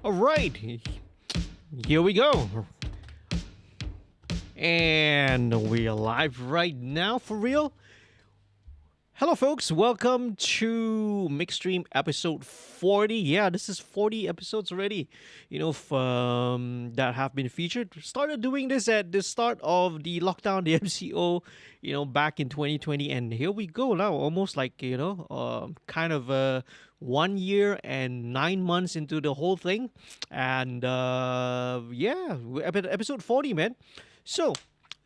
All right, here we go. And we are live right now for real. Hello, folks. Welcome to MixStream episode 40. Yeah, this is 40 episodes already, that have been featured. Started doing this at the start of the lockdown, the MCO, back in 2020. And here we go now, almost like, kind of 1 year and 9 months into the whole thing. And episode 40, man. So,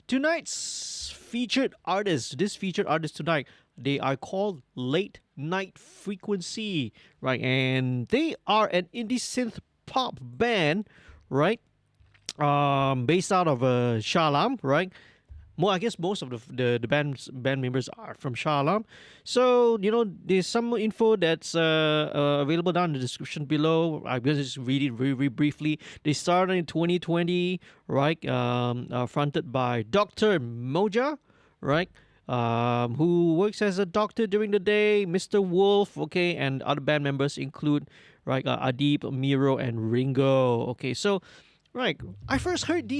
tonight's featured artist, this featured artist tonight, they are called Late Night Frequency, right? And they are an indie synth pop band, right? Based out of Shah Alam, right? I guess most of the band members are from Shah Alam. So, there's some info that's available down in the description below. I'm going to just read it very, very briefly. They started in 2020, right? Fronted by Dr. Moja, right? Who works as a doctor during the day, Mr. Wolf, okay, and other band members include, right, Adib, Miro, and Ringo. Okay, so, right, I first heard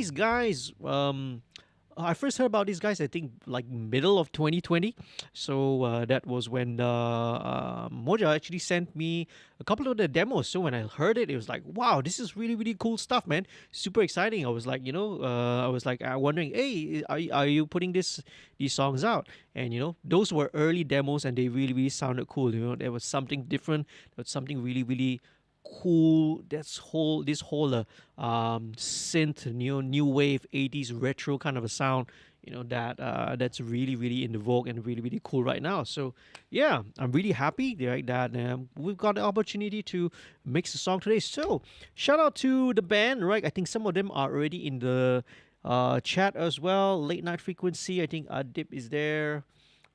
about these guys, I think, like middle of 2020. So that was when Moja actually sent me a couple of the demos. So when I heard it, it was like, wow, this is really, really cool stuff, man. Super exciting. I was like, wondering, hey, are you putting these songs out? And, those were early demos and they really, really sounded cool. There was something different. There was something really, really cool. This whole synth, new wave 80s retro kind of a sound, that's really, really in the vogue and really, really cool right now. So yeah, I'm really happy, right, that we've got the opportunity to mix a song today. So shout out to the band, right? I think some of them are already in the chat as well. Late Night Frequency, I think Adib is there.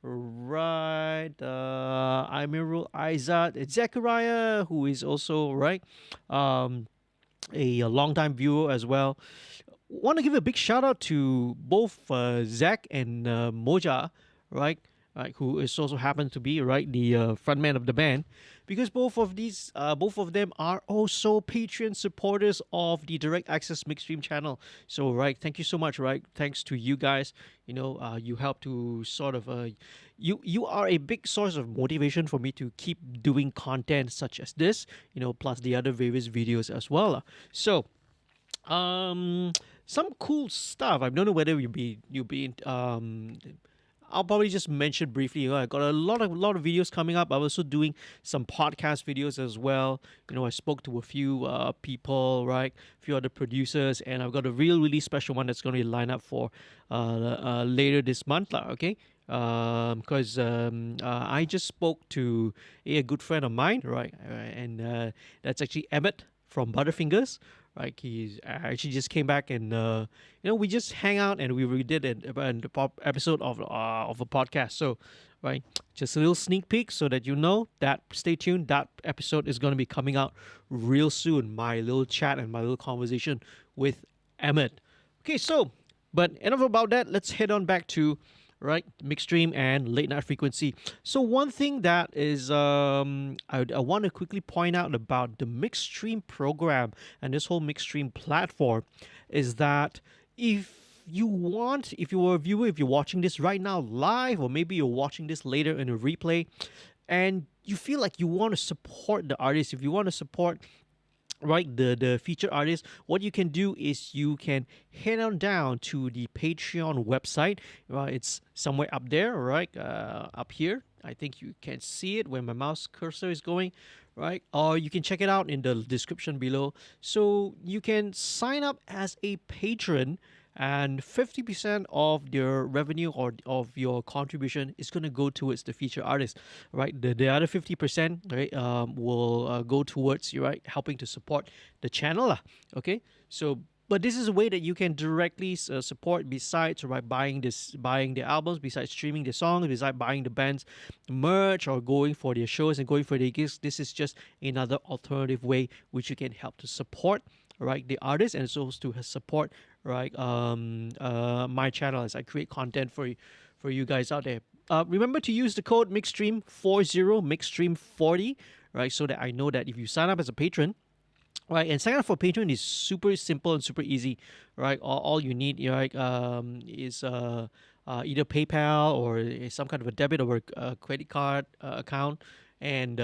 Right, Amirul Aizat, Zachariah, who is also right, a long-time viewer as well. Want to give a big shout out to both Zach and Moja, right? Who is also happens to be right the frontman of the band, because both of them are also Patreon supporters of the Direct Access MixStream channel. So right, thank you so much. Right, thanks to you guys. You help to sort of you are a big source of motivation for me to keep doing content such as this. Plus the other various videos as well. So. Some cool stuff. I don't know whether you'll be I'll probably just mention briefly. I got a lot of videos coming up. I'm also doing some podcast videos as well. I spoke to a few people, right? A few other producers, and I've got a really special one that's going to be lined up for later this month, okay? Because I just spoke to a good friend of mine, right? And that's actually Emmett from Butterfingers. Right, he actually just came back and we just hang out and we did an episode of a podcast. So, right, just a little sneak peek so that that stay tuned. That episode is going to be coming out real soon. My little chat and my little conversation with Emmett. Okay, so but enough about that. Let's head on back to MixStream and Late Night Frequency. So one thing that is I want to quickly point out about the MixStream program and this whole MixStream platform is that if you are a viewer, if you're watching this right now live, or maybe you're watching this later in a replay, and you feel like you want to support the artist, if you want to support the featured artist, what you can do is you can head on down to the Patreon website. It's somewhere up there, right? Up here. I think you can see it where my mouse cursor is going, right? Or you can check it out in the description below. So you can sign up as a patron, and 50% of your revenue or of your contribution is going to go towards the featured artist, right? The other 50%, right, will go towards helping to support the channel, okay? So, but this is a way that you can directly support besides buying the albums, besides streaming the songs, besides buying the band's merch or going for their shows and going for their gigs. This is just another alternative way which you can help to support the artist, and it's also to support my channel as I create content for you guys out there. Remember to use the code MixStream40, MixStream40, right? So that I know that if you sign up as a patron, right? And sign up for Patreon is super simple and super easy, right? All you need, right, is either PayPal or some kind of a debit or a credit card account, and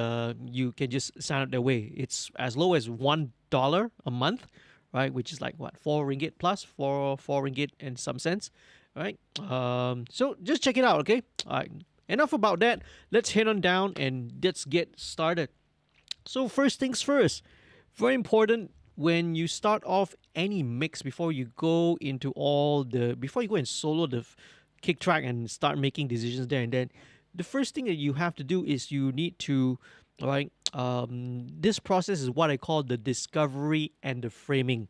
you can just sign up that way. It's as low as $1 a month, right? Which is like what, 4 ringgit plus, four ringgit and some cents, right? So just check it out, okay? All right. Enough about that. Let's head on down and let's get started. So first things first, very important when you start off any mix before you go into before you go and solo the kick track and start making decisions there and then, the first thing that you have to do is you need to, right, this process is what I call the discovery and the framing.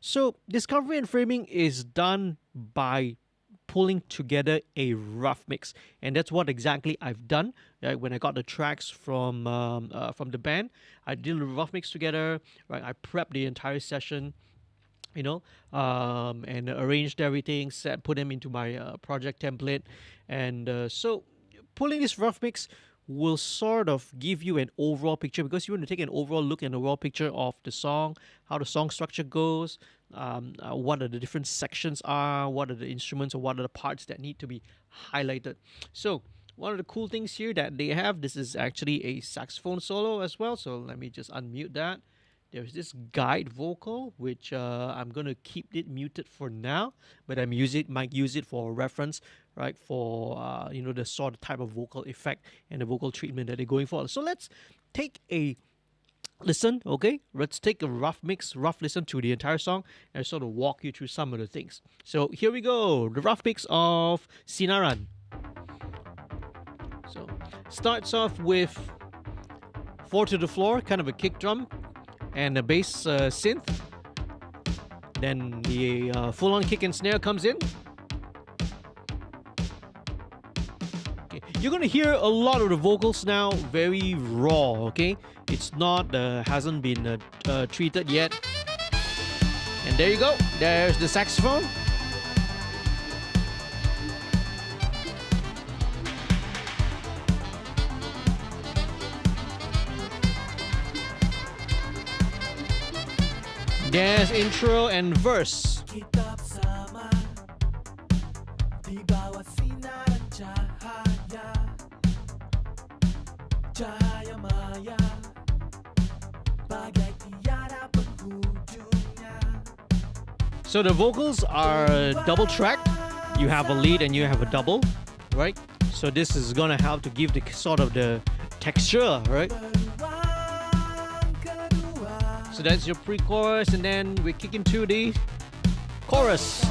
So discovery and framing is done by pulling together a rough mix, and that's what exactly I've done. Right? When I got the tracks from the band, I did a rough mix together. Right, I prepped the entire session, and arranged everything, put them into my project template, and so pulling this rough mix will sort of give you an overall picture, because you want to take an overall look and overall picture of the song, how the song structure goes, what are the different sections are, what are the instruments, or what are the parts that need to be highlighted. So one of the cool things here that they have, this is actually a saxophone solo as well. So let me just unmute that. There's this guide vocal, which I'm gonna keep it muted for now, but might use it for reference, right? For the sort of type of vocal effect and the vocal treatment that they're going for. So let's take a listen, okay? Let's take a rough listen to the entire song and sort of walk you through some of the things. So here we go, the rough mix of Sinaran. So starts off with 4 to the floor, kind of a kick drum, and a bass synth. Then the full-on kick and snare comes in. Okay. You're gonna hear a lot of the vocals now very raw, okay? It's not, hasn't been treated yet. And there you go, there's the saxophone. There's intro and verse. So the vocals are double tracked. You have a lead and you have a double, right? So this is gonna help to give the sort of the texture, right? So that's your pre-chorus, and then we kick into the chorus.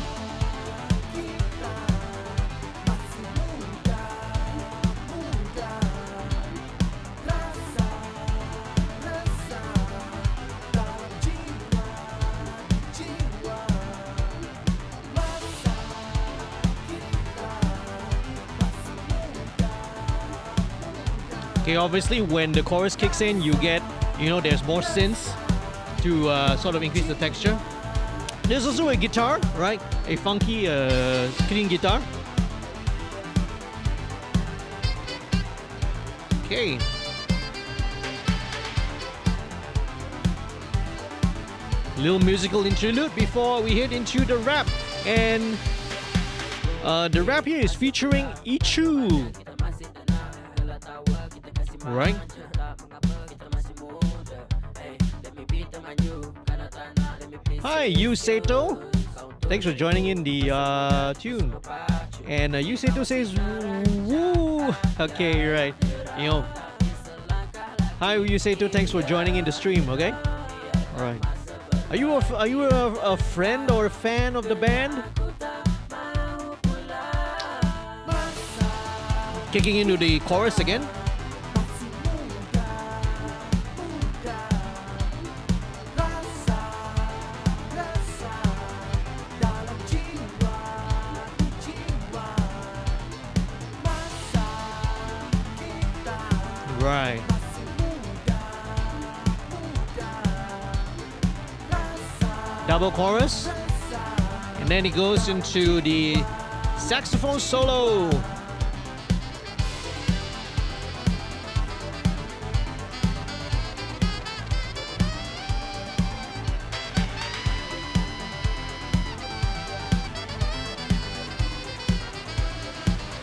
Okay, obviously when the chorus kicks in, you get, there's more synths to sort of increase the texture. There's also a guitar, right? A funky clean guitar. Okay. Little musical interlude before we head into the rap. And the rap here is featuring Ichu. Right? Hi, Yuseto. Thanks for joining in the tune. And Yuseto says, woo. Okay, right. Hi, Yuseto. Thanks for joining in the stream. Okay. All right. Are you a friend or a fan of the band? Kicking into the chorus again. Right. Double chorus. And then he goes into the saxophone solo.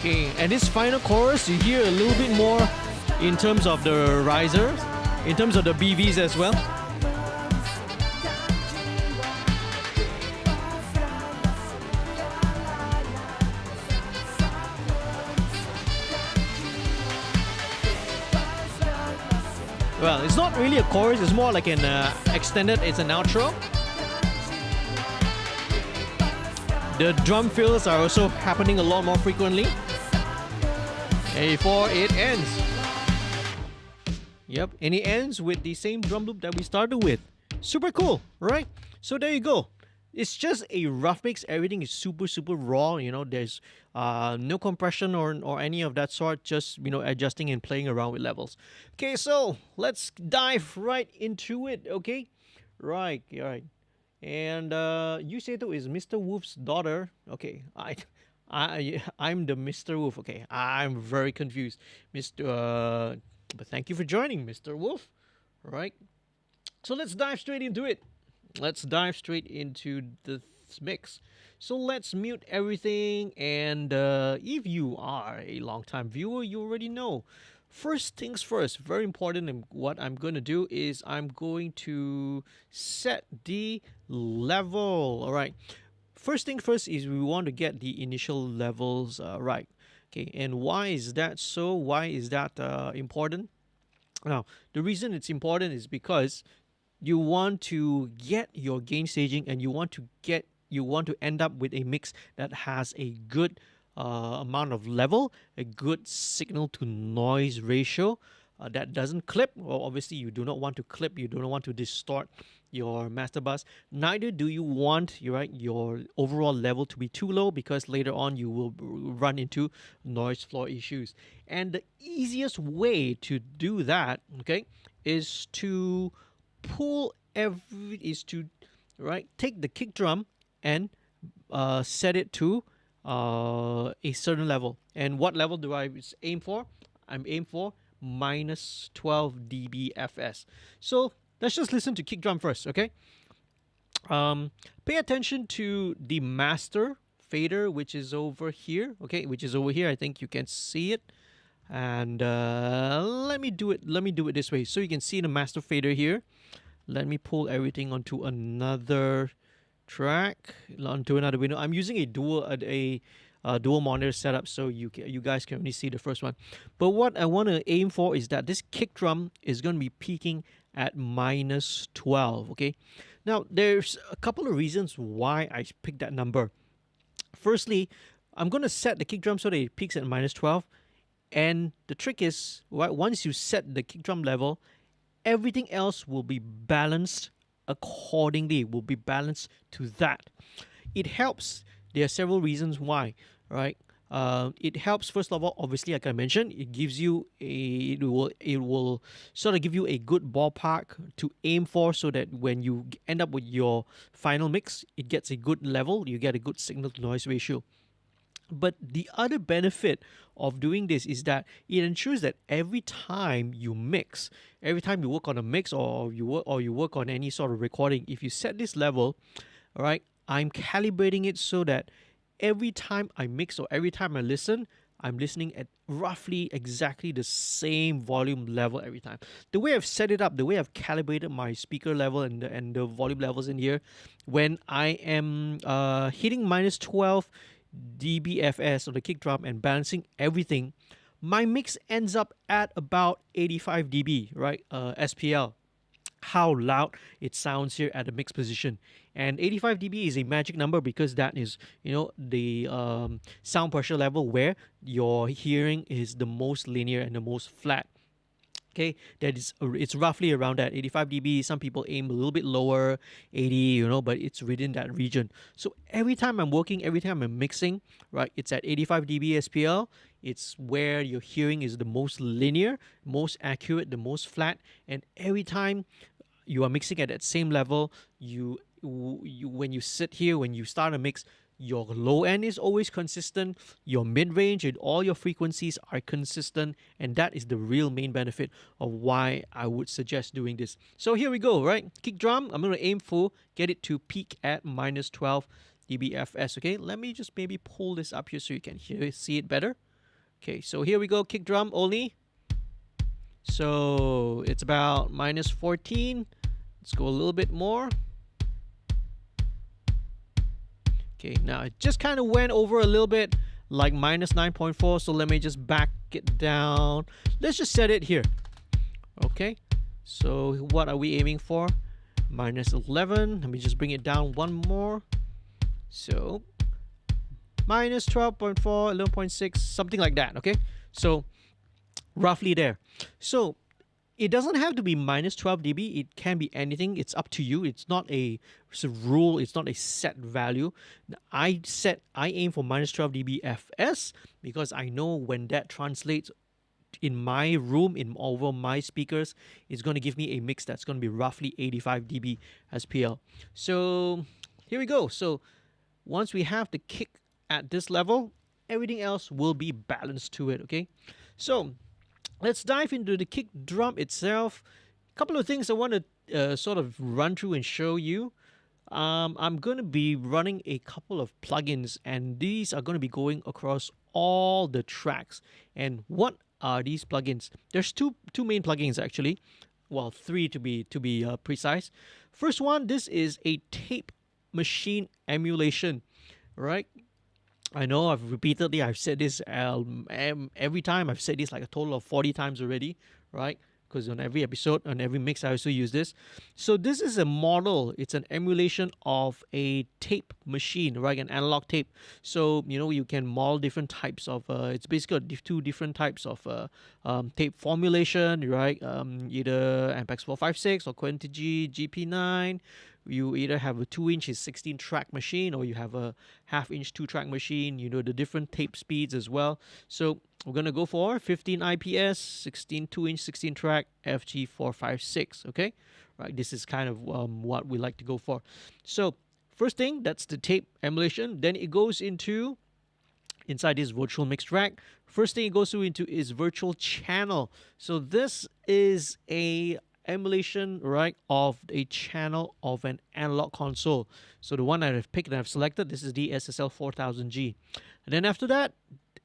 Okay, and this final chorus, you hear a little bit more in terms of the risers, in terms of the BVs as well. Well, it's not really a chorus, it's more like an extended, it's an outro. The drum fills are also happening a lot more frequently before it ends. Yep, and it ends with the same drum loop that we started with. Super cool, right? So there you go. It's just a rough mix. Everything is super, super raw. You know, there's no compression or any of that sort. Just, you know, adjusting and playing around with levels. Okay, so let's dive right into it, okay? Right, right. And Yuseto is Mr. Wolf's daughter. Okay, I'm the Mr. Wolf. Okay, I'm very confused, Mr. But thank you for joining, Mr. Wolf. All right, so let's dive straight into it. Let's dive straight into the mix. So let's mute everything. And if you are a long-time viewer, you already know. First things first, very important, and what I'm going to do is I'm going to set the level. All right. First thing first is we want to get the initial levels right. Okay, and why is that so? Why is that important? Now, the reason it's important is because you want to get your gain staging, and you want to end up with a mix that has a good amount of level, a good signal to noise ratio that doesn't clip. Well, obviously you do not want to clip, you do not want to distort your master bus. Neither do you want your overall level to be too low, because later on you will run into noise floor issues. And the easiest way to do that, okay, is to take the kick drum and set it to a certain level. And what level do I aim for? I'm aim for minus 12 dBFS. So let's just listen to kick drum first, okay? Pay attention to the master fader, which is over here, okay? Which is over here. I think you can see it. And let me do it this way, so you can see the master fader here. Let me pull everything onto another track, onto another window. I'm using a dual monitor setup, so you guys can only see the first one. But what I want to aim for is that this kick drum is going to be peaking at minus 12. Okay, now there's a couple of reasons why I picked that number. Firstly, I'm going to set the kick drum so that it peaks at minus 12. And the trick is, once you set the kick drum level, everything else will be balanced accordingly, will be balanced to that. It helps. There are several reasons why, right? It helps, first of all, obviously, like I mentioned, it gives you it will sort of give you a good ballpark to aim for, so that when you end up with your final mix, it gets a good level, you get a good signal to noise ratio. But the other benefit of doing this is that it ensures that every time you mix, every time you work on a mix, or you work on any sort of recording, if you set this level, all right, I'm calibrating it so that every time I mix or every time I listen, I'm listening at roughly exactly the same volume level every time. The way I've set it up, the way I've calibrated my speaker level and the volume levels in here, when I am hitting minus 12 dBFS on the kick drum and balancing everything, my mix ends up at about 85 dB, right? SPL. How loud it sounds here at the mix position. And 85 dB is a magic number, because that is, the sound pressure level where your hearing is the most linear and the most flat. Okay, it's roughly around that 85 dB. Some people aim a little bit lower, 80, but it's within that region. So every time I'm working, every time I'm mixing, right, it's at 85 dB SPL. It's where your hearing is the most linear, most accurate, the most flat. And every time you are mixing at that same level, when you sit here, when you start a mix, your low end is always consistent, your mid-range and all your frequencies are consistent, and that is the real main benefit of why I would suggest doing this. So here we go, right? Kick drum, I'm going to aim for, get it to peak at minus 12 dBFS, okay? Let me just maybe pull this up here so you can see it better. Okay, so here we go, kick drum only. So it's about -14. Let's go a little bit more. Okay, now it just kind of went over a little bit, like -9.4. So let me just back it down. Let's just set it here. Okay, so what are we aiming for? -11. Let me just bring it down one more. So -12.4, 11.6, something like that. Okay, so roughly there. So it doesn't have to be -12 dB. It can be anything. It's up to you. It's not a rule. It's not a set value. I aim for -12 dB FS because I know when that translates in my room, over my speakers, it's going to give me a mix that's going to be roughly 85 dB SPL. So here we go. So once we have the kick at this level, everything else will be balanced to it. Okay, so let's dive into the kick drum itself. A couple of things I want to sort of run through and show you. I'm going to be running a couple of plugins, and these are going to be going across all the tracks. And what are these plugins? There's two main plugins actually. Well, three to be precise. First one, this is a tape machine emulation, right? I know I've said this every time. I've said this like a total of 40 times already, right? Because on every episode, on every mix, I also use this. So this is a model. It's an emulation of a tape machine, right? An analog tape. So, you can model different types of, it's basically two different types of tape formulation, right? Either Ampex 456 or Quantity GP9. You either have a 2-inch 16-track machine, or you have a half-inch 2-track machine. The different tape speeds as well. So we're gonna go for 15 IPS, 16 2-inch 16-track FG456. Okay, right. This is kind of what we like to go for. So first thing, that's the tape emulation. Then it goes into inside this virtual mix track. First thing it goes into is virtual channel. So this is a emulation, right, of a channel of an analog console. So the one that I've picked and I've selected, this is the SSL 4000G. And then after that,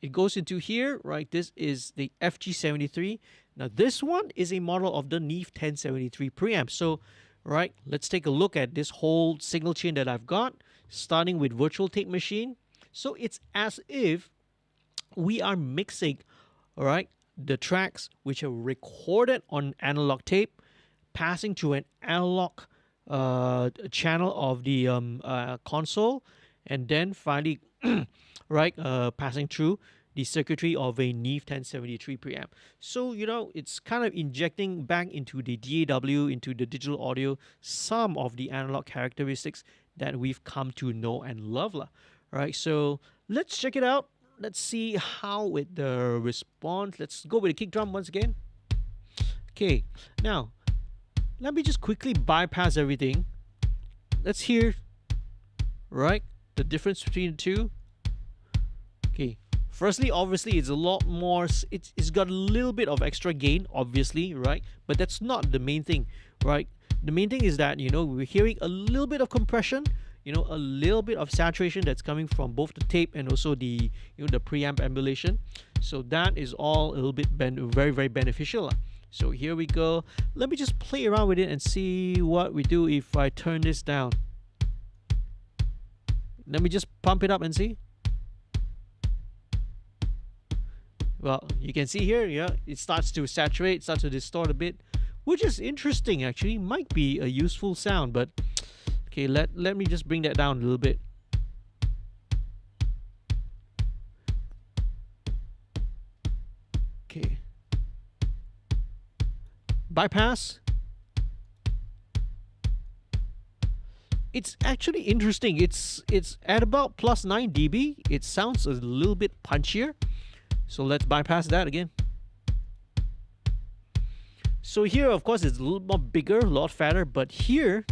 it goes into here, right? This is the FG73. Now this one is a model of the Neve 1073 preamp. So, right, let's take a look at this whole signal chain that I've got, starting with virtual tape machine. So it's as if we are mixing, all right, the tracks which are recorded on analog tape, passing to an analog channel of the console, and then finally, right, passing through the circuitry of a Neve 1073 preamp. So, it's kind of injecting back into the DAW, into the digital audio, some of the analog characteristics that we've come to know and love. Right, so let's check it out. Let's see how it responds. Let's go with the kick drum once again. Okay, now let me just quickly bypass everything. Let's hear, right, the difference between the two. Okay, firstly, obviously, it's a lot more, it's got a little bit of extra gain, obviously, right? But that's not the main thing, right? The main thing is that, we're hearing a little bit of compression, a little bit of saturation that's coming from both the tape and also the, the preamp emulation. So that is all a little bit very, very beneficial. So here we go. Let me just play around with it and see what we do if I turn this down. Let me just pump it up and see. Well, you can see here, yeah, it starts to saturate, starts to distort a bit, which is interesting actually. Might be a useful sound, but okay, let me just bring that down a little bit. Okay. Bypass. It's actually interesting. It's at about +9 dB. It sounds a little bit punchier. So let's bypass that again. So here, of course, it's a little more bigger, a lot fatter, but here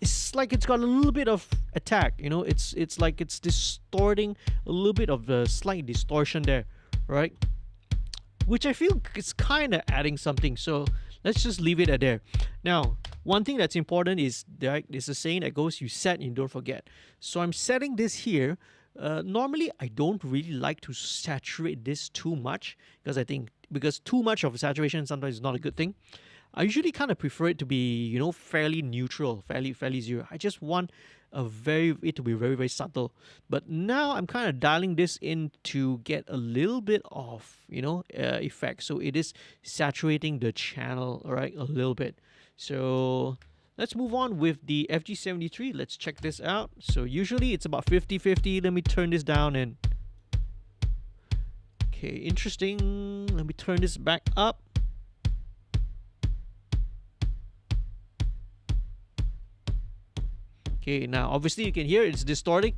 it's like it's got a little bit of attack. It's like it's distorting, a little bit of the slight distortion there, right? Which I feel is kind of adding something. So let's just leave it at there. Now, one thing that's important is there's a saying that goes, you set and you don't forget. So I'm setting this here, Normally, I don't really like to saturate this too much because I think because too much of saturation sometimes is not a good thing. I usually kind of prefer it to be, fairly neutral, fairly zero. I just want it to be very, very subtle. But now I'm kind of dialing this in to get a little bit of, effect. So it is saturating the channel, all right, a little bit. So let's move on with the FG73. Let's check this out. So usually it's about 50-50. Let me turn this down and okay, interesting. Let me turn this back up. Okay, now obviously you can hear it's distorting.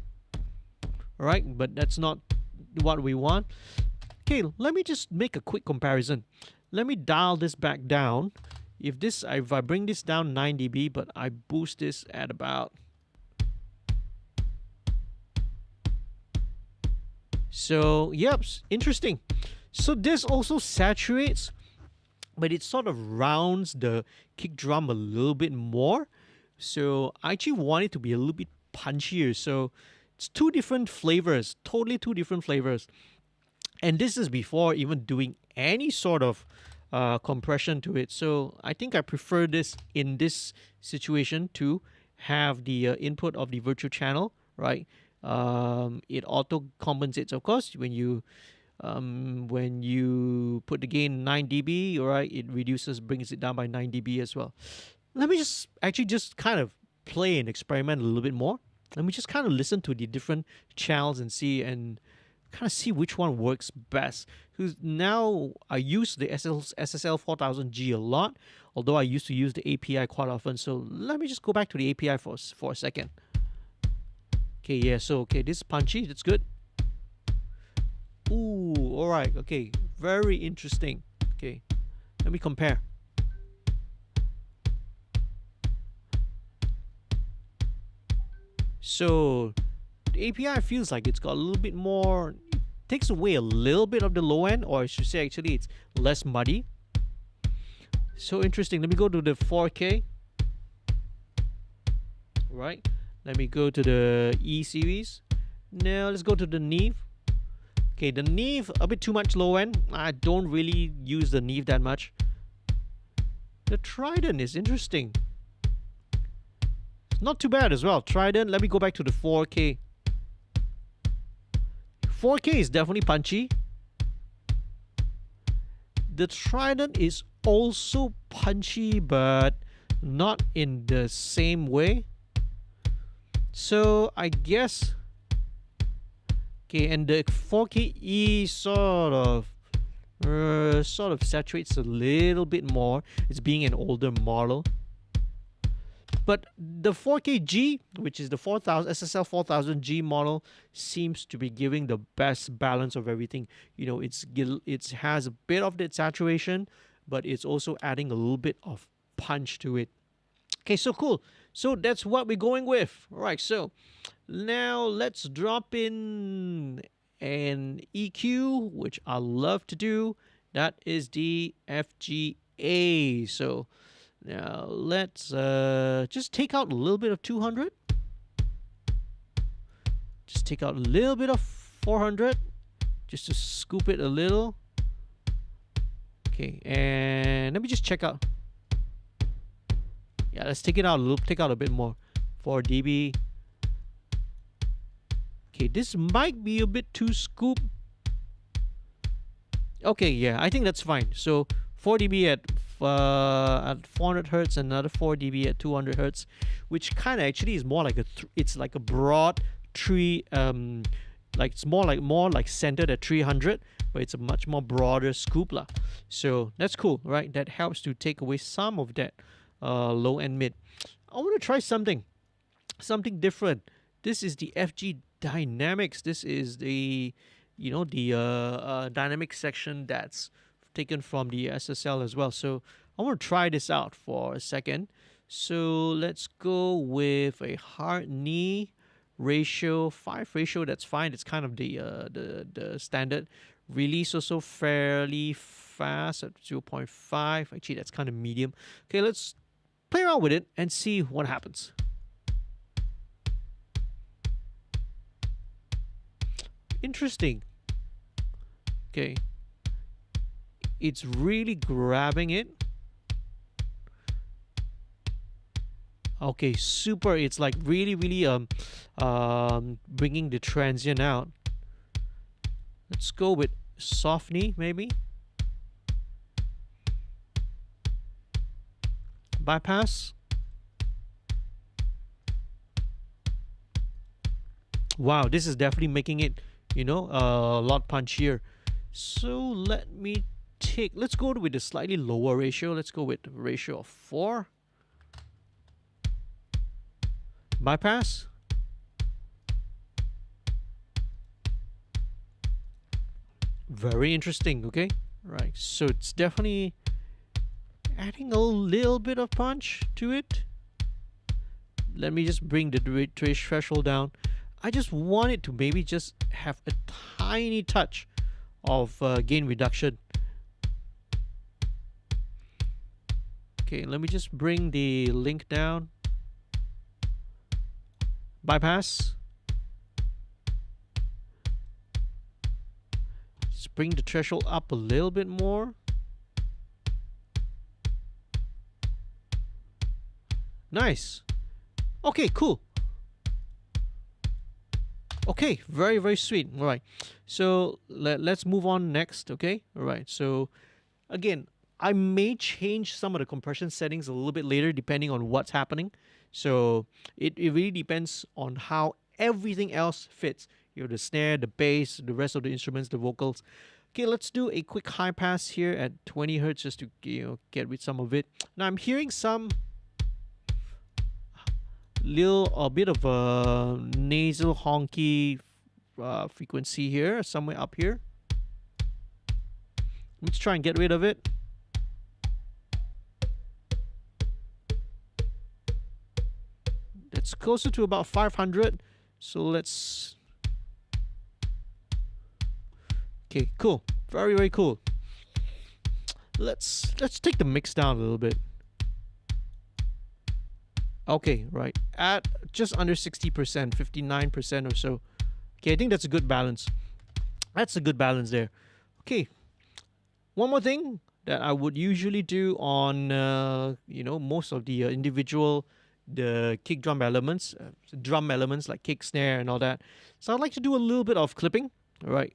All right, but that's not what we want. Okay, let me just make a quick comparison. Let me dial this back down. If I bring this down 9 dB, but I boost this at about, so yep, interesting. So this also saturates, but it sort of rounds the kick drum a little bit more. So I actually want it to be a little bit punchier. So it's two different flavors, totally two different flavors. And this is before even doing any sort of compression to it. So I think I prefer this in this situation to have the input of the virtual channel, right? It auto compensates, of course, when you put the gain 9 dB, right? It brings it down by 9 dB as well. Let me just kind of play and experiment a little bit more. Let me just kind of listen to the different channels and kind of see which one works best. Because now I use the SSL 4000G a lot, although I used to use the API quite often. So let me just go back to the API for a second. Okay, yeah, so okay, this is punchy, that's good. Ooh, all right, okay, very interesting. Okay, let me compare. So the API feels like it's got a little bit more, takes away a little bit of the low end, or I should say actually it's less muddy. So interesting. Let me go to the 4K. Right. Let me go to the E series. Now let's go to the Neve. Okay, the Neve, a bit too much low end. I don't really use the Neve that much. The Trident is interesting. Not too bad as well. Trident, let me go back to the 4K. 4K is definitely punchy. The Trident is also punchy, but not in the same way. So I guess, okay, and the 4KE sort of saturates a little bit more. It's being an older model. But the 4KG, which is the 4000 SSL 4000G model, seems to be giving the best balance of everything. It has a bit of that saturation, but it's also adding a little bit of punch to it. Okay, so cool. So that's what we're going with. All right, so now let's drop in an EQ, which I love to do. That is the FGA. So now let's just take out a little bit of 200. Just take out a little bit of 400, just to scoop it a little. Okay, and let me just check out. Yeah, let's take it out a little. Take out a bit more. 4 dB. Okay, this might be a bit too scoop. Okay, yeah, I think that's fine. So 4 dB at 400 hertz, another 4 dB at 200 hertz, which kind of actually is more like it's like a broad tree, like it's more like centered at 300, but it's a much more broader scoop lah. So that's cool, right? That helps to take away some of that low and mid. I want to try something different. This is the FG Dynamics. This is the dynamic section that's taken from the SSL as well. So I want to try this out for a second. So let's go with a hard knee ratio, 5 ratio. That's fine. It's kind of the standard. Release also fairly fast at 0.5. Actually, that's kind of medium. Okay, let's play around with it and see what happens. Interesting. Okay. It's really grabbing it. Okay, super. It's like really, really bringing the transient out. Let's go with soft knee, maybe. Bypass. Wow, this is definitely making it, you know, a lot punchier. So let me let's go with a slightly lower ratio. Let's go with a ratio of 4. Bypass. Very interesting, okay? Right, so it's definitely adding a little bit of punch to it. Let me just bring the threshold down. I just want it to maybe just have a tiny touch of gain reduction. Okay, let me just bring the link down. Bypass. Let's bring the threshold up a little bit more. Nice. Okay, cool. Okay, very, very sweet. All right. So let's move on next, okay? All right. So again, I may change some of the compression settings a little bit later depending on what's happening. So it really depends on how everything else fits. You know, the snare, the bass, the rest of the instruments, the vocals. Okay, let's do a quick high pass here at 20 hertz just to, you know, get rid some of it. Now I'm hearing some a bit of a nasal honky frequency here, somewhere up here. Let's try and get rid of it. That's closer to about 500. So let's. Okay, cool. Very, very cool. Let's take the mix down a little bit. Okay, right. At just under 60%, 59% or so. Okay, I think that's a good balance. That's a good balance there. Okay. One more thing that I would usually do on, you know, most of the individual, the kick drum elements like kick, snare, and all that. So I'd like to do a little bit of clipping. All right.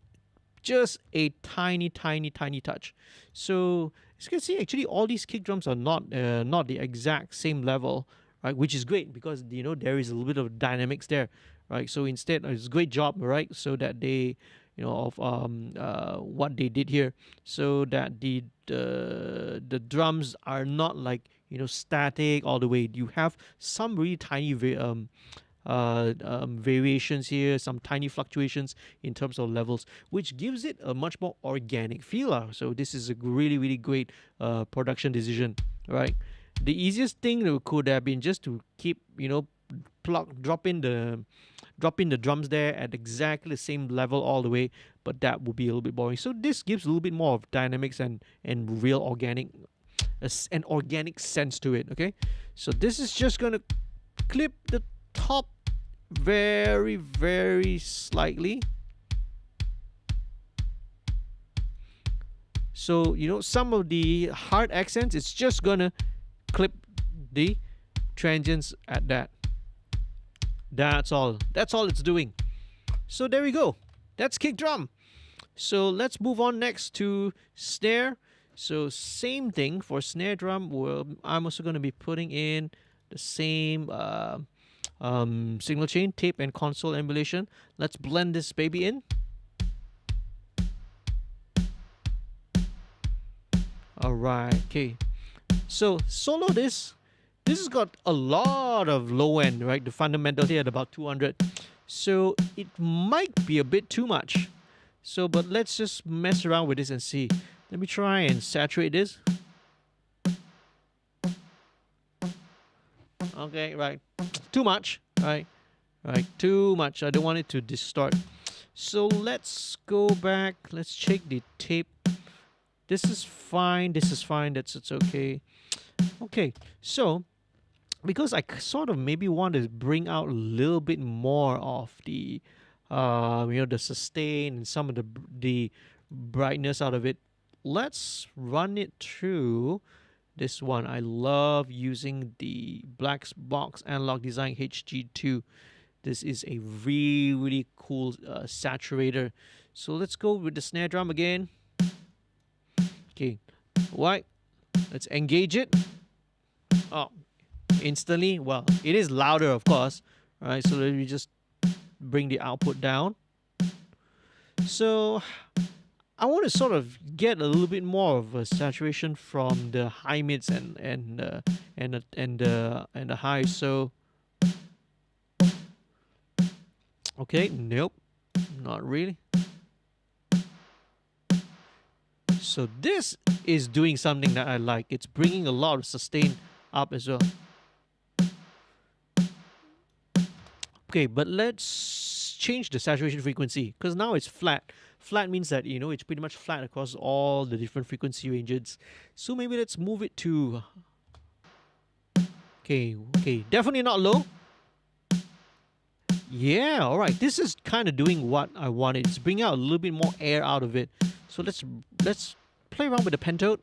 Just a tiny, tiny, tiny touch. So as you can see, actually, all these kick drums are not the exact same level. Right, which is great because, you know, there is a little bit of dynamics there, right? So instead, it's a great job, right? So that they, you know, of what they did here, so that the drums are not like, you know, static all the way. You have some really tiny variations here, some tiny fluctuations in terms of levels, which gives it a much more organic feel. So this is a really, really great production decision, right? The easiest thing could have been just to keep, you know, drop in the drums there at exactly the same level all the way, but that would be a little bit boring. So this gives a little bit more of dynamics and real organic, an organic sense to it. Okay, so this is just gonna clip the top very, very slightly. So, you know, some of the hard accents, it's just gonna clip the transients at that. That's all it's doing. So there we go. That's kick drum. So let's move on next to snare. So same thing for snare drum. Well, I'm also going to be putting in the same signal chain, tape, and console emulation. Let's blend this baby in. All right. Okay. So solo this has got a lot of low end, right? The fundamental here at about 200. So it might be a bit too much. So, but let's just mess around with this and see. Let me try and saturate this. Okay, right. Too much, right? Right, too much. I don't want it to distort. So let's go back. Let's check the tape. This is fine. This is fine. It's okay. Okay, so because I sort of maybe want to bring out a little bit more of the the sustain and some of the brightness out of it. Let's run it through this one. I love using the Black Box Analog Design HG2. This is a really, really cool saturator. So let's go with the snare drum again. Okay, right. Let's engage it. Oh, instantly. Well, it is louder, of course. All right, so let me just bring the output down. So I want to sort of get a little bit more of a saturation from the high mids and the highs. So okay, nope, not really. So this is doing something that I like. It's bringing a lot of sustain up as well. Okay, but let's change the saturation frequency because now it's flat. Flat means that, it's pretty much flat across all the different frequency ranges. So maybe let's move it to... Okay, definitely not low. Yeah, all right. This is kind of doing what I wanted. It's bringing out a little bit more air out of it. So let's play around with the pentode.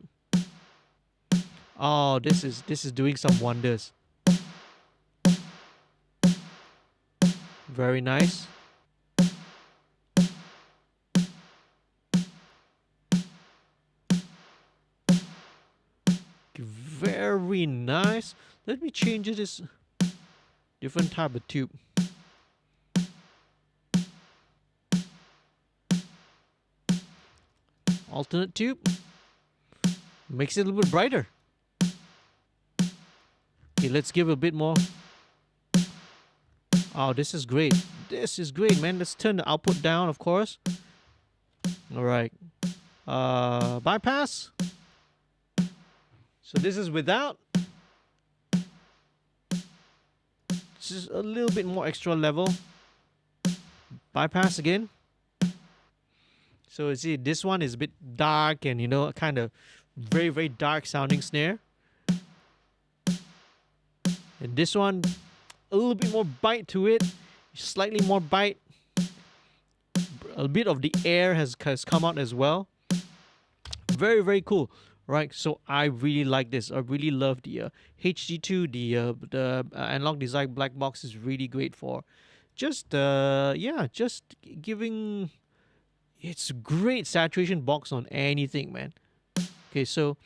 Oh, this is doing some wonders. Very nice. Very nice. Let me change this different type of tube. Alternate tube. Makes it a little bit brighter. Okay, let's give a bit more. Oh, this is great. This is great, man. Let's turn the output down, of course. All right. Bypass. So this is without. This is a little bit more extra level. Bypass again. So you see, this one is a bit dark and, kind of very, very dark sounding snare. And this one, a little bit more bite to it. Slightly more bite. A bit of the air has come out as well. Very, very cool. Right, so I really like this. I really love the HG2. The Analog Design Black Box is really great for just giving. It's a great saturation box on anything, man. Okay, so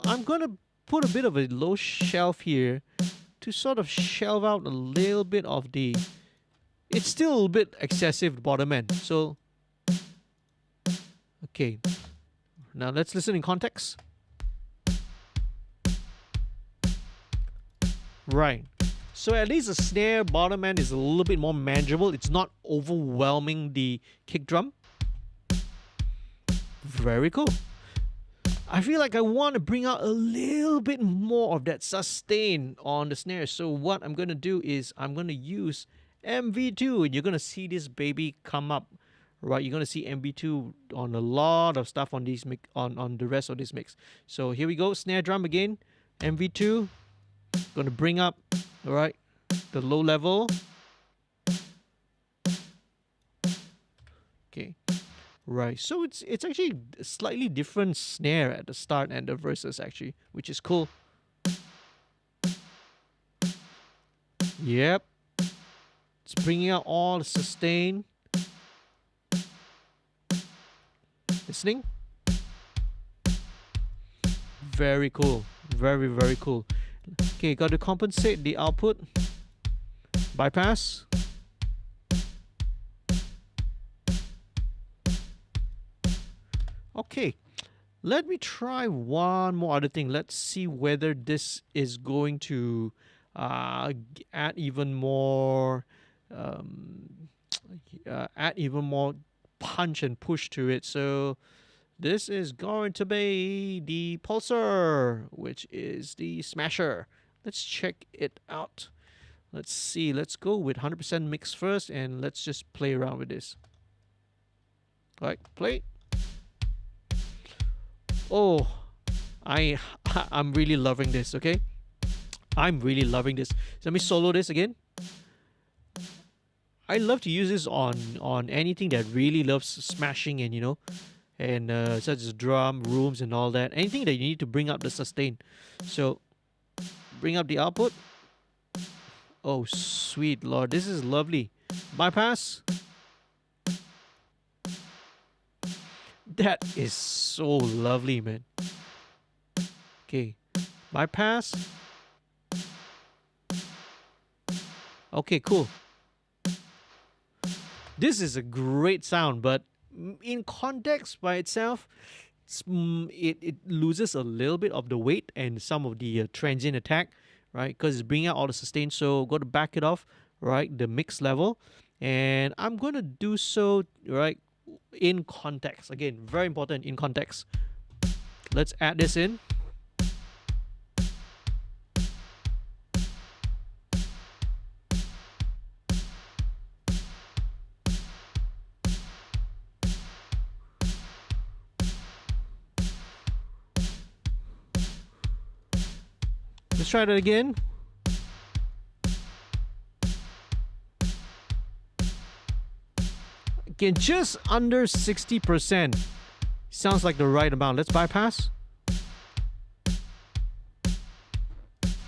I'm gonna put a bit of a low shelf here to sort of shelve out a little bit of the. It's still a little bit excessive bottom end. So okay. Now let's listen in context. Right. So at least the snare bottom end is a little bit more manageable. It's not overwhelming the kick drum. Very cool. I feel like I want to bring out a little bit more of that sustain on the snare. So what I'm going to do is I'm going to use MV2. And you're going to see this baby come up. Right, you're gonna see MV2 on a lot of stuff on these on the rest of this mix. So here we go, snare drum again, MV2. Gonna bring up, all right, the low level. Okay, right. So it's actually a slightly different snare at the start and the verses actually, which is cool. Yep, it's bringing out all the sustain. Listening. Very cool. Very, very cool. Okay, got to compensate the output. Bypass. Okay, let me try one more other thing. Let's see whether this is going to add even more punch and push to it. So this is going to be the pulsar, which is the smasher. Let's check it out. Let's see. Let's go with 100% mix first, and let's just play around with this. All right, play. Oh, I'm really loving this. Okay, I'm really loving this. So let me solo this again. I love to use this on anything that really loves smashing and and such as drum rooms and all that. Anything that you need to bring up the sustain. So bring up the output. Oh sweet lord, this is lovely. Bypass. That is so lovely, man. Okay, bypass. Okay, cool. This is a great sound, but in context by itself, it loses a little bit of the weight and some of the transient attack, right? Because it's bringing out all the sustain. So go to back it off, right? The mix level, and I'm gonna do so, right? In context. Again, very important in context. Let's add this in. Let's try that again. Again, just under 60%. Sounds like the right amount. Let's bypass.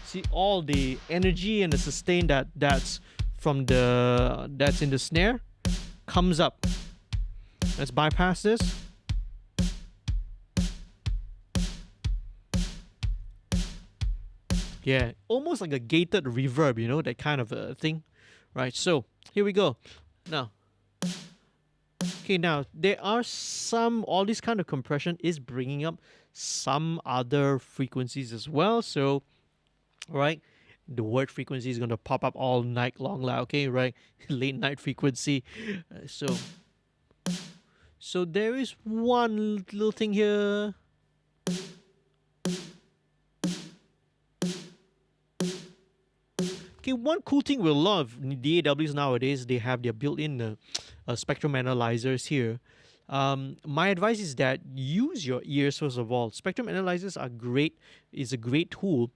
See all the energy and the sustain that's from that's in the snare comes up. Let's bypass this. Yeah, almost like a gated reverb, that kind of a thing, right? So here we go. Now, okay, now there are all this kind of compression is bringing up some other frequencies as well. So, right, the word frequency is gonna pop up all night long, like, okay, right, late night frequency. So there is one little thing here. Okay, one cool thing we love DAWs nowadays, they have their built-in spectrum analyzers here. My advice is that use your ears first of all. Spectrum analyzers are great, is a great tool,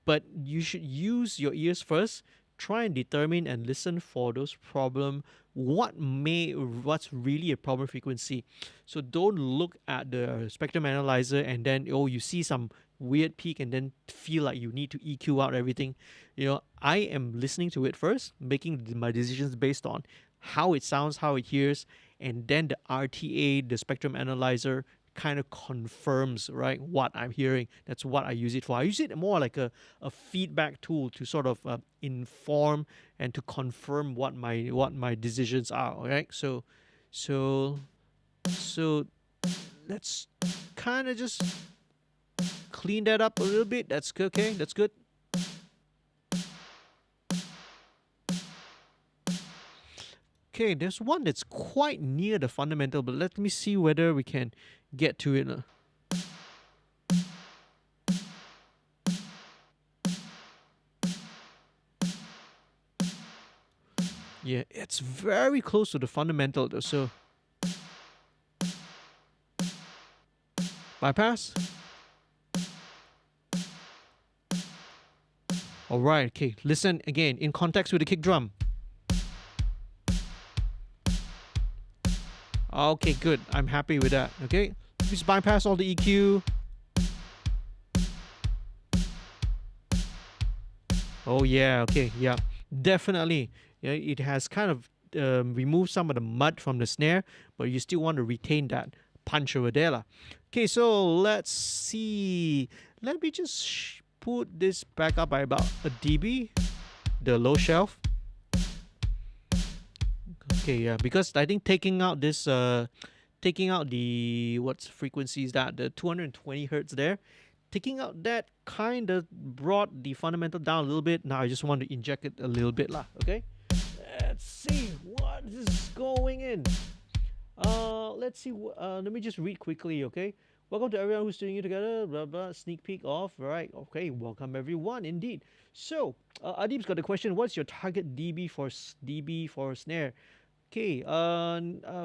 but you should use your ears first. Try and determine and listen for those problem. What's really a problem frequency? So don't look at the spectrum analyzer and then you see some weird peak and then feel like you need to EQ out everything. I am listening to it first, making my decisions based on how it sounds, how it hears, and then the RTA, the spectrum analyzer, kind of confirms, right, what I'm hearing. That's what I use it for. I use it more like a feedback tool to sort of inform and to confirm what my decisions are. All right, so let's kind of just clean that up a little bit. That's good. Okay, that's good. Okay, there's one that's quite near the fundamental, but let me see whether we can get to it. Yeah, it's very close to the fundamental though, so bypass. Alright, okay, listen again in context with the kick drum. Okay, good. I'm happy with that. Okay, just bypass all the EQ. Oh yeah, okay, yeah, definitely. Yeah, it has kind of removed some of the mud from the snare, but you still want to retain that punch over there, lah. Okay, so let's see. Let me just put this back up by about a dB, the low shelf. Okay, yeah, because I think taking out the what's frequency is that, the 220 hertz there, taking out that kind of brought the fundamental down a little bit. Now I just want to inject it a little bit lah. Okay, let's see what is going in. Let's see. Let me just read quickly. Okay, welcome to everyone who's tuning in together. Blah blah. Sneak peek off. Right. Okay. Welcome everyone. Indeed. So Adib's got a question. What's your target dB for snare? Okay.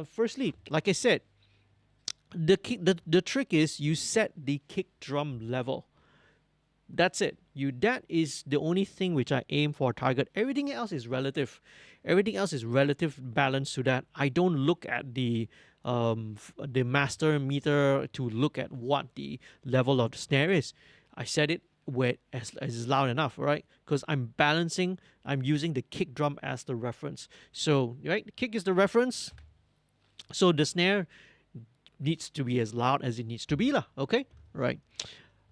Firstly, like I said, the trick is you set the kick drum level. That's it. That is the only thing which I aim for target. Everything else is relative. Everything else is relative balance to that. I don't look at the master meter to look at what the level of the snare is. I set it where as loud enough, right? Because I'm balancing. I'm using the kick drum as the reference. So right, the kick is the reference. So the snare needs to be as loud as it needs to be, lah. Okay, right.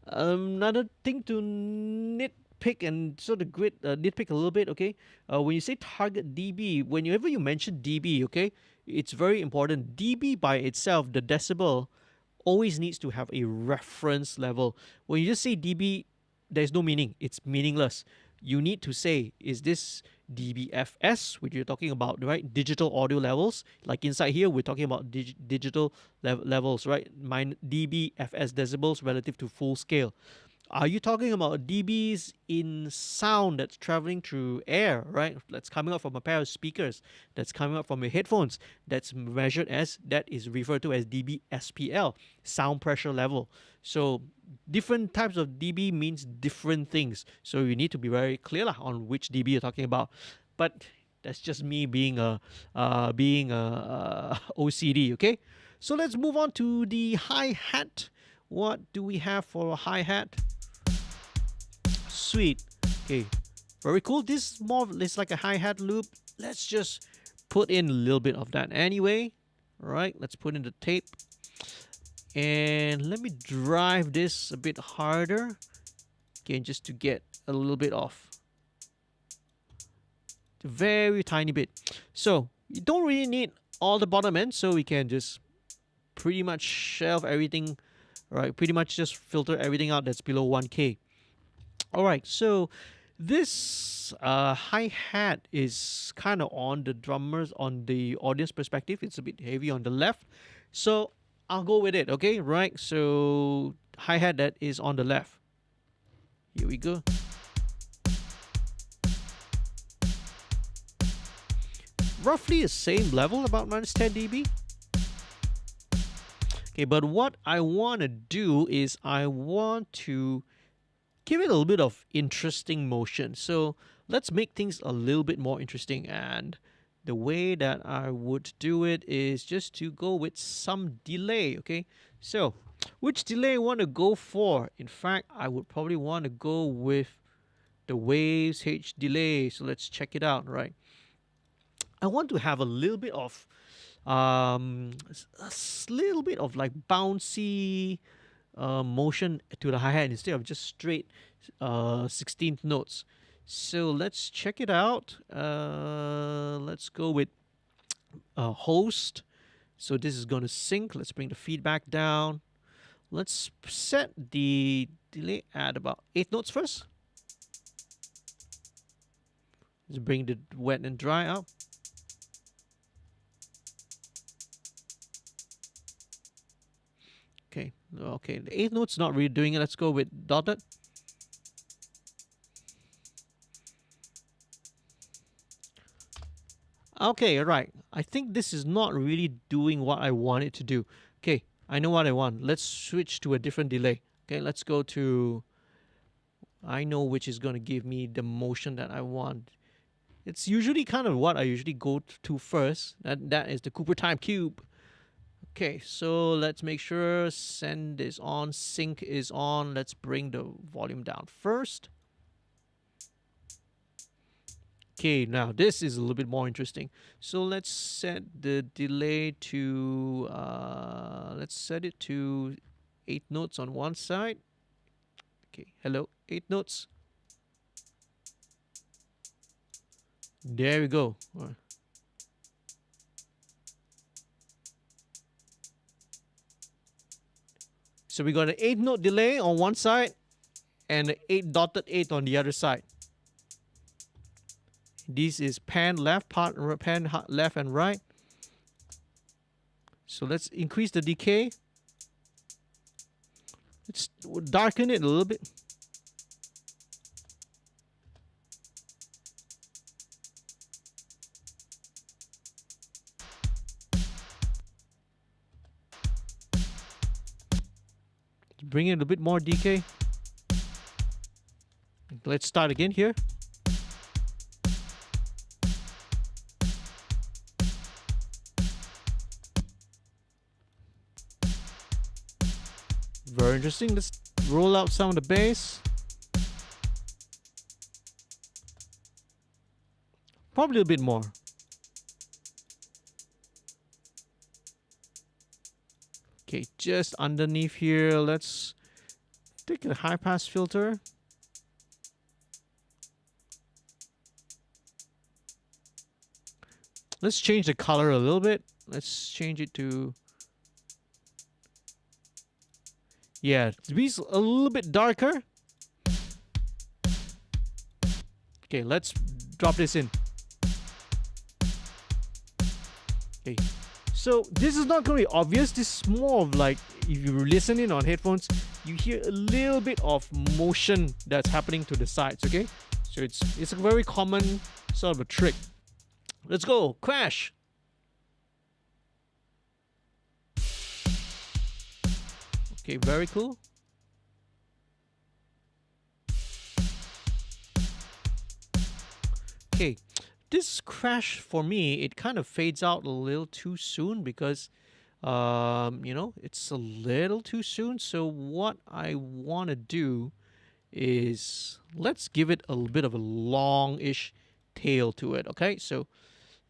Another thing to nitpick and sort of nitpick a little bit. Okay, when you say target dB, whenever you mention dB, okay, it's very important. dB by itself, the decibel, always needs to have a reference level. When you just say dB, there's no meaning. It's meaningless. You need to say, is this dBFS, which you're talking about, right? Digital audio levels. Like inside here, we're talking about digital levels, right? dBFS, decibels relative to full scale. Are you talking about dBs in sound that's traveling through air, right? That's coming up from a pair of speakers, that's coming up from your headphones, that's measured as, that is referred to as dBSPL, sound pressure level. So different types of dB means different things. So you need to be very clear on which dB you're talking about. But that's just me being a OCD, okay? So let's move on to the hi-hat. What do we have for a hi-hat? Sweet. Okay, very cool. This is more, it's like a hi-hat loop. Let's just put in a little bit of that anyway. All right, let's put in the tape. And let me drive this a bit harder. Okay, just to get a little bit off. A very tiny bit. So you don't really need all the bottom end, so we can just pretty much shelve everything, right? Pretty much just filter everything out that's below 1K. All right, so this hi-hat is kind of on the drummers, on the audience perspective. It's a bit heavy on the left. So I'll go with it, okay? Right, so hi-hat that is on the left. Here we go. Roughly the same level, about minus 10 dB. Okay, but what I want to do is I want to give it a little bit of interesting motion. So let's make things a little bit more interesting. And the way that I would do it is just to go with some delay, okay? So which delay I want to go for? In fact, I would probably want to go with the Waves H delay. So let's check it out, right? I want to have a little bit of like bouncy motion to the hi-hat instead of just straight 16th notes. So let's check it out. Let's go with host. So this is going to sync. Let's bring the feedback down. Let's set the delay at about 8 notes first. Let's bring the wet and dry up. Okay, the 8th note's not really doing it. Let's go with dotted. Okay, right. I think this is not really doing what I want it to do. Okay, I know what I want. Let's switch to a different delay. Okay, let's go to, I know which is going to give me the motion that I want. It's usually kind of what I usually go to first. That is the Cooper Time Cube. Okay, so let's make sure send is on, sync is on. Let's bring the volume down first. Okay, now this is a little bit more interesting. So let's set the delay to, let's set it to 8 notes on one side. Okay, hello, 8 notes. There we go. All right. So we got an 8 note delay on one side and an 8 dotted 8 on the other side. This is pan left, pan left and right. So let's increase the decay. Let's darken it a little bit. Bring in a bit more decay. let's start again here. Very interesting. Let's roll out some of the bass. Probably a bit more. Okay, just underneath here, let's take a high pass filter. Let's change the color a little bit. Let's change it to, yeah, to be a little bit darker. Okay, let's drop this in. Okay, so this is not going to be obvious. This is more of like, if you listen in on headphones, you hear a little bit of motion that's happening to the sides, okay? So it's a very common sort of a trick. Let's go, crash. Okay, very cool. Okay, this crash for me, it kind of fades out a little too soon because, you know, it's a little too soon. So what I want to do is let's give it a bit of a long-ish tail to it. Okay, so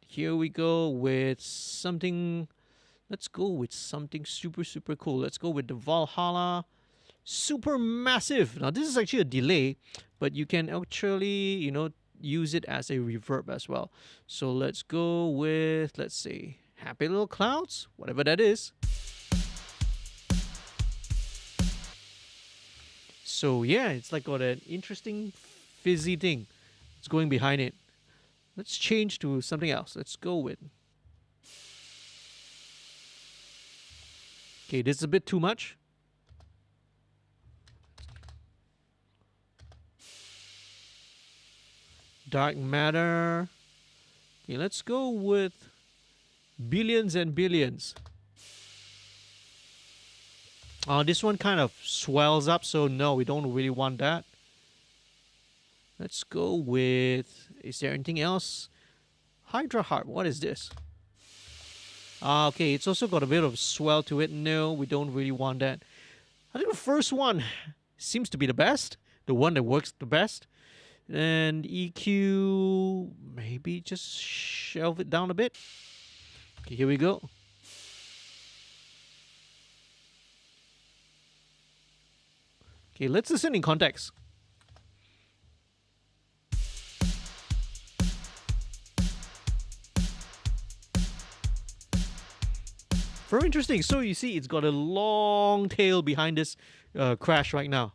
here we go with something. Let's go with something super cool. Let's go with the Valhalla Super Massive. Now this is actually a delay, but you can actually, you know, use it as a reverb as well. So let's go with, let's say, Happy Little Clouds, whatever that is. So yeah, it's like got an interesting fizzy thing. It's going behind it. Let's change to something else. Let's go with, okay, this is a bit too much. Dark Matter. Okay, let's go with Billions and Billions. This one kind of swells up, so no, we don't really want that. Let's go with, is there anything else? Hydra Harp, what is this? Okay, it's also got a bit of swell to it. No, we don't really want that. I think the first one seems to be the best, the one that works the best. And EQ, maybe just shelve it down a bit. Okay, here we go. Okay, let's listen in context. Very interesting. So you see, it's got a long tail behind this crash right now.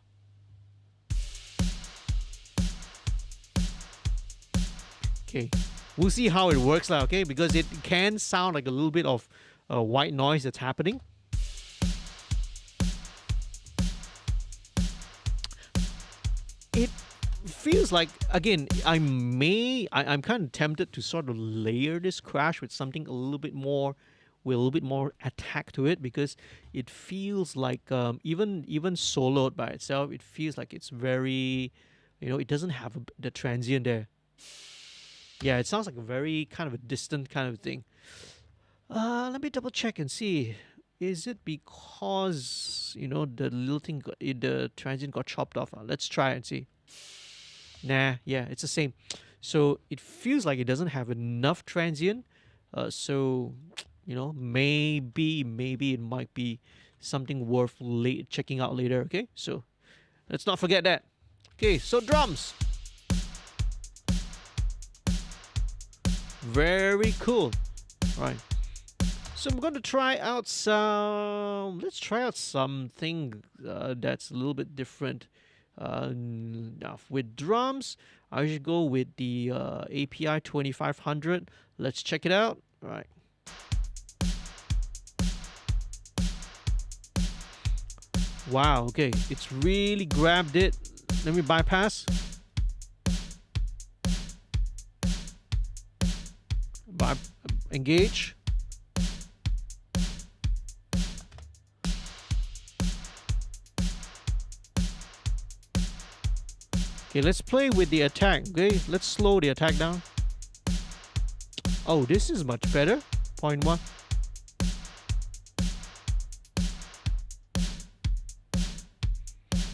Okay, we'll see how it works now, okay? Because it can sound like a little bit of white noise that's happening. It feels like, again, I'm kind of tempted to sort of layer this crash with something a little bit more, with a little bit more attack to it, because it feels like even soloed by itself, it feels like it's very, you know, it doesn't have the transient there. Yeah, it sounds like a very kind of a distant kind of thing. Let me double check and see. Is it because, you know, the little thing, the transient got chopped off? Let's try and see. Nah, yeah, it's the same. So it feels like it doesn't have enough transient. So, you know, maybe it might be something worth checking out later. Okay, so let's not forget that. Okay, so drums. Very cool. All right. So I'm going to try out some. Let's try out something that's a little bit different. Now with drums, I should go with the API 2500. Let's check it out. All right. Wow. Okay, it's really grabbed it. Let me bypass. Engage. Okay, let's play with the attack. Okay, let's slow the attack down. Oh, this is much better. 0.1.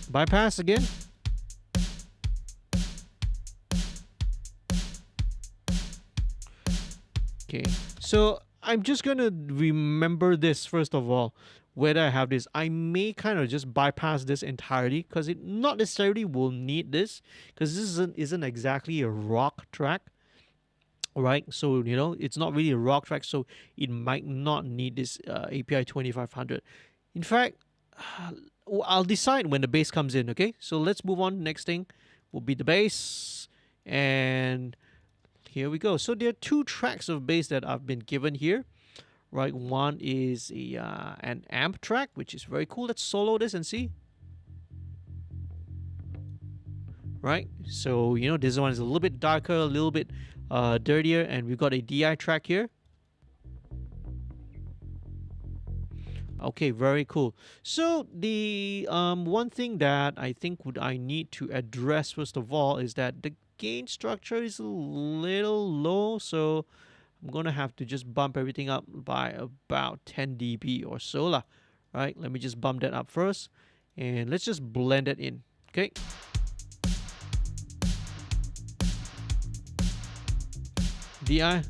Bypass again. Okay, so I'm just gonna remember this first of all. Whether I have this, I may kind of just bypass this entirely because it not necessarily will need this, because this isn't exactly a rock track, right? So you know it's not really a rock track, so it might not need this API 2500. In fact, I'll decide when the bass comes in. Okay, so let's move on. Next thing will be the bass, and here we go. So there are two tracks of bass that I've been given here. Right, one is an amp track, which is very cool. Let's solo this and see. Right, so you know this one is a little bit darker, a little bit dirtier, and we've got a DI track here. Okay, very cool. So the one thing that I think I need to address first of all is that the gain structure is a little low, so I'm gonna have to just bump everything up by about 10 dB or so lah. Right, let me just bump that up first, and let's just blend it in. Okay. DI.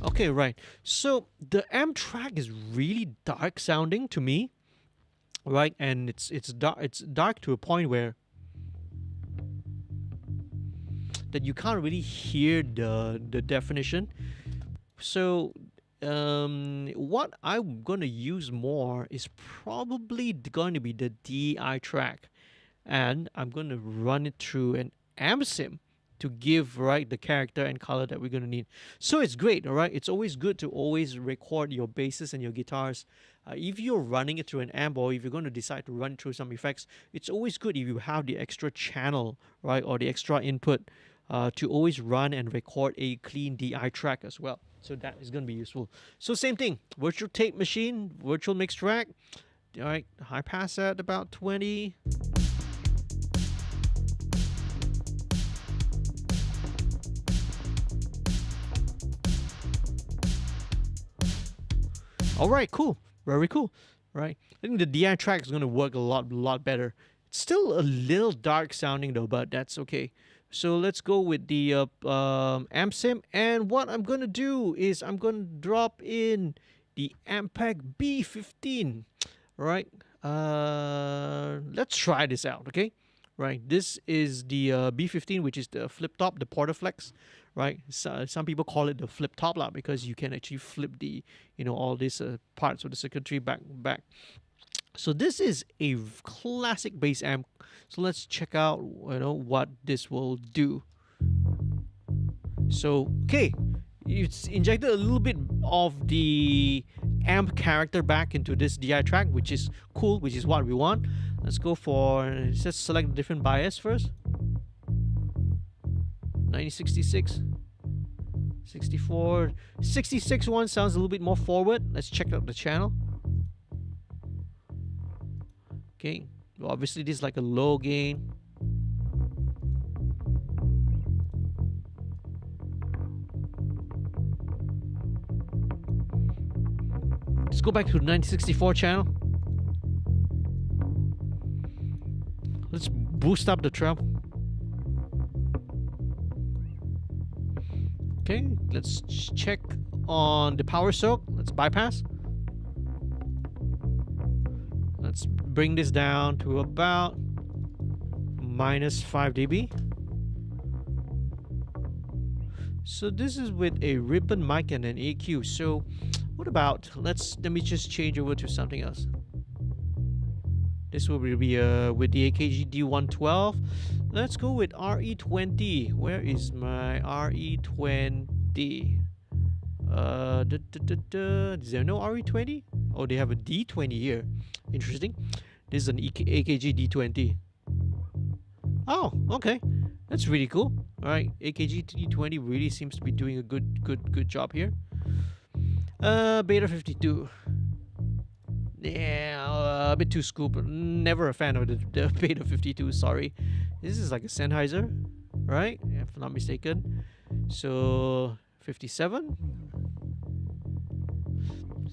Okay, right. So the amp track is really dark sounding to me, right? And it's dark to a point where that you can't really hear the definition. So what I'm gonna use more is probably going to be the DI track, and I'm gonna run it through an amp sim to give right the character and color that we're gonna need. So it's great, all right. It's always good to always record your basses and your guitars. If you're running it through an amp, or if you're going to decide to run it through some effects, it's always good if you have the extra channel, right, or the extra input to always run and record a clean DI track as well. So that is going to be useful. So same thing, virtual tape machine, virtual mix track. All right, high pass at about 20. All right, cool, very cool. Right, I think the DI track is going to work a lot better. It's still a little dark sounding though, but that's okay. So let's go with the amp sim, and what I'm gonna do is I'm gonna drop in the Ampeg B15. Right, let's try this out. Okay, right, this is the B15, which is the flip top, the Portaflex. Right, so, some people call it the flip top lah, because you can actually flip the all these parts of the circuitry back. So this is a classic bass amp. So let's check out what this will do. So okay, it's injected a little bit of the amp character back into this DI track, which is cool, which is what we want. Let's go for, let's select a different bias first. 1966, 64, 66 one sounds a little bit more forward. Let's check out the channel. Okay, well, obviously this is like a low gain. Let's go back to the 1964 channel. Let's boost up the treble. Okay, let's check on the power soak. Let's bypass. Let's bring this down to about -5 dB. So this is with a ribbon mic and an EQ. So what about, let me just change over to something else. This will be with the AKG D112. Let's go with RE20. Where is my RE20? Is there no RE20? Oh, they have a D20 here. Interesting. This is an AKG D20. Oh, okay. That's really cool. All right, AKG D20 really seems to be doing a good job here. Beta 52. Yeah, a bit too scoop. Never a fan of the Beta 52. Sorry, this is like a Sennheiser, right? If I'm not mistaken. So 57.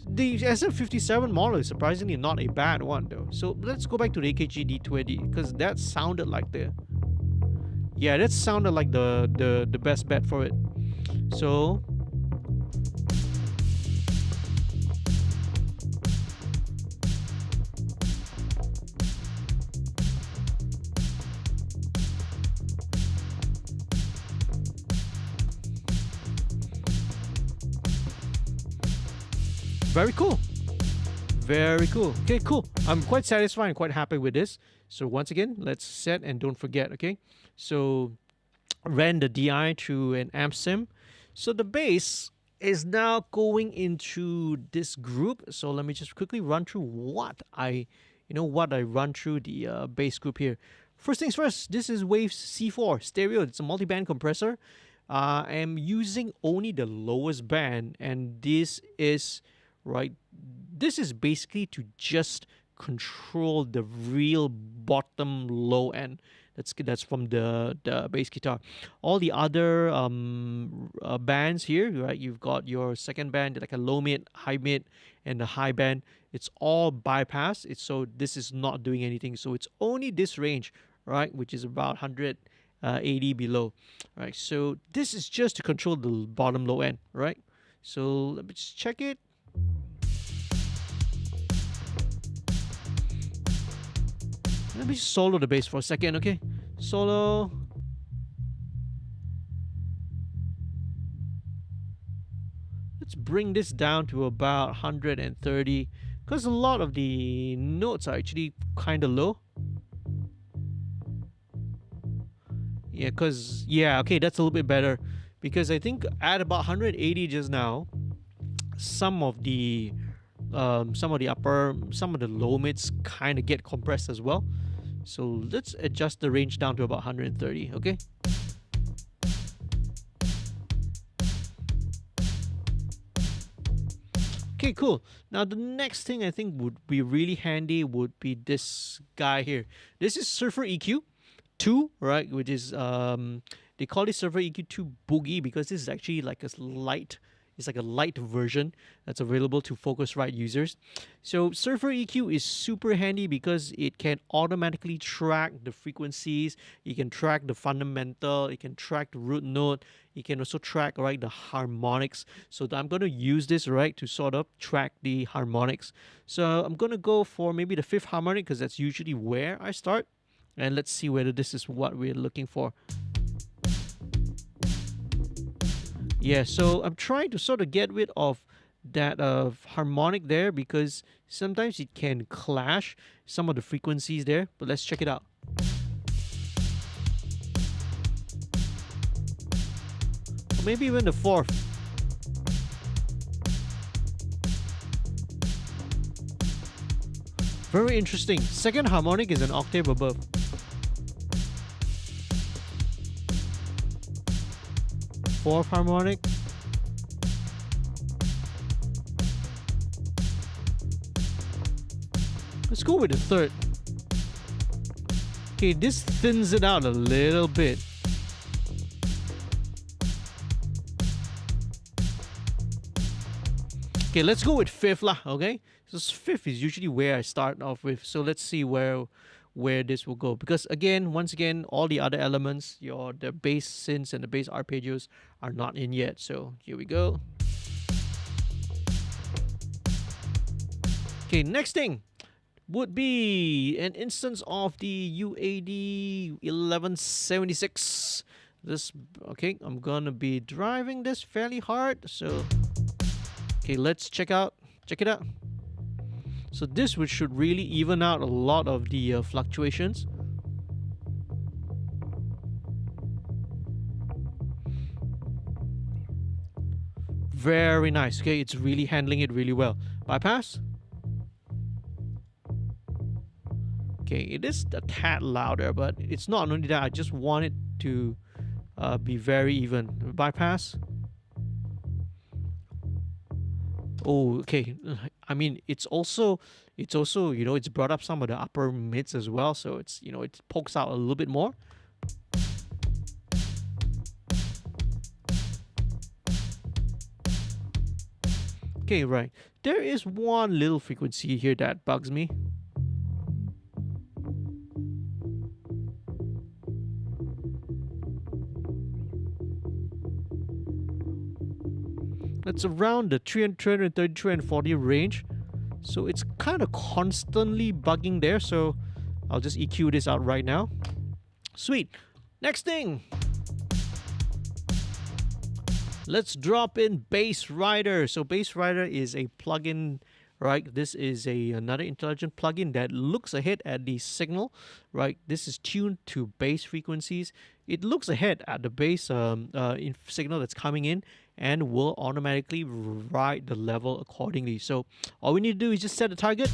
The SM57 model is surprisingly not a bad one though. So let's go back to the AKG D20 because that sounded like that sounded like the best bet for it. So very cool. Very cool. Okay, cool. I'm quite satisfied and quite happy with this. So once again, let's set and don't forget, okay? So ran the DI through an amp sim. So the bass is now going into this group. So let me just quickly run through what I run through the bass group here. First things first, this is Waves C4 stereo. It's a multi-band compressor. I am using only the lowest band, and this is basically to just control the real bottom low end. That's from the bass guitar. All the other bands here, right? You've got your second band, like a low mid, high mid, and the high band. It's all bypassed. So this is not doing anything. So it's only this range, right? Which is about 180 below, right? So this is just to control the bottom low end, right? So let me just check it. Let me solo the bass for a second, okay? Solo. Let's bring this down to about 130 because a lot of the notes are actually kind of low. Okay, that's a little bit better because I think at about 180 just now, some of the low mids kind of get compressed as well. So let's adjust the range down to about 130, okay? Okay, cool. Now the next thing I think would be really handy would be this guy here. This is Surfer EQ 2, right? Which is they call it Surfer EQ 2 Boogie because this is actually like a light. It's like a light version that's available to Focusrite users. So Surfer EQ is super handy because it can automatically track the frequencies. You can track the fundamental. You can track the root note. You can also track, right, the harmonics. So I'm going to use this, right, to sort of track the harmonics. So I'm going to go for maybe the fifth harmonic because that's usually where I start. And let's see whether this is what we're looking for. Yeah, so I'm trying to sort of get rid of that harmonic there because sometimes it can clash some of the frequencies there. But let's check it out. Or maybe even the fourth. Very interesting. Second harmonic is an octave above. Fourth harmonic. Let's go with the third. Okay, this thins it out a little bit. Okay, let's go with fifth lah, okay? So fifth is usually where I start off with. So let's see where this will go, because once again, all the other elements, the bass synths and the bass arpeggios are not in yet. So here we go. Okay, next thing would be an instance of the UAD 1176. I'm gonna be driving this fairly hard. So okay, let's check it out. So this should really even out a lot of the fluctuations. Very nice. Okay, it's really handling it really well. Bypass. Okay, it is a tad louder, but it's not only that. I just want it to be very even. Bypass. Oh, okay. I mean, it's also it's brought up some of the upper mids as well, so it's it pokes out a little bit more. Okay, right. There is one little frequency here that bugs me. It's around the 330, 340 range. So it's kind of constantly bugging there. So I'll just EQ this out right now. Sweet. Next thing. Let's drop in Bass Rider. So Bass Rider is a plugin, right? This is another intelligent plugin that looks ahead at the signal, right? This is tuned to bass frequencies. It looks ahead at the bass signal that's coming in and will automatically ride the level accordingly. So all we need to do is just set a target.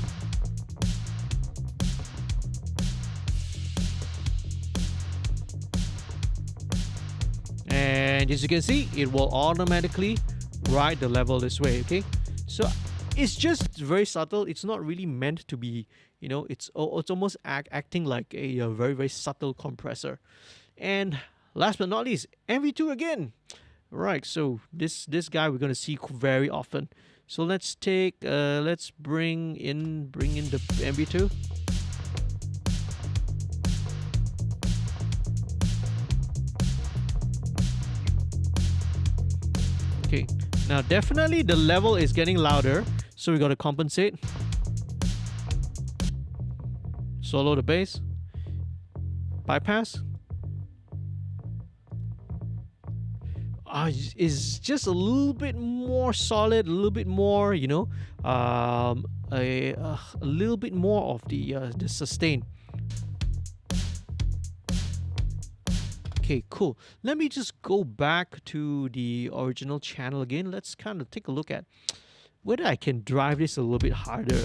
And as you can see, it will automatically ride the level this way, okay? So it's just very subtle. It's not really meant to be, it's almost acting like a very, very subtle compressor. And last but not least, MV2 again. Right, so this guy we're gonna see very often. So let's bring in the MV2. Okay, now definitely the level is getting louder, so we gotta compensate. Solo the bass. Bypass. Is just a little bit more solid, a little bit more, a little bit more of the sustain. Okay, cool. Let me just go back to the original channel again. Let's kind of take a look at whether I can drive this a little bit harder.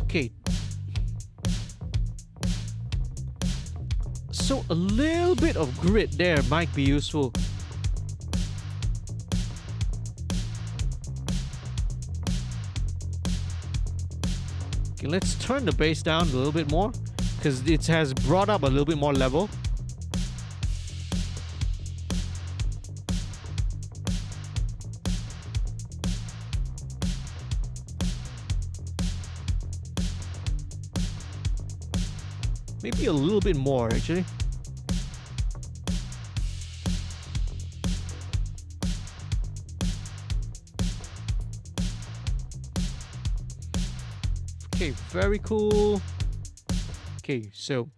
Okay. So a little bit of grit there might be useful. Okay, let's turn the bass down a little bit more because it has brought up a little bit more level. Maybe a little bit more actually. Okay, very cool. Okay, so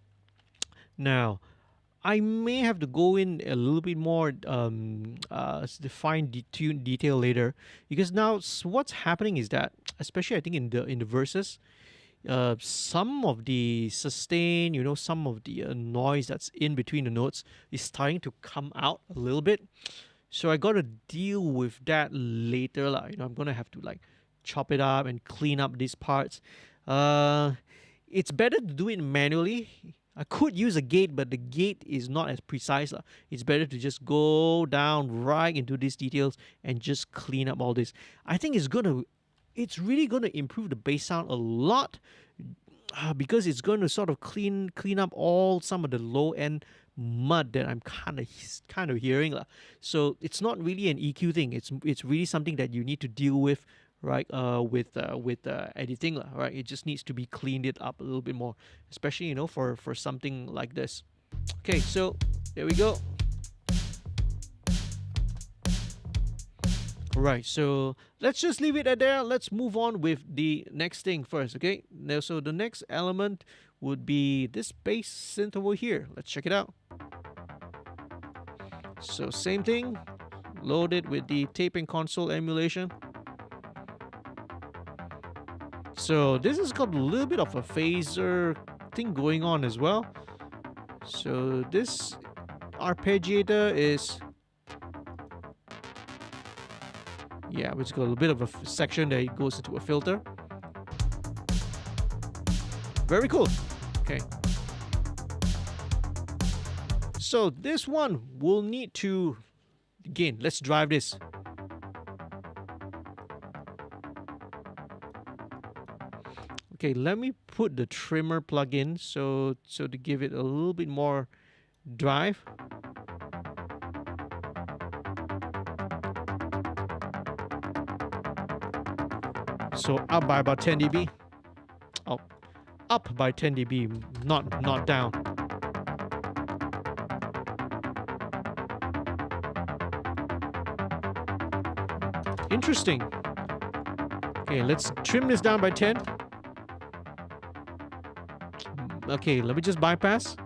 now I may have to go in a little bit more fine detail later, because now what's happening is that, especially I think in the verses, some of the sustain, some of the noise that's in between the notes is starting to come out a little bit. So I got to deal with that later, lah. I'm gonna have to like chop it up and clean up these parts. It's better to do it manually. I could use a gate, but the gate is not as precise, lah. It's better to just go down right into these details and just clean up all this. I think it's really gonna improve the bass sound a lot, because it's going to sort of clean up all some of the low end mud that I'm kind of hearing, lah. So it's not really an EQ thing. It's really something that you need to deal with, right? With editing, lah. Right? It just needs to be cleaned it up a little bit more, especially for something like this. Okay, so there we go. Right, so let's just leave it at there. Let's move on with the next thing first, okay? Now, so the next element would be this bass synth over here. Let's check it out. So same thing, load it with the taping console emulation. So this has got a little bit of a phaser thing going on as well. So this arpeggiator is, yeah, which got a little bit of a section that goes into a filter. Very cool. Okay. So this one will need to, again, let's drive this. Okay, let me put the trimmer plug in so to give it a little bit more drive. So up by about 10 dB. Oh, up by 10 dB, not down. Interesting. Okay, let's trim this down by 10. Okay, let me just bypass.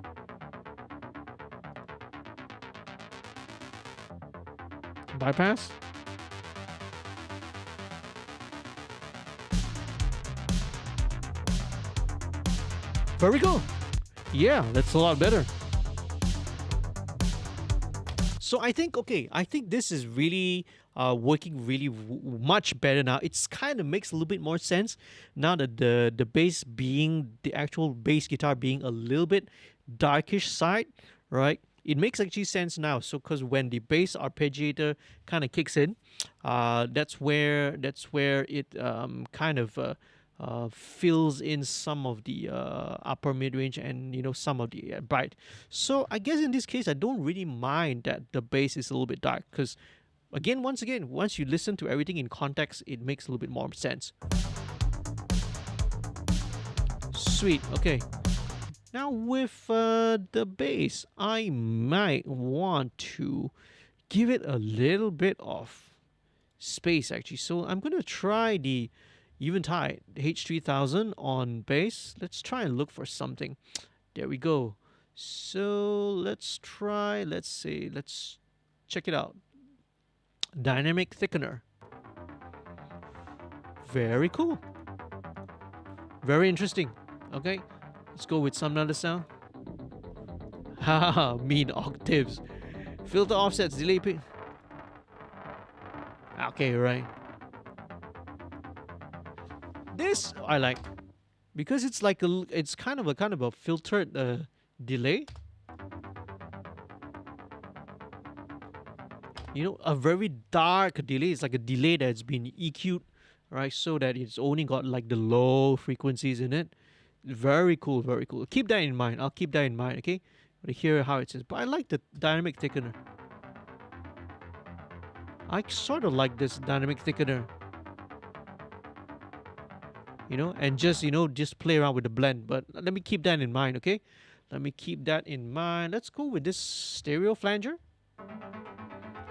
Bypass. Very cool. Yeah, that's a lot better. So I think, okay, I think this is really working really much better now. It's kind of makes a little bit more sense now that the bass being, the actual bass guitar being a little bit darkish side, right? It makes actually sense now. So because when the bass arpeggiator kind of kicks in, that's where it kind of fills in some of the upper mid-range and some of the bright. So I guess in this case I don't really mind that the bass is a little bit dark, because once again once you listen to everything in context, it makes a little bit more sense. Sweet. Okay, now with the bass, I might want to give it a little bit of space actually. So I'm gonna try the Eventide H3000 on bass. Let's try and look for something. There we go. So let's try, let's check it out. Dynamic thickener. Very cool. Very interesting. Okay, let's go with some other sound. Haha, mean octaves. Filter offsets, delay pitch. Okay, right. This I like because it's like it's kind of a filtered delay. A very dark delay. It's like a delay that's been EQ'd, right? So that it's only got like the low frequencies in it. Very cool, very cool. Keep that in mind. I'll keep that in mind, okay? To hear how it says. But I like the dynamic thickener. I sort of like this dynamic thickener. And just play around with the blend. But let me keep that in mind, okay? Let me keep that in mind. Let's go with this stereo flanger.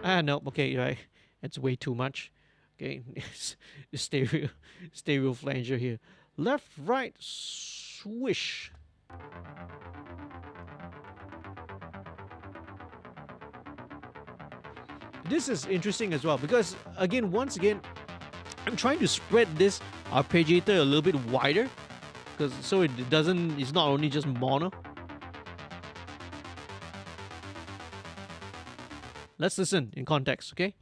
No, okay, right. It's way too much. Okay, the stereo flanger here. Left, right, swish. This is interesting as well because once again, I'm trying to spread this arpeggiator a little bit wider, because so it's not only just mono. Let's listen in context, okay?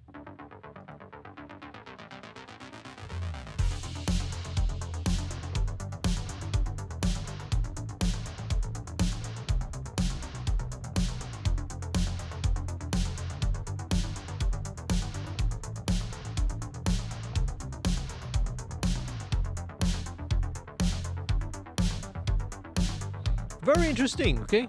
Very interesting, okay?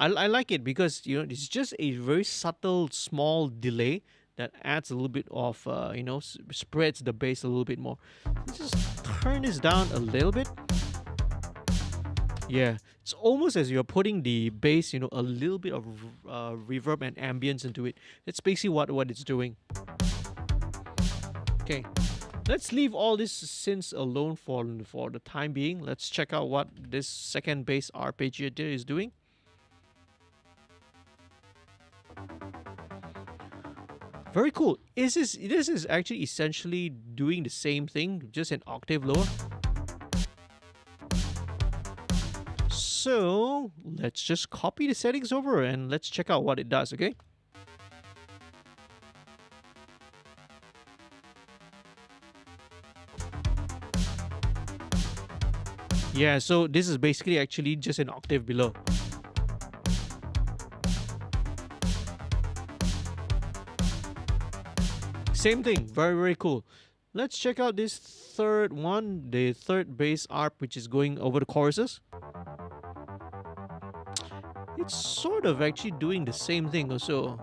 I like it because it's just a very subtle small delay that adds a little bit of spreads the bass a little bit more. Let's just turn this down a little bit. Yeah, it's almost as you're putting the bass a little bit of reverb and ambience into it. That's basically what it's doing. Okay, let's leave all these synths alone for the time being. Let's check out what this second bass arpeggiator is doing. Very cool. This is actually essentially doing the same thing, just an octave lower. So let's just copy the settings over and let's check out what it does, okay? Yeah, so this is basically actually just an octave below. Same thing, very, very cool. Let's check out this third one, the third bass arp, which is going over the choruses. It's sort of actually doing the same thing also.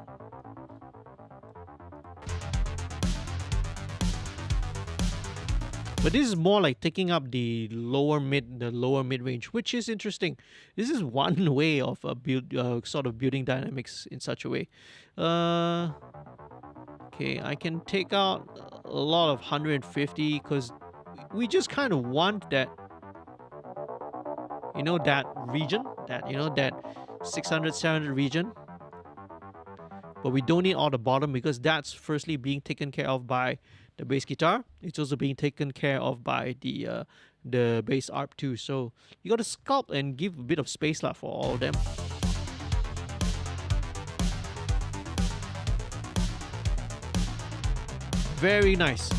But this is more like taking up the lower mid range, which is interesting. This is one way of sort of building dynamics in such a way. Okay, I can take out a lot of 150 because we just kind of want that, that region, that 600, 700 region. But we don't need all the bottom because that's firstly being taken care of by the bass guitar. It's also being taken care of by the bass arp too. So you got to sculpt and give a bit of space for all of them. Very nice.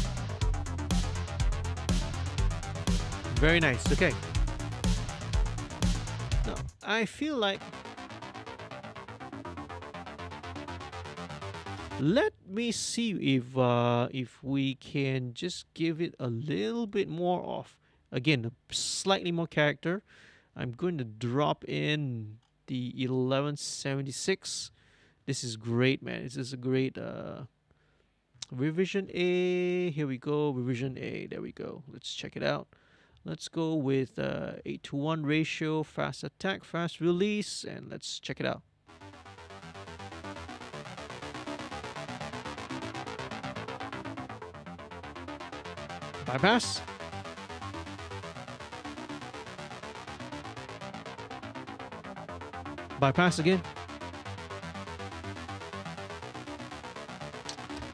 Very nice. Okay. Now I feel like let me see if we can just give it a little bit more of, again, slightly more character. I'm going to drop in the 1176. This is great, man. This is a great revision A. Here we go. Revision A. There we go. Let's check it out. Let's go with 8:1 ratio, fast attack, fast release, and let's check it out. Bypass. Bypass again.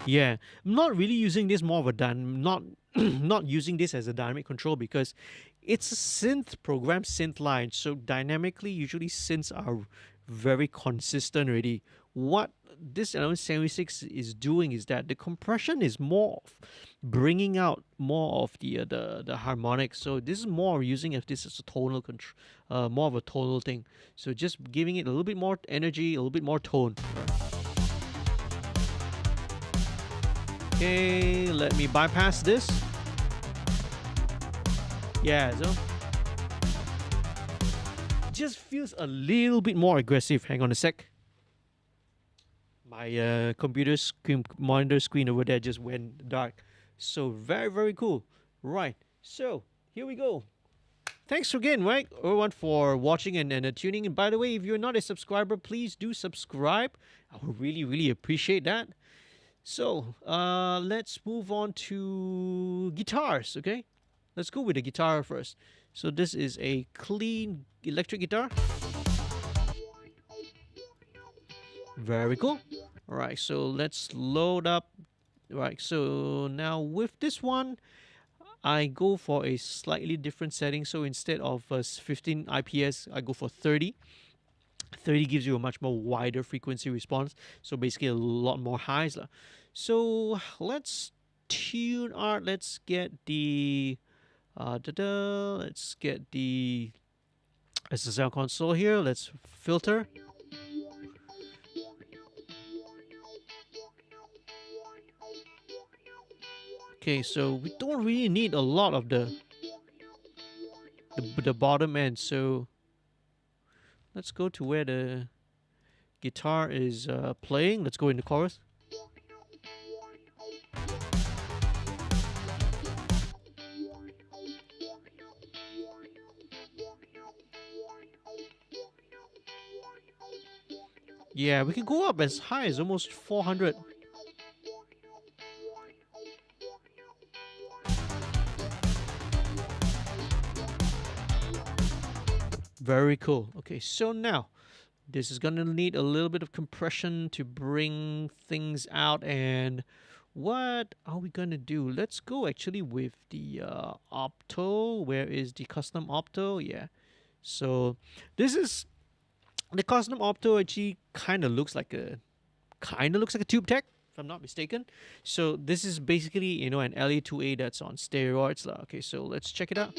Yeah, I'm not really using this more of a not using this as a dynamic control because it's a synth program, synth line. So dynamically, usually synths are very consistent already. What this 1176 is doing is that the compression is more of bringing out more of the harmonics. So this is more using this as a tonal control, more of a tonal thing. So just giving it a little bit more energy, a little bit more tone. Okay, let me bypass this. Yeah, so just feels a little bit more aggressive. Hang on a sec. My computer screen, monitor screen over there just went dark. So very, very cool. Right, so here we go. Thanks again, right, everyone, for watching and tuning in. By the way, if you're not a subscriber, please do subscribe. I would really, really appreciate that. So let's move on to guitars, okay? Let's go with the guitar first. So this is a clean electric guitar. Very cool. All right, so let's load up. All right, so now with this one, I go for a slightly different setting. So instead of 15 IPS, I go for 30. 30 gives you a much more wider frequency response, so basically a lot more highs. So let's tune art. Let's get the let's get the SSL console here. Let's filter. Okay, so we don't really need a lot of the bottom end, so let's go to where the guitar is playing. Let's go in the chorus. Yeah, we can go up as high as almost 400. Very cool. Okay, so now this is gonna need a little bit of compression to bring things out. And what are we gonna do? Let's go actually with the opto. Where is the custom opto? Yeah. So this is the custom opto. Actually, kind of looks like a tube tech, if I'm not mistaken. So this is basically an LA2A that's on steroids. Okay, so let's check it out.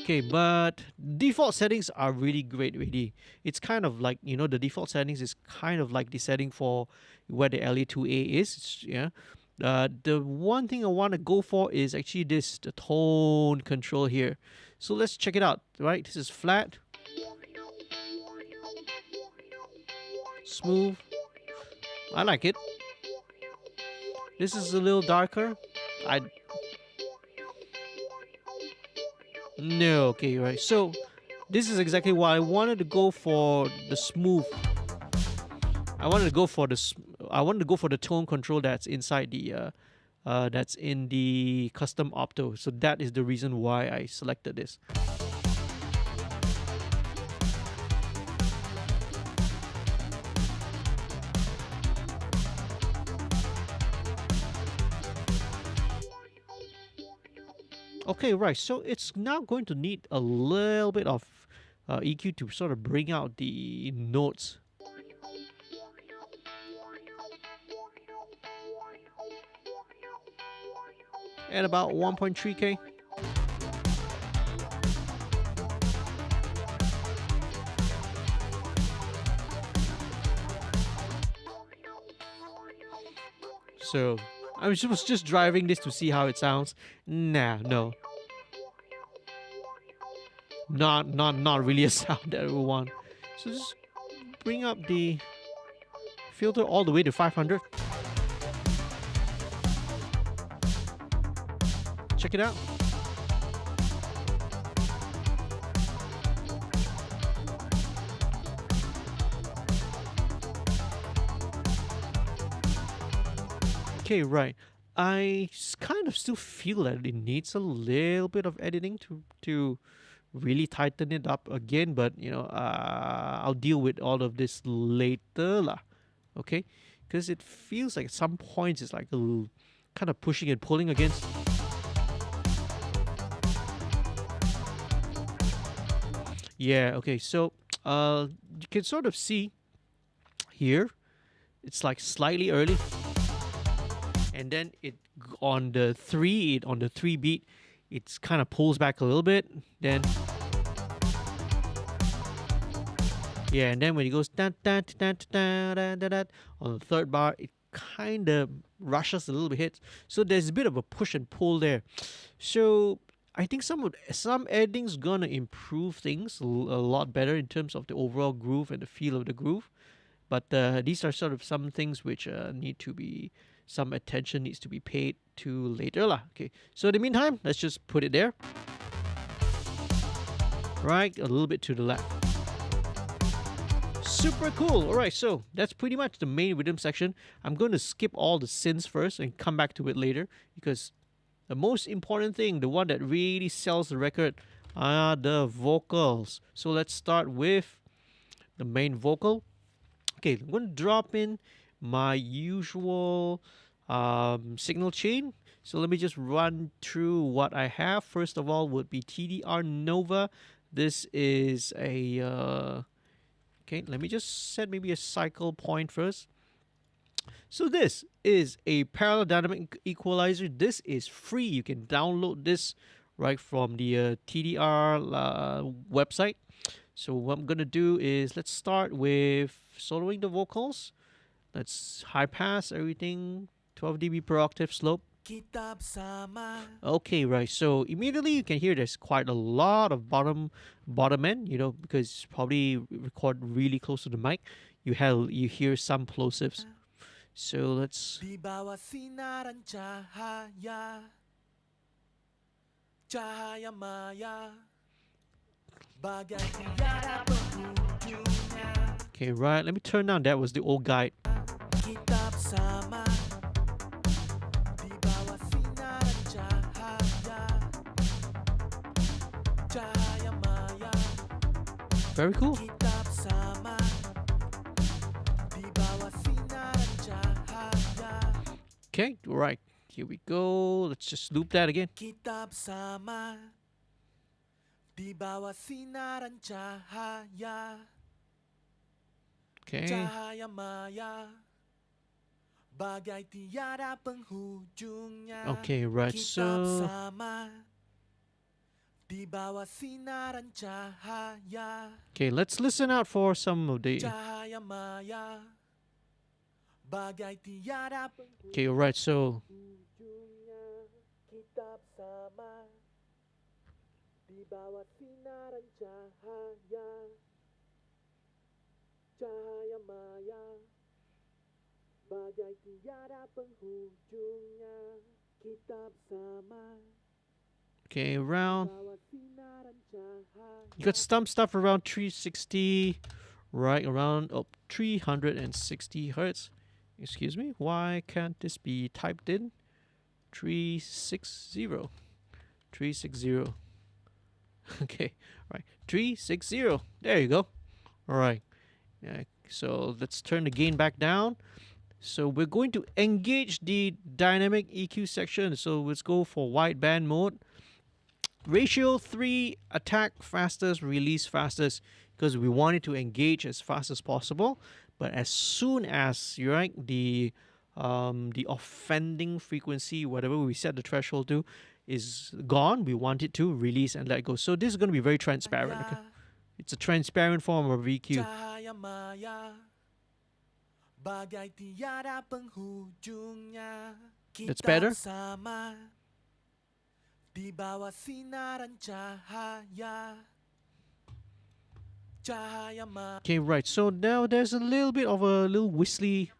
Okay, but default settings are really great already. It's kind of like, you know, the default settings is kind of like the setting for where the LA2A is. Yeah. The one thing I want to go for is actually this, the tone control here. So let's check it out, right? This is flat, smooth. I like it. This is a little darker. No, okay, right. So this is exactly why I wanted to go for the smooth. I wanted to go for the tone control that's inside the that's in the custom opto. So that is the reason why I selected this. Okay, right. So it's now going to need a little bit of EQ to sort of bring out the notes. At about 1.3K. So I was just driving this to see how it sounds. Nah, no. Not really a sound that we want. So just bring up the filter all the way to 500. Check it out. Okay, right. I kind of still feel that it needs a little bit of editing to really tighten it up again, but you know, I'll deal with all of this later lah. Okay, because it feels like at some points it's like a little, kind of pushing and pulling against. Yeah. Okay. So you can sort of see here, it's like slightly early, and then on the three beat, it's kind of pulls back a little bit. Then yeah, and then when it goes da da da da da da da on the third bar, it kind of rushes a little bit. So there's a bit of a push and pull there. So I think some editing's gonna improve things a lot better in terms of the overall groove and the feel of the groove. But these are sort of some things which need to be, some attention needs to be paid to later lah. Okay, so in the meantime, let's just put it there. Right, a little bit to the left. Super cool. All right, so that's pretty much the main rhythm section. I'm going to skip all the synths first and come back to it later, because the most important thing, the one that really sells the record, are the vocals. So let's start with the main vocal. Okay, I'm going to drop in my usual signal chain. So let me just run through what I have. First of all would be TDR Nova. This is a... okay, let me just set maybe a cycle point first. So this is a parallel dynamic equalizer. This is free. You can download this right from the TDR website. So what I'm going to do is, let's start with soloing the vocals. Let's high pass everything, 12 dB per octave slope. Okay, right. So immediately you can hear there's quite a lot of bottom end, you know, because probably record really close to the mic. You hear some plosives. So let's... Sinaran cahaya maya. Okay, right. Let me turn down. That was the old guide. Very cool. Okay, right. Here we go. Let's just loop that again. Okay. Okay, right. So Di bawah sinaran cahaya, Okay, let's listen out for some of the. cahaya maya, bagai tiada Okay, alright, so penghujungnya. Kita bersama di bawah sinaran cahaya, cahaya maya, bagai tiada penghujungnya. Kita bersama okay, around bawah sinaran cahaya. you got some stuff around 360, right around 360 hertz. Excuse me, why can't this be typed in? 360, 360. Okay, right, 360. There you go. All right. Yeah, so let's turn the gain back down. So we're going to engage the dynamic EQ section. So let's go for wideband mode. Ratio 3, attack fastest, release fastest, because we want it to engage as fast as possible. But as soon as you're right, the offending frequency, whatever we set the threshold to, is gone, we want it to release and let go. So this is going to be very transparent. Okay? It's a transparent form of EQ. Cahaya maya, bagai tiada penghujungnya. That's better. Kita bersama di bawah sinaran cahaya, cahaya maya, Okay, right. So now there's a little bit of a little whistly.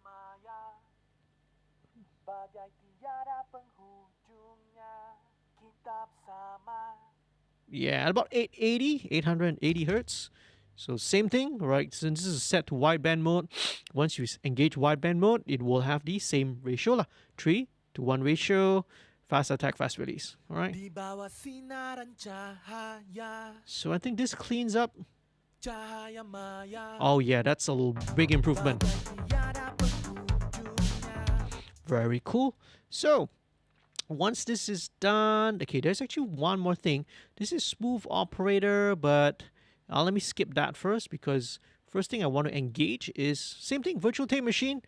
bagai tiada penghujungnya. Kita bersama. Yeah, at about 880 hertz. So same thing, right? Since this is set to wideband mode, once you engage wideband mode, it will have the same ratio lah, 3:1 ratio, fast attack, fast release. All right. Di bawah sinaran cahaya, So I think this cleans up. cahaya maya, Oh yeah, that's a little big improvement. bagai tiada penghujungnya. Very cool. So once this is done, okay, there's actually one more thing. This is smooth operator, but let me skip that first because first thing I want to engage is same thing, virtual tape machine,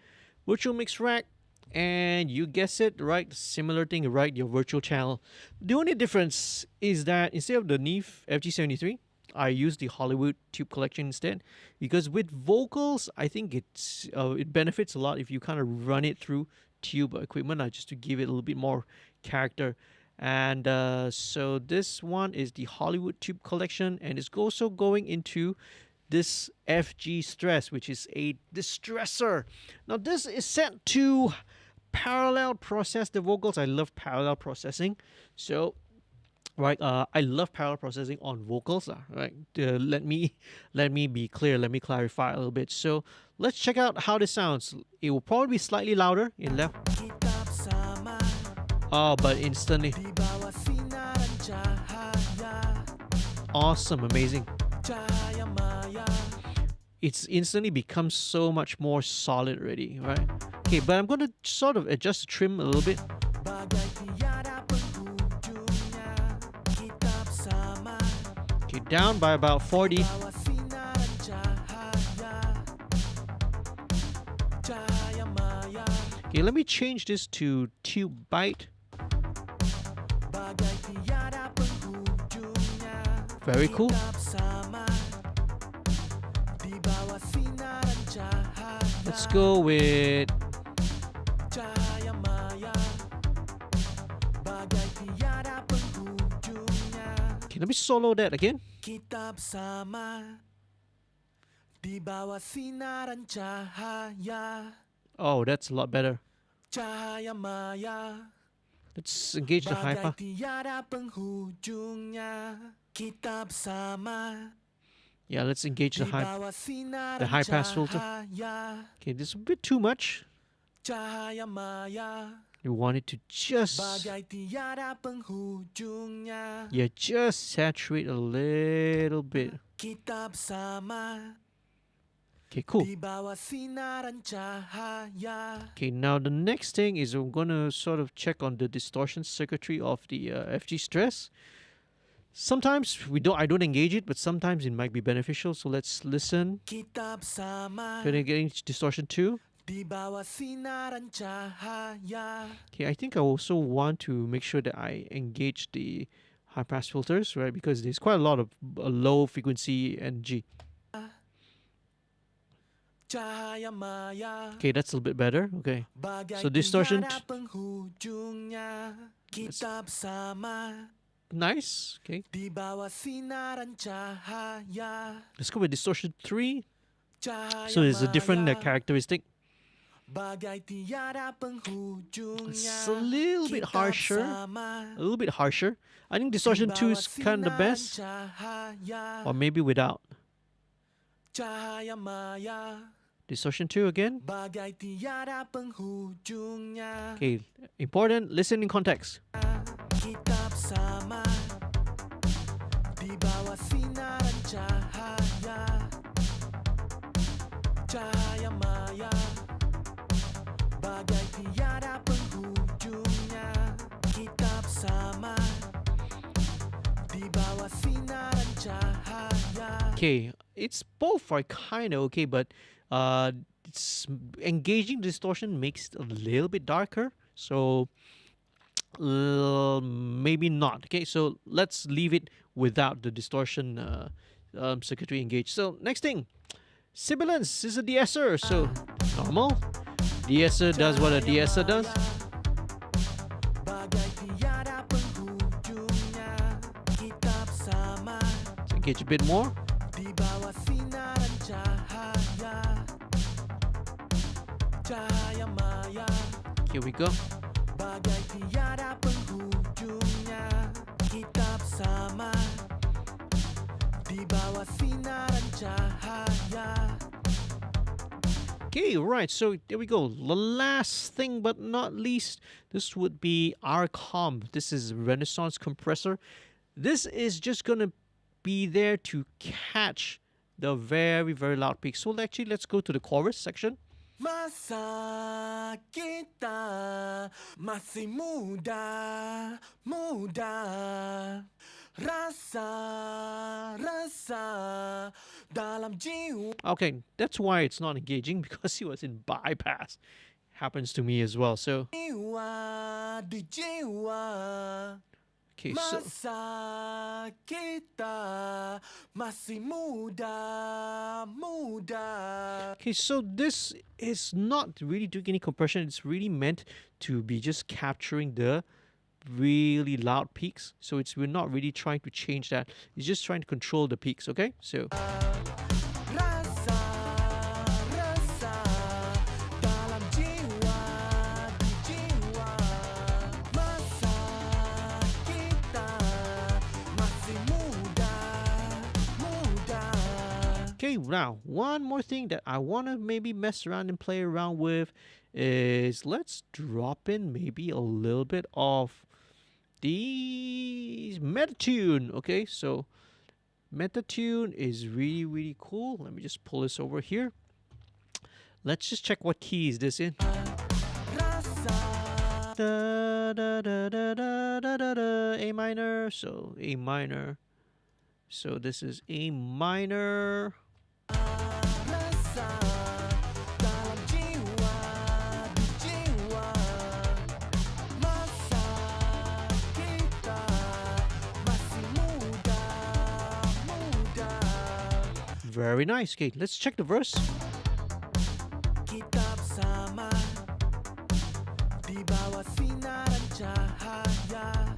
virtual mix rack, and you guess it, right? Similar thing, right? Your virtual channel. The only difference is that instead of the Neve FG73, I use the Hollywood Tube Collection instead because with vocals, I think it benefits a lot if you kind of run it through tube equipment, just to give it a little bit more character. And so this one is the Hollywood Tube Collection, and it's also going into this FG Stress, which is a distressor. Now this is set to parallel process the vocals. I love parallel processing, so right, I love parallel processing on vocals, right? Let me be clear. Let me clarify a little bit. So let's check out how this sounds. It will probably be slightly louder in left. Kita bersama Oh, but instantly di bawah sinaran cahaya, awesome, amazing. cahaya maya, It's instantly becomes so much more solid already, right? Okay, but I'm gonna sort of adjust the trim a little bit. bagai tiada penghujungnya. Kita bersama Okay, down by about 40. bawah sinaran cahaya, cahaya maya, Okay, let me change this to tube byte. bagai tiada penghujungnya. Very cool. Kita bersama di bawah sinaran cahaya, Let's go with cahaya maya, bagai tiada penghujungnya. okay, let me solo that again. Kita bersama di bawah sinaran cahaya, Oh, that's a lot better. cahaya maya, Let's engage the bagai hi-fi. tiada penghujungnya. Kita bersama Yeah, let's engage di the high. bawah sinaran the high-pass filter. cahaya, Okay, this is a bit too much. cahaya maya, You want it to just bagai tiada penghujungnya. just saturate a little bit. Kita bersama Okay, cool. di bawah sinaran cahaya, Okay, now the next thing is I'm gonna sort of check on the distortion circuitry of the FG Stress. Sometimes I don't engage it, but sometimes it might be beneficial. So let's listen. kita bersama Gonna engage distortion 2. di bawah sinaran cahaya, Okay, I think I also want to make sure that I engage the high pass filters, right? Because there's quite a lot of low frequency energy. Cahaya maya Okay, that's a little bit better. Okay, bagai so distortion tiada penghujungnya. Kita bersama nice. Okay, di bawah sinaran cahaya. let's go with distortion 3. Cahaya So there's a different maya characteristic. bagai tiada penghujungnya. It's a little bit Kita harsher. bersama A little bit harsher. I think distortion 2 is kind of the best, cahaya. or maybe without. Cahaya maya Distortion 2 again. bagai tiada penghujungnya. Okay, important. Listen in context. Kita bersama di bawah sinaran cahaya. Cahaya maya bagai tiada penghujungnya. Kita bersama di bawah sinaran cahaya. Okay, it's both are kind of okay, but it's engaging distortion makes it a little bit darker. So maybe not. Okay, so let's leave it without the distortion circuitry engaged. So next thing, sibilance is a de-esser. So normal. De-esser does what a de-esser does. Bagai tiada penghujungnya. Kita bersama Let's engage a bit more. di bawah sinaran cahaya. Cahaya maya Here we go. bagai tiada penghujungnya. Kita bersama di bawah sinaran cahaya. Okay, right. So there we go. The last thing but not least, this would be our comp. This is Renaissance compressor. This is just gonna be there to catch the very, very loud peaks. So actually, let's go to the chorus section. Masa kita masih muda, muda. Rasa dalam jiwa. Okay, that's why it's not engaging, because he was in bypass. Happens to me as well. So Jiwa di jiwa. okay, so Masa kita masih muda, muda. okay, so this is not really doing any compression. It's really meant to be just capturing the really loud peaks. So we're not really trying to change that. It's just trying to control the peaks. Okay, so Rasa dalam jiwa di jiwa. Masa kita masih muda, muda. okay, now one more thing that I want to maybe mess around and play around with is, let's drop in maybe a little bit of the metatune. Okay, so metatune is really, really cool. Let me just pull this over here. Let's just check what key is this in. Rasa Da, da, da, da, da, da, da, da, A minor. So A minor. So this is A minor. rasa dalam jiwa di jiwa. Masa kita masih muda, muda. Very nice. Okay, let's check the verse. Kita bersama di bawah sinaran cahaya.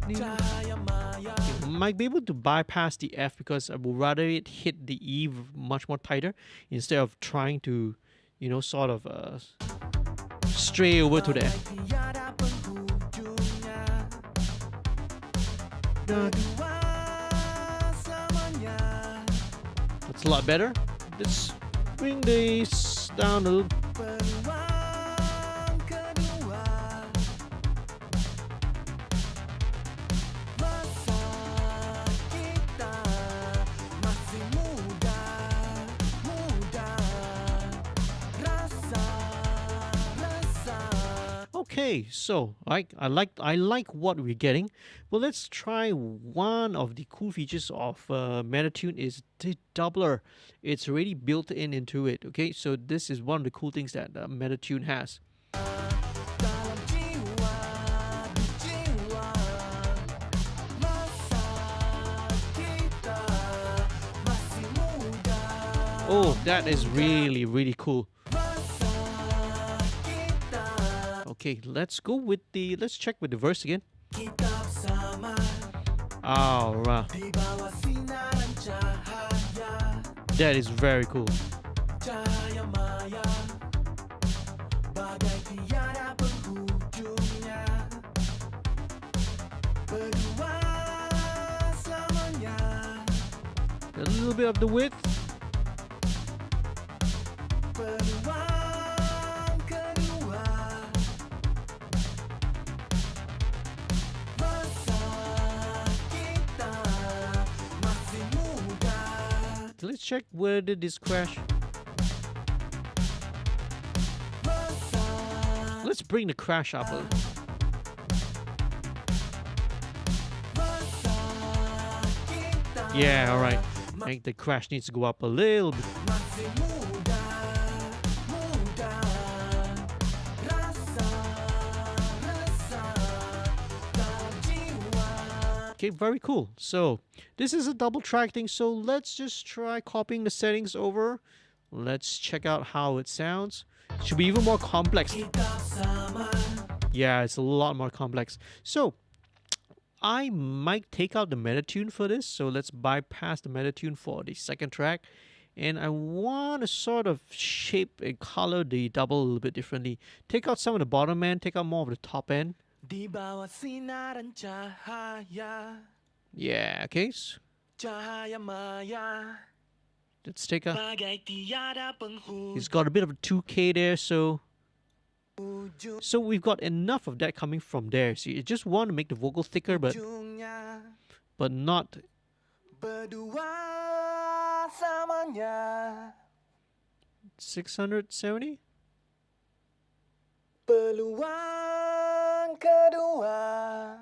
Cahaya maya Might be able to bypass the F because I would rather it hit the E much more tighter instead of trying to, sort of stray over to the F. tiada penghujungnya. Berdua selamanya. That's a lot better. Let's bring this down a little. Peluang kedua. Masa kita masih muda, muda. Rasa Okay, so I like what we're getting. Well, let's try one of the cool features of Metatune is the doubler. It's already built into it. Okay, so this is one of the cool things that Metatune has. dalam jiwa di jiwa. Oh, that is really, really cool. Okay, let's go with the, let's check with the verse again. Kita bersama Alright, di bawah sinaran cahaya, that is very cool. cahaya maya, bagai tiada penghujungnya. Berdua selamanya, A little bit of the width. peluang kedua. Masa kita masih muda. Let's check where did this crash. Let's bring the crash up a little. Yeah, alright. I think the crash needs to go up a little bit. Masih muda, muda. Rasa, rasa dalam jiwa. Okay, very cool. So this is a double track thing. So let's just try copying the settings over. Let's check out how it sounds. It should be even more complex. Kita sama. Yeah, it's a lot more complex. So I might take out the meta tune for this. So let's bypass the meta tune for the second track. And I want to sort of shape and color the double a little bit differently. Take out some of the bottom end, take out more of the top end. Di bawah sinaran cahaya, Yeah, okay. cahaya maya, Let's take a. bagai tiada penghujung. He's got a bit of a 2K there, so we've got enough of that coming from there. See, you just want to make the vocal thicker, but not. Berdua selamanya, 670. peluang kedua.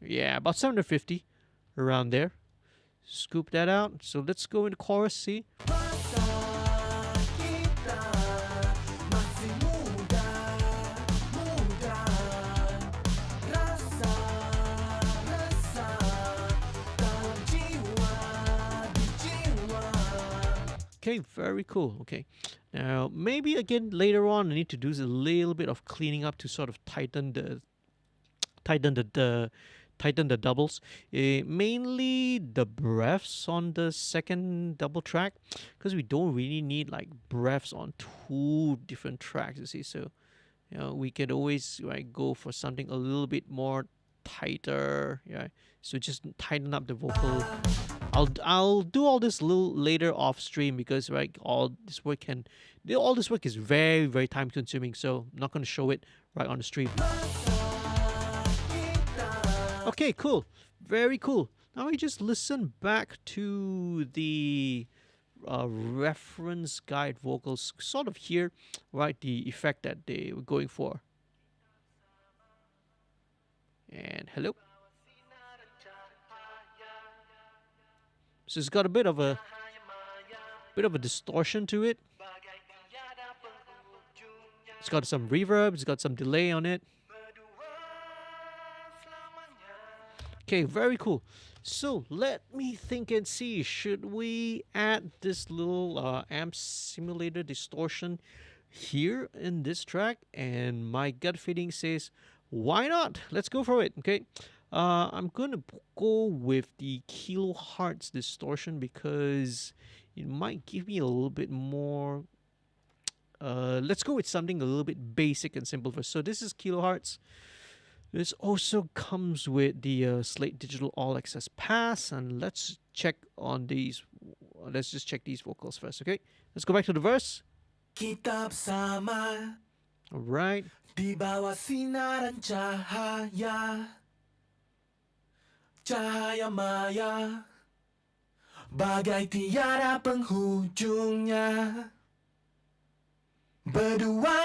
Yeah, about 750, around there. Scoop that out. So let's go into chorus. See. Masa kita masih muda, muda. Rasa, rasa dalam jiwa, di jiwa. Okay, very cool. Okay, now maybe again later on I need to do a little bit of cleaning up to sort of tighten the doubles. Mainly the breaths on the second double track, because we don't really need like breaths on two different tracks. You see, so we could always go for something a little bit more tighter. Yeah, so just tighten up the vocal. I'll do all this a little later off stream, because all this work is very, very time consuming, so I'm not going to show it right on the stream. Okay, cool, very cool. Now we just listen back to the reference guide vocals, sort of hear the effect that they were going for. And hello. So it's got a bit of a distortion to it. It's got some reverb, it's got some delay on it. Okay, very cool. So let me think and see, should we add this little amp simulator distortion here in this track? And my gut feeling says, why not? Let's go for it. Okay. I'm gonna go with the kilohertz distortion, because it might give me a little bit more. Let's go with something a little bit basic and simple first. So this is kilohertz. This also comes with the Slate Digital All Access Pass, and let's check on these. Let's just check these vocals first. Okay, let's go back to the verse. Kita bersama All right. di bawah sinaran cahaya, cahaya maya, bagai tiada penghujungnya. Berdua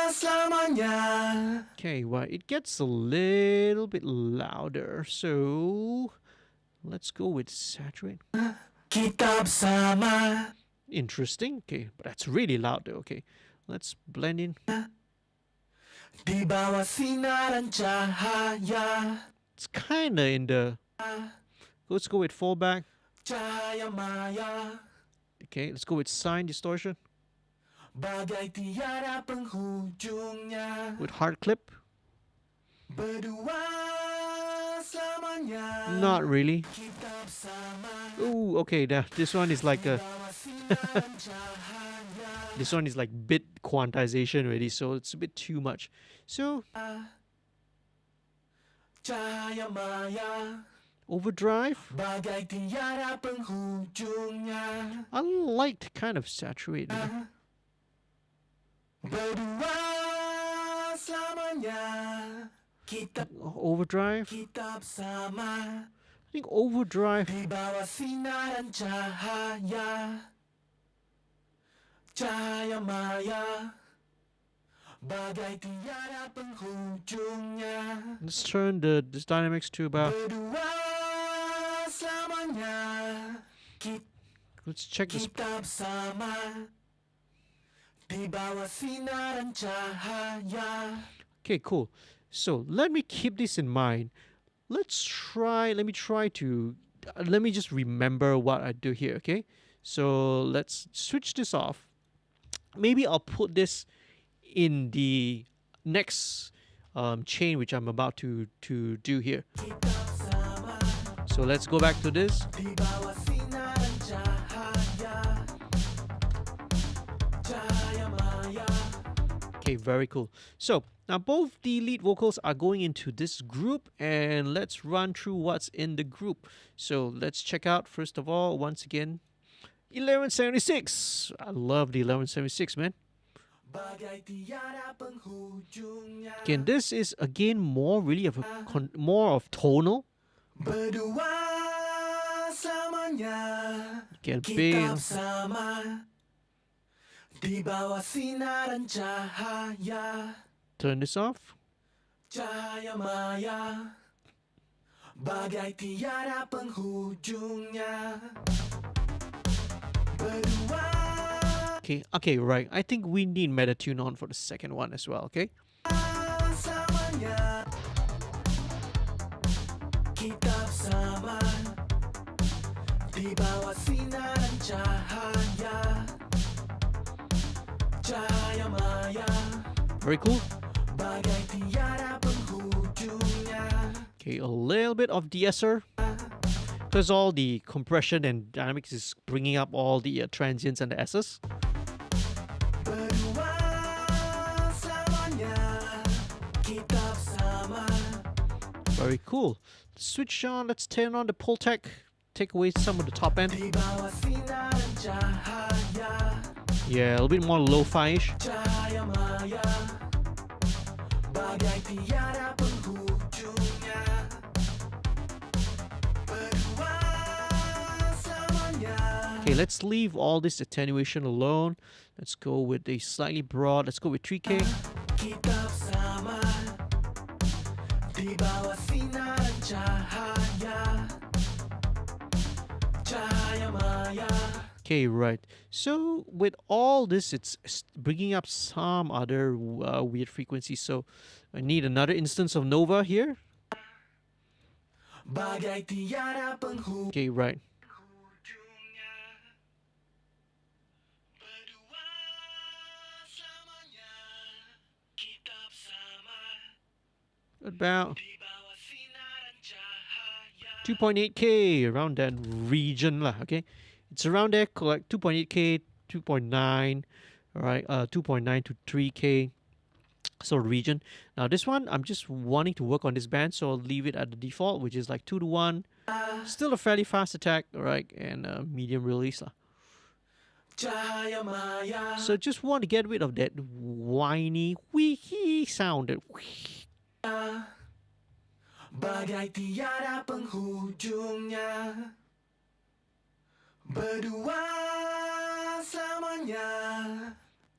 selamanya. Okay, well, it gets a little bit louder, so let's go with saturate. Kita bersama Interesting. Okay, but that's really loud though. Okay, let's blend in. di bawah sinaran cahaya, It's kind of in the. Let's go with fallback. cahaya maya, Okay, let's go with sine distortion. Bagai tiada penghujungnya. With hard clip. Berdua selamanya. Not really. Kita bersama. Ooh, okay, this one is like a Bawa sinaran cahaya. this one is like bit quantization already, so it's a bit too much. So Cahaya maya. overdrive. Bagai tiada penghujungnya. I liked kind of saturated. Berdua selamanya. Kita Overdrive. bersama. I think overdrive. Di bawah sinaran cahaya. Cahaya maya. Bagai tiada penghujungnya. Let's turn this dynamics to about. Berdua selamanya. Let's check this. Kita bersama. Di bawah sinaran cahaya. Okay, cool. So let me keep this in mind. Let me just remember what I do here, okay? So let's switch this off. Maybe I'll put this in the next chain which I'm about to do here. So let's go back to this. Di bawah sinaran cahaya. Cahaya maya. Okay, very cool. So now both the lead vocals are going into this group, and let's run through what's in the group. So let's check out, first of all, once again, 1176. I love the 1176, man. Bagai tiada penghujungnya. Again, this is again more really of more of tonal. Berdua selamanya. Again, Kita big. bersama. Di bawah sinaran cahaya. Turn this off. Cahaya maya. Bagai tiada penghujungnya. Berdua. Okay, right. I think we need meta tune on for the second one as well, okay? Selamanya. Kita bersama. Di bawah sinaran cahaya. Cahaya maya. Very cool. Bagai tiada penghujungnya. Okay, a little bit of de-esser. Because all the compression and dynamics is bringing up all the transients and the S's. Berdua selamanya. Kita bersama. Very cool. Switch on, let's turn on the pull tech. Take away some of the top end. Di bawah sinaran cahaya. Yeah, a little bit more lo-fi-ish. Cahaya maya. Bagai tiada penghujungnya. Berdua selamanya. Okay, let's leave all this attenuation alone. Let's go with a slightly broad. Let's go with 3K. Kita bersama. Di bawah sinaran cahaya. Cahaya maya. Okay, right. So with all this, it's bringing up some other weird frequencies. So I need another instance of Nova here. Bagai tiada penghujungnya. Okay, right. Berdua selamanya. Kita bersama. About Di bawah sinaran cahaya. 2.8K, around that region lah. Okay, it's around there, like 2.8K, 2.9, all right, 2.9 to 3K sort of region. Now this one, I'm just wanting to work on this band, so I'll leave it at the default, which is like 2 to 1. Still a fairly fast attack, all right, and medium release lah. Cahaya maya. So just want to get rid of that whiny wee sound. That Bagai tiada penghujungnya. Berdua selamanya.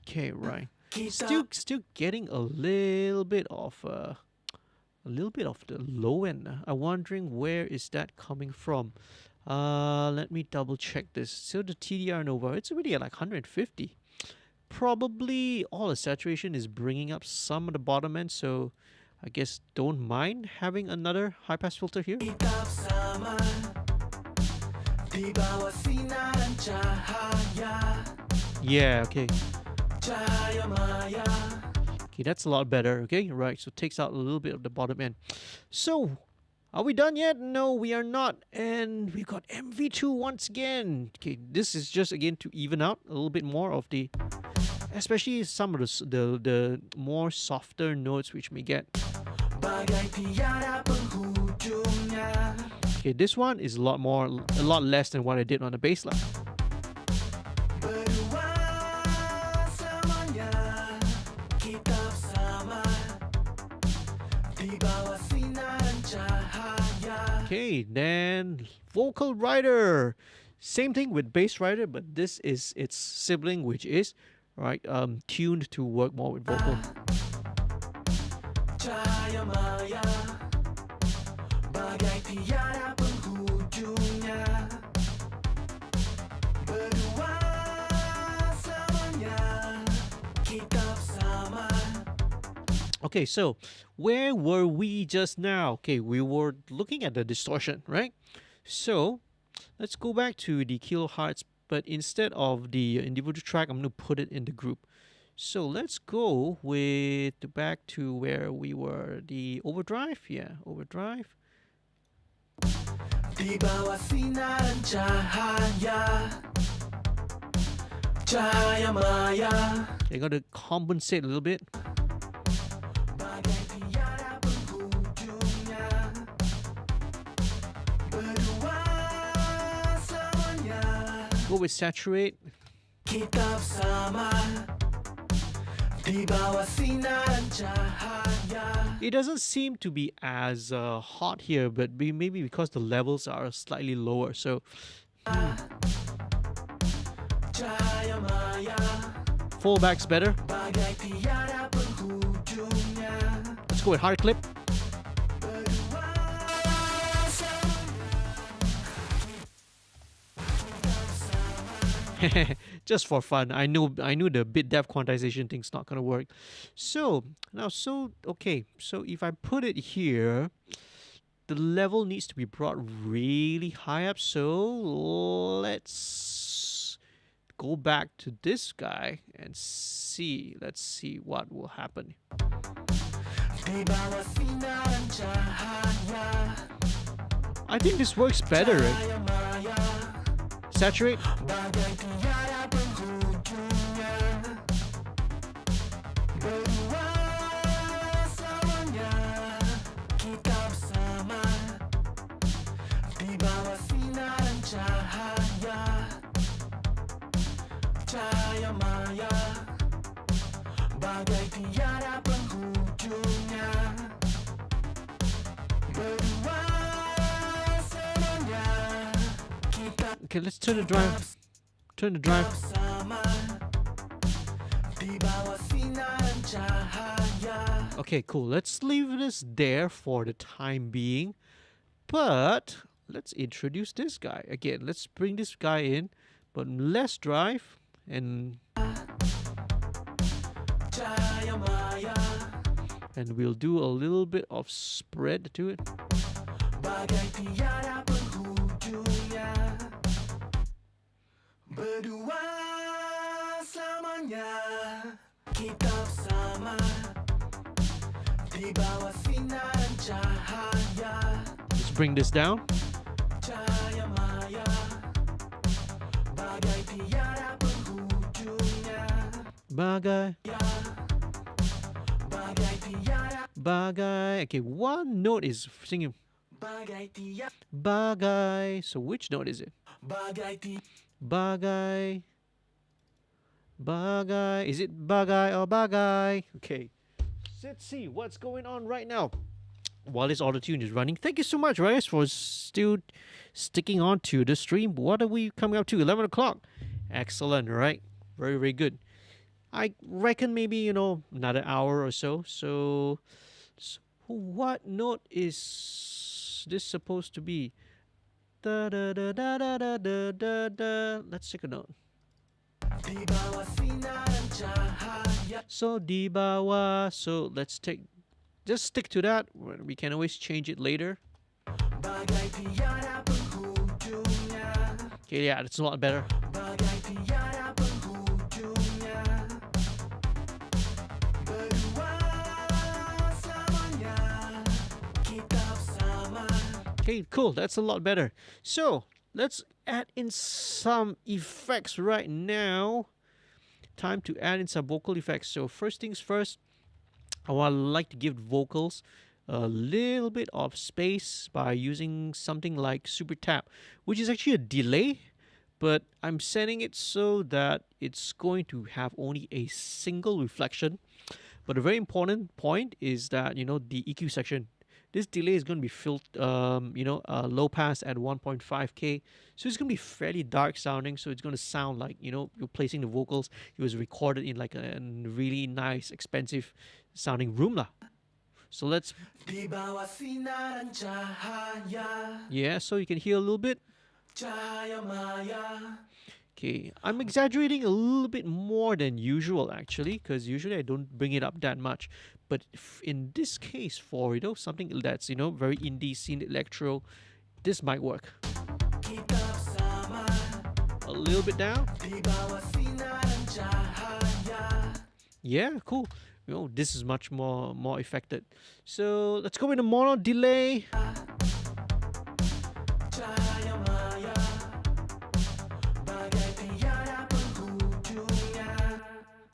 okay, right. Kita Still getting a little bit of the low end. I'm wondering where is that coming from. Let me double check this. So the TDR Nova, it's already at like 150. Probably all the saturation is bringing up some of the bottom end, so I guess don't mind having another high pass filter here. kita bersama. Di bawah sinaran cahaya, Yeah, okay. cahaya maya. Okay, that's a lot better. Okay, right. So it takes out a little bit of the bottom end. So, are we done yet? No, we are not. And we got MV2 once again. Okay, this is just again to even out a little bit more of the, especially some of the more softer notes which we get. Bagai tiada penghujungnya. Okay, this one is a lot less than what I did on the bass line. Berdua selamanya kita bersama di bawah sinaran cahaya. Okay, then vocal rider. Same thing with bass rider, but this is its sibling, which is right tuned to work more with vocal. Cahaya maya, bagai tiada penghujungnya. Berdua selamanya kita bersama. Okay, so where were we just now? Okay, we were looking at the distortion, right? So let's go back to the kilohertz, but instead of the individual track, I'm going to put it in the group. So let's go back to where we were, the overdrive. Yeah, overdrive. Di bawah sinaran cahaya, cahaya maya. They're going to compensate a little bit. Bagai tiada penghujungnya. Berdua selamanya Go with saturate. kita bersama di bawah sinaran cahaya. It doesn't seem to be as hot here, but maybe because the levels are slightly lower. So Cahaya maya, fullback's better. bagai tiada penghujungnya. Let's go with hard clip. Berdua Just for fun. I knew the bit depth quantization thing's not gonna work. So okay. So if I put it here, the level needs to be brought really high up. So let's go back to this guy and see. Let's see what will happen. di bawah sinaran cahaya. I think this works better. Right? Cahaya maya, Saturate. bagai tiada penghujungnya. Berdua selamanya kita bersama di bawah sinaran cahaya. Cahaya maya, bagai tiada penghujungnya. Berdua selamanya kita Okay, let's turn the drive. Turn the drive. bersama di bawah sinaran cahaya. Okay, cool. Let's leave this there for the time being. But let's introduce this guy. Again, let's bring this guy in, but less drive and Cahaya maya, we'll do a little bit of spread to it. bagai tiada penghujungnya. Berdua selamanya kita bersama di bawah sinaran cahaya. Let's bring this down. Cahaya maya, bagai tiada penghujungnya. Bagai, Bagai tiada, bagai. Okay, one note is singing bagai tiada, bagai. So which note is it? bagai tiada. Bagai. Bagai. Is it bagai or bagai? Okay. Let's see what's going on right now while this auto tune is running. Thank you so much, guys, for still sticking on to the stream. What are we coming up to? 11 o'clock. Excellent, right? Very, very good. I reckon maybe, another hour or so. So what note is this supposed to be? Da da da da da da da da da. Let's take a note. Di bawah sinaran cahaya. So di bawah. So let's just stick to that. We can always change it later. Bagai tiada penghujungnya. Okay, yeah, that's a lot better. bagai tiada penghujungnya. Berdua selamanya kita bersama. Okay, cool. That's a lot better. So let's add in some effects right now. Time to add in some vocal effects. So first things first, I would like to give vocals a little bit of space by using something like Super Tap, which is actually a delay, but I'm setting it so that it's going to have only a single reflection. But a very important point is that, the EQ section. This delay is going to be low pass at 1.5K. So it's going to be fairly dark sounding. So it's going to sound like, you're placing the vocals. It was recorded in like a really nice, expensive sounding room lah. So let's, Di bawah sinaran cahaya, yeah, so you can hear a little bit. cahaya maya. Okay, I'm exaggerating a little bit more than usual actually, because usually I don't bring it up that much. But in this case, for something that's very indie scene electro, this might work. Kita bersama A little bit down. di bawah sinaran cahaya. Yeah, cool. This is much more effective. So let's go with the mono delay. Cahaya maya, bagai tiada penghujungnya.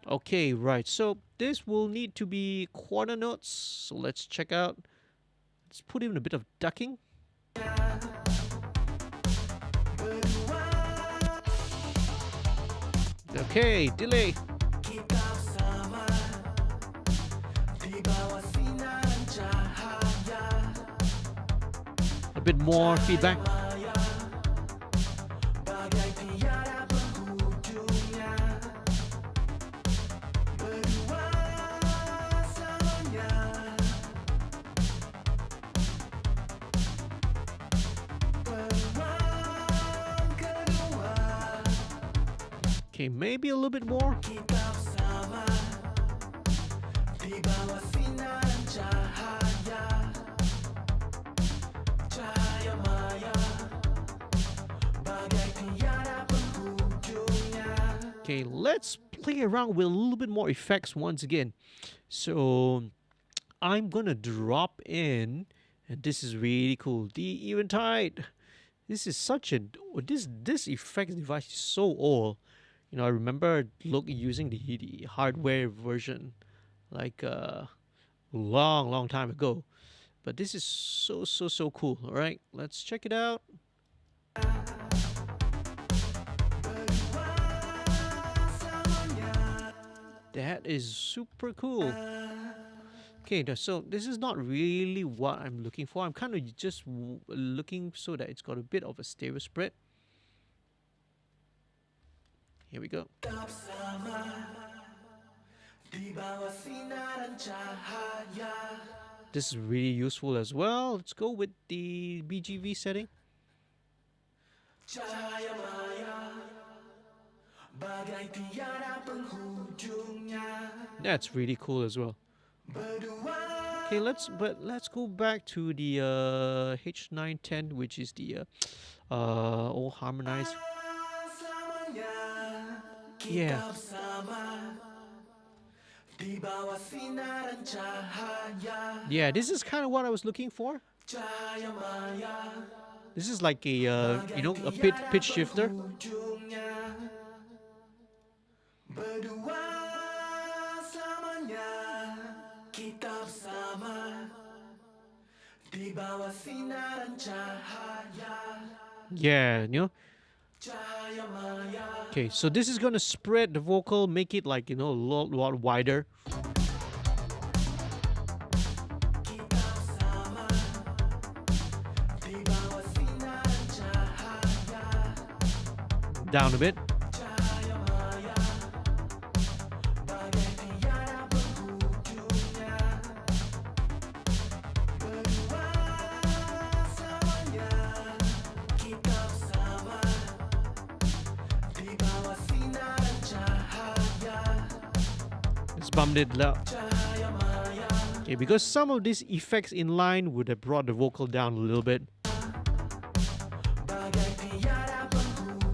Okay, right. So this will need to be quarter notes. So let's check out. Let's put in a bit of ducking. Okay, delay. Kita bersama di bawah sinaran cahaya. A bit more feedback. Maya, bagai tiada penghujungnya. Berdua selamanya. Peluang kedua. Okay, maybe a little bit more. Kita bersama di bawah sinaran cahaya. Cahaya maya, bagai tiada penghujungnya. Okay, let's play around with a little bit more effects once again. So I'm gonna drop in, and this is really cool, the Eventide. This is such a this effects device is so old. I remember using the hardware version like long time ago. But this is so cool. All right, let's check it out. That is super cool. Okay, so this is not really what I'm looking for. I'm kind of just looking so that it's got a bit of a stereo spread. Here we go. Kita bersama di bawah sinaran cahaya. This is really useful as well. Let's go with the BGV setting. Cahaya maya, bagai tiada penghujungnya. That's really cool as well. Berdua Okay, let's go back to the H910, which is the all harmonized. selamanya. Yeah. Kita bersama di bawah sinaran cahaya. Yeah, this is kind of what I was looking for. Cahaya maya, This is like a a pitch shifter. penghujungnya. Berdua selamanya. Kita bersama di bawah sinaran cahaya. Yeah, Cahaya maya, Okay, so this is gonna spread the vocal, make it like a lot wider. kita bersama di bawah sinaran cahaya. Down a bit. Cahaya maya, bagai tiada penghujungnya. Berdua selamanya. Kita bersama di bawah sinaran cahaya. Let's bump it loud. Cahaya maya, Okay, because some of these effects in line would have brought the vocal down a little bit. bagai tiada penghujungnya.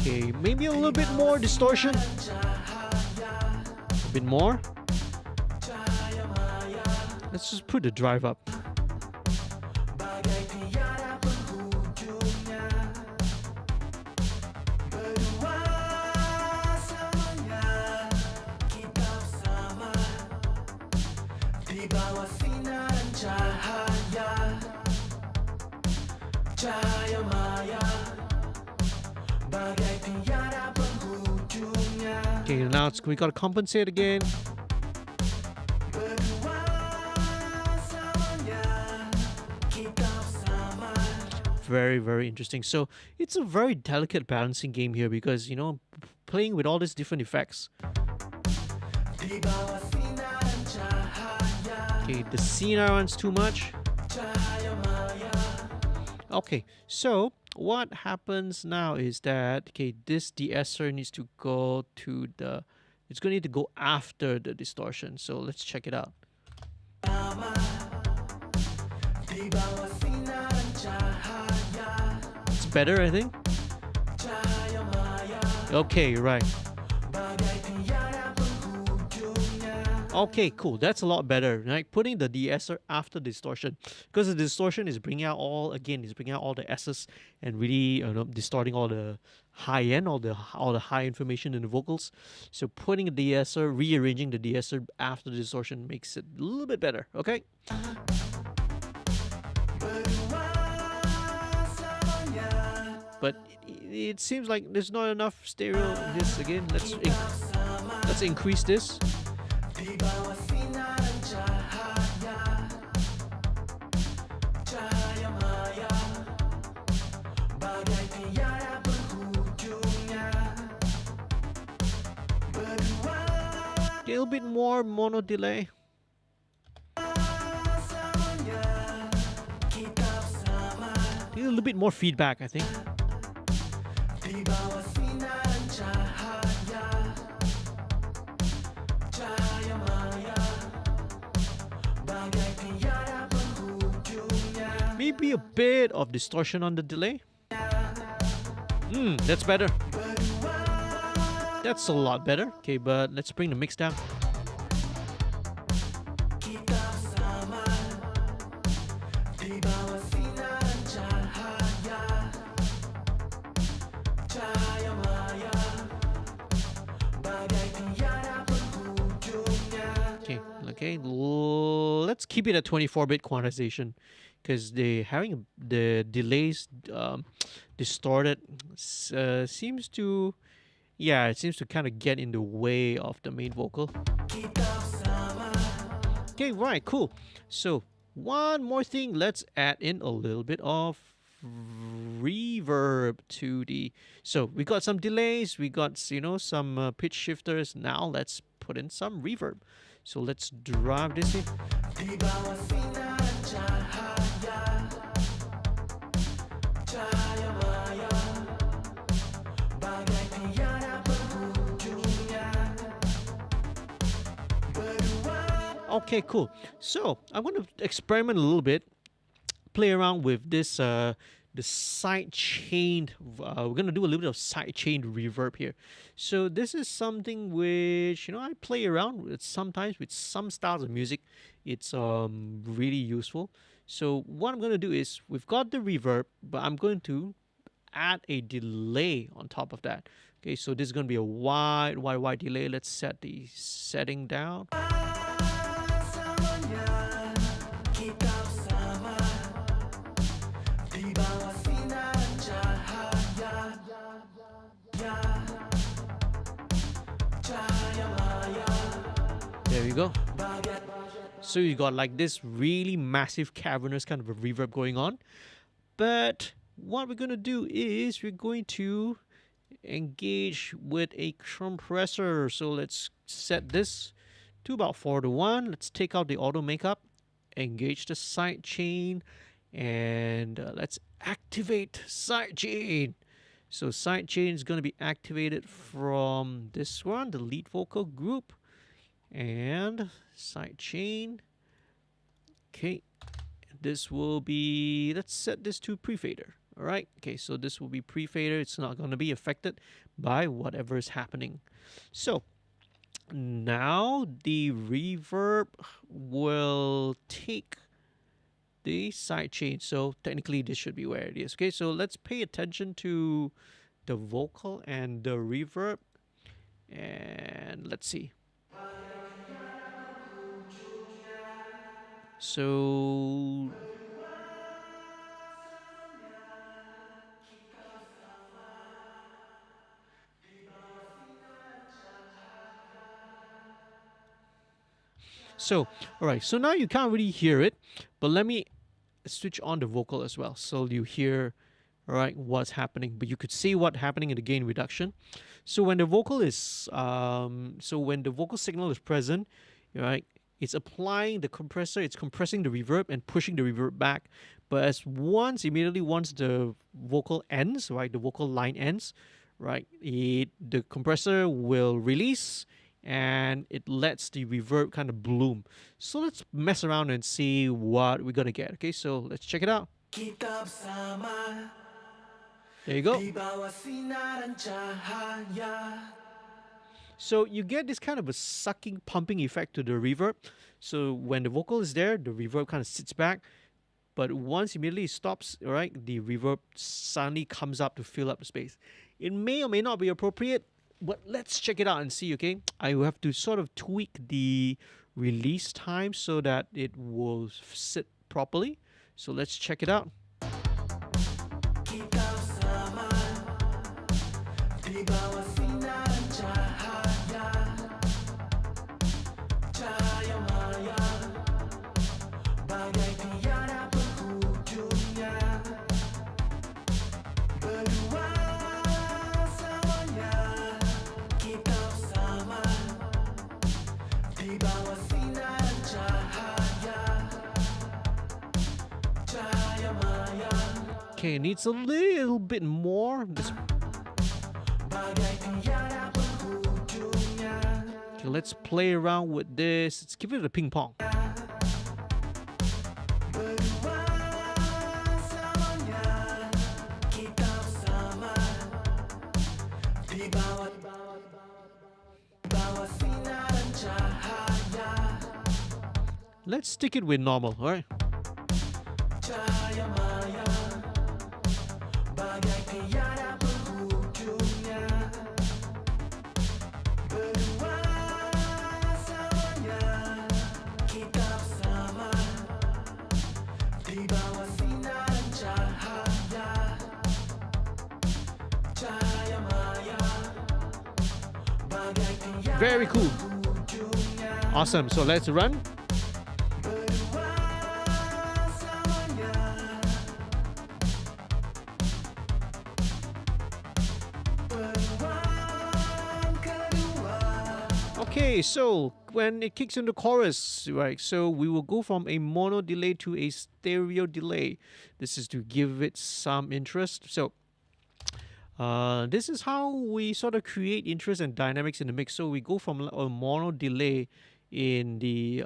Okay, maybe a little bit more distortion. A bit more. Let's just put the drive up. Okay, now we gotta compensate again. Very, very interesting. So it's a very delicate balancing game here because, you know, playing with all these different effects. Okay, the Sinaran's too much. Okay, so what happens now is that, okay, this de-esser needs to go to the, it's going to need to go after the distortion. So let's check it out. It's better, I think. Okay, right. Okay, cool. That's a lot better, right? Putting the de-esser after distortion, because the distortion is bringing out all the S's and really, you know, distorting all the high end, all the high information in the vocals. So putting the de-esser, rearranging the de-esser after the distortion makes it a little bit better. Okay. But it seems like there's not enough stereo. This again. Let's increase this. A little bit more mono delay. A little bit more feedback, I think. Maybe a bit of distortion on the delay. That's better. That's a lot better. Okay, but let's bring the mix down. Okay, let's keep it at 24-bit quantization, because having the delays distorted seems to, yeah, it seems to kind of get in the way of the main vocal. Okay, right, cool. So one more thing, let's add in a little bit of reverb to the. So we got some delays, we got, you know, some pitch shifters. Now let's put in some reverb. So let's drive this in. Okay, cool. So I'm going to experiment a little bit, play around with this the side chained. We're gonna do a little bit of side chained reverb here. So this is something which, you know, I play around with sometimes with some styles of music. It's really useful. So what I'm gonna do is, we've got the reverb, but I'm going to add a delay on top of that. Okay, so this is gonna be a wide delay. Let's set the setting down. There we go. So you got like this really massive cavernous kind of a reverb going on. But what we're going to do is we're going to engage with a compressor. So let's set this to about 4:1. Let's take out the auto makeup, engage the side chain, and let's activate side chain. So side chain is going to be activated from this one, the lead vocal group, and side chain. Okay, this will be, let's set this to pre-fader. All right. Okay, so this will be pre-fader. It's not going to be affected by whatever is happening. So now the reverb will take the side chain. So technically this should be where it is. Okay, so let's pay attention to the vocal and the reverb. And let's see. So all right, so now you can't really hear it, but let me switch on the vocal as well, so you hear, all right, what's happening. But you could see what's happening in the gain reduction. So when the vocal is, so when the vocal signal is present, all right, it's applying the compressor, it's compressing the reverb and pushing the reverb back. But immediately once the vocal ends, right, the vocal line ends, right, the compressor will release and it lets the reverb kind of bloom. So let's mess around and see what we're gonna get. Okay, so let's check it out. Kita bersama There you go. di bawah sinaran cahaya. So you get this kind of a sucking, pumping effect to the reverb. So when the vocal is there, the reverb kind of sits back. But once immediately it stops, all right, the reverb suddenly comes up to fill up the space. It may or may not be appropriate, but let's check it out and see, okay? I will have to sort of tweak the release time so that it will sit properly. So let's check it out. Kita bersama di bawah sinaran cahaya. Cahaya maya bagai tiada penghujungnya. Berdua semuanya kita bersama di bawah sinaran cahaya. Cahaya maya Okay, it needs a little bit more. bagai tiada penghujungnya. Okay, let's play around with this. Let's give it a ping pong. Berdua semuanya kita bersama di bawah sinaran cahaya. Let's stick it with normal, all right? Cahaya maya bagai tiada penghujungnya. Berdua semuanya kita bersama di bawah sinaran cahaya. Cahaya maya bagai tiada Very cool. penghujungnya. Awesome. So let's run. Berdua semuanya. Peluang kedua. Okay, so when it kicks into chorus, right, so we will go from a mono delay to a stereo delay. This is to give it some interest. So this is how we sort of create interest and dynamics in the mix. So we go from a mono delay in the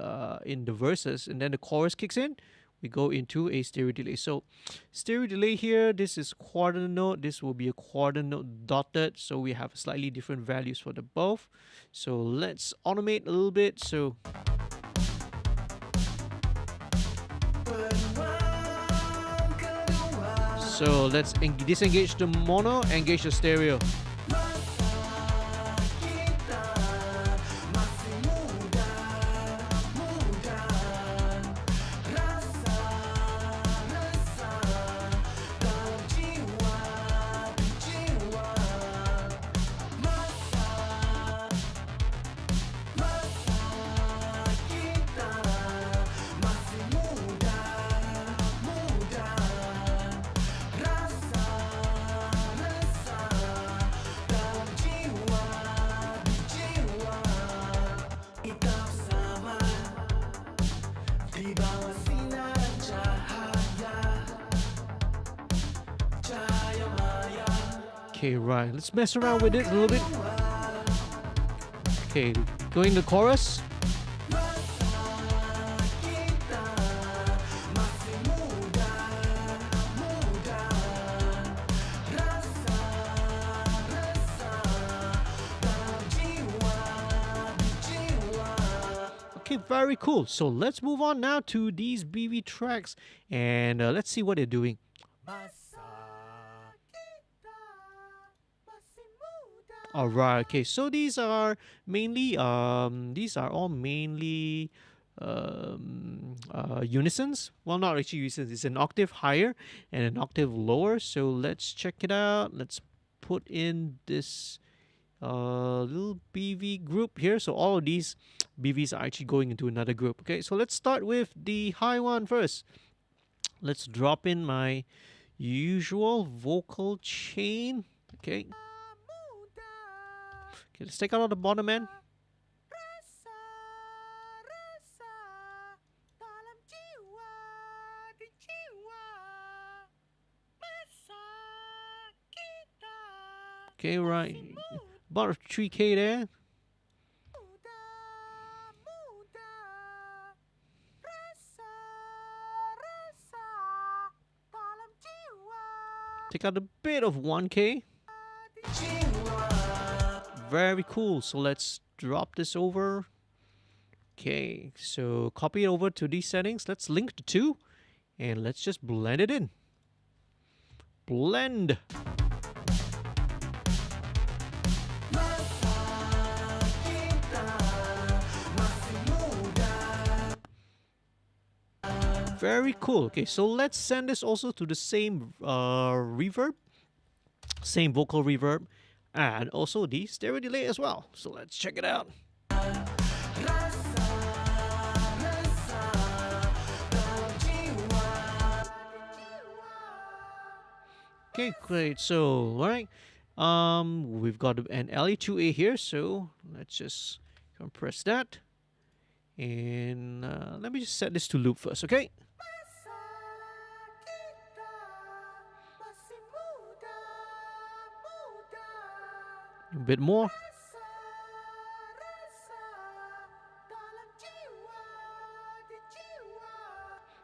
verses, and then the chorus kicks in. We go into a stereo delay. So stereo delay here, this is quarter note. This will be a quarter note dotted. So we have slightly different values for the both. So let's automate a little bit. So Peluang kedua. so let's disengage the mono, engage the stereo. Masa kita masih muda, rasa dalam jiwa, masa kita masih muda, rasa dalam jiwa, kita bersama di bawah sinaran cahaya, cahaya maya. Okay, right. Let's mess around with it a little bit. Okay, going to chorus. Kita masih muda, Okay, very cool. So let's move on now to these BV tracks and let's see what they're doing. Masa kita masih muda. All right. Okay. So these are mainly these are all mainly unisons. Well, not actually unisons. It's an octave higher and an octave lower. So let's check it out. Let's put in this little BV group here. So all of these BVs are actually going into another group. Okay. So let's start with the high one first. Let's drop in my usual vocal chain. Okay. Okay, let's take out all the bottom end. Rasa, rasa dalam jiwa di jiwa. Masa kita Okay, right. About 3K there. muda, muda. Rasa, rasa dalam jiwa Take out a bit of 1K. di jiwa. Very cool. So let's drop this over. Okay, so copy it over to these settings. Let's link the two and let's just blend it in. Blend. Very cool. Okay, so let's send this also to the same reverb, same vocal reverb, and also the stereo delay as well. So let's check it out. Okay, great. So, all right, we've got an LE2A here. So let's just compress that, and let me just set this to loop first. Okay. Masa kita masih muda, muda. A bit more. Rasa, rasa dalam jiwa di jiwa.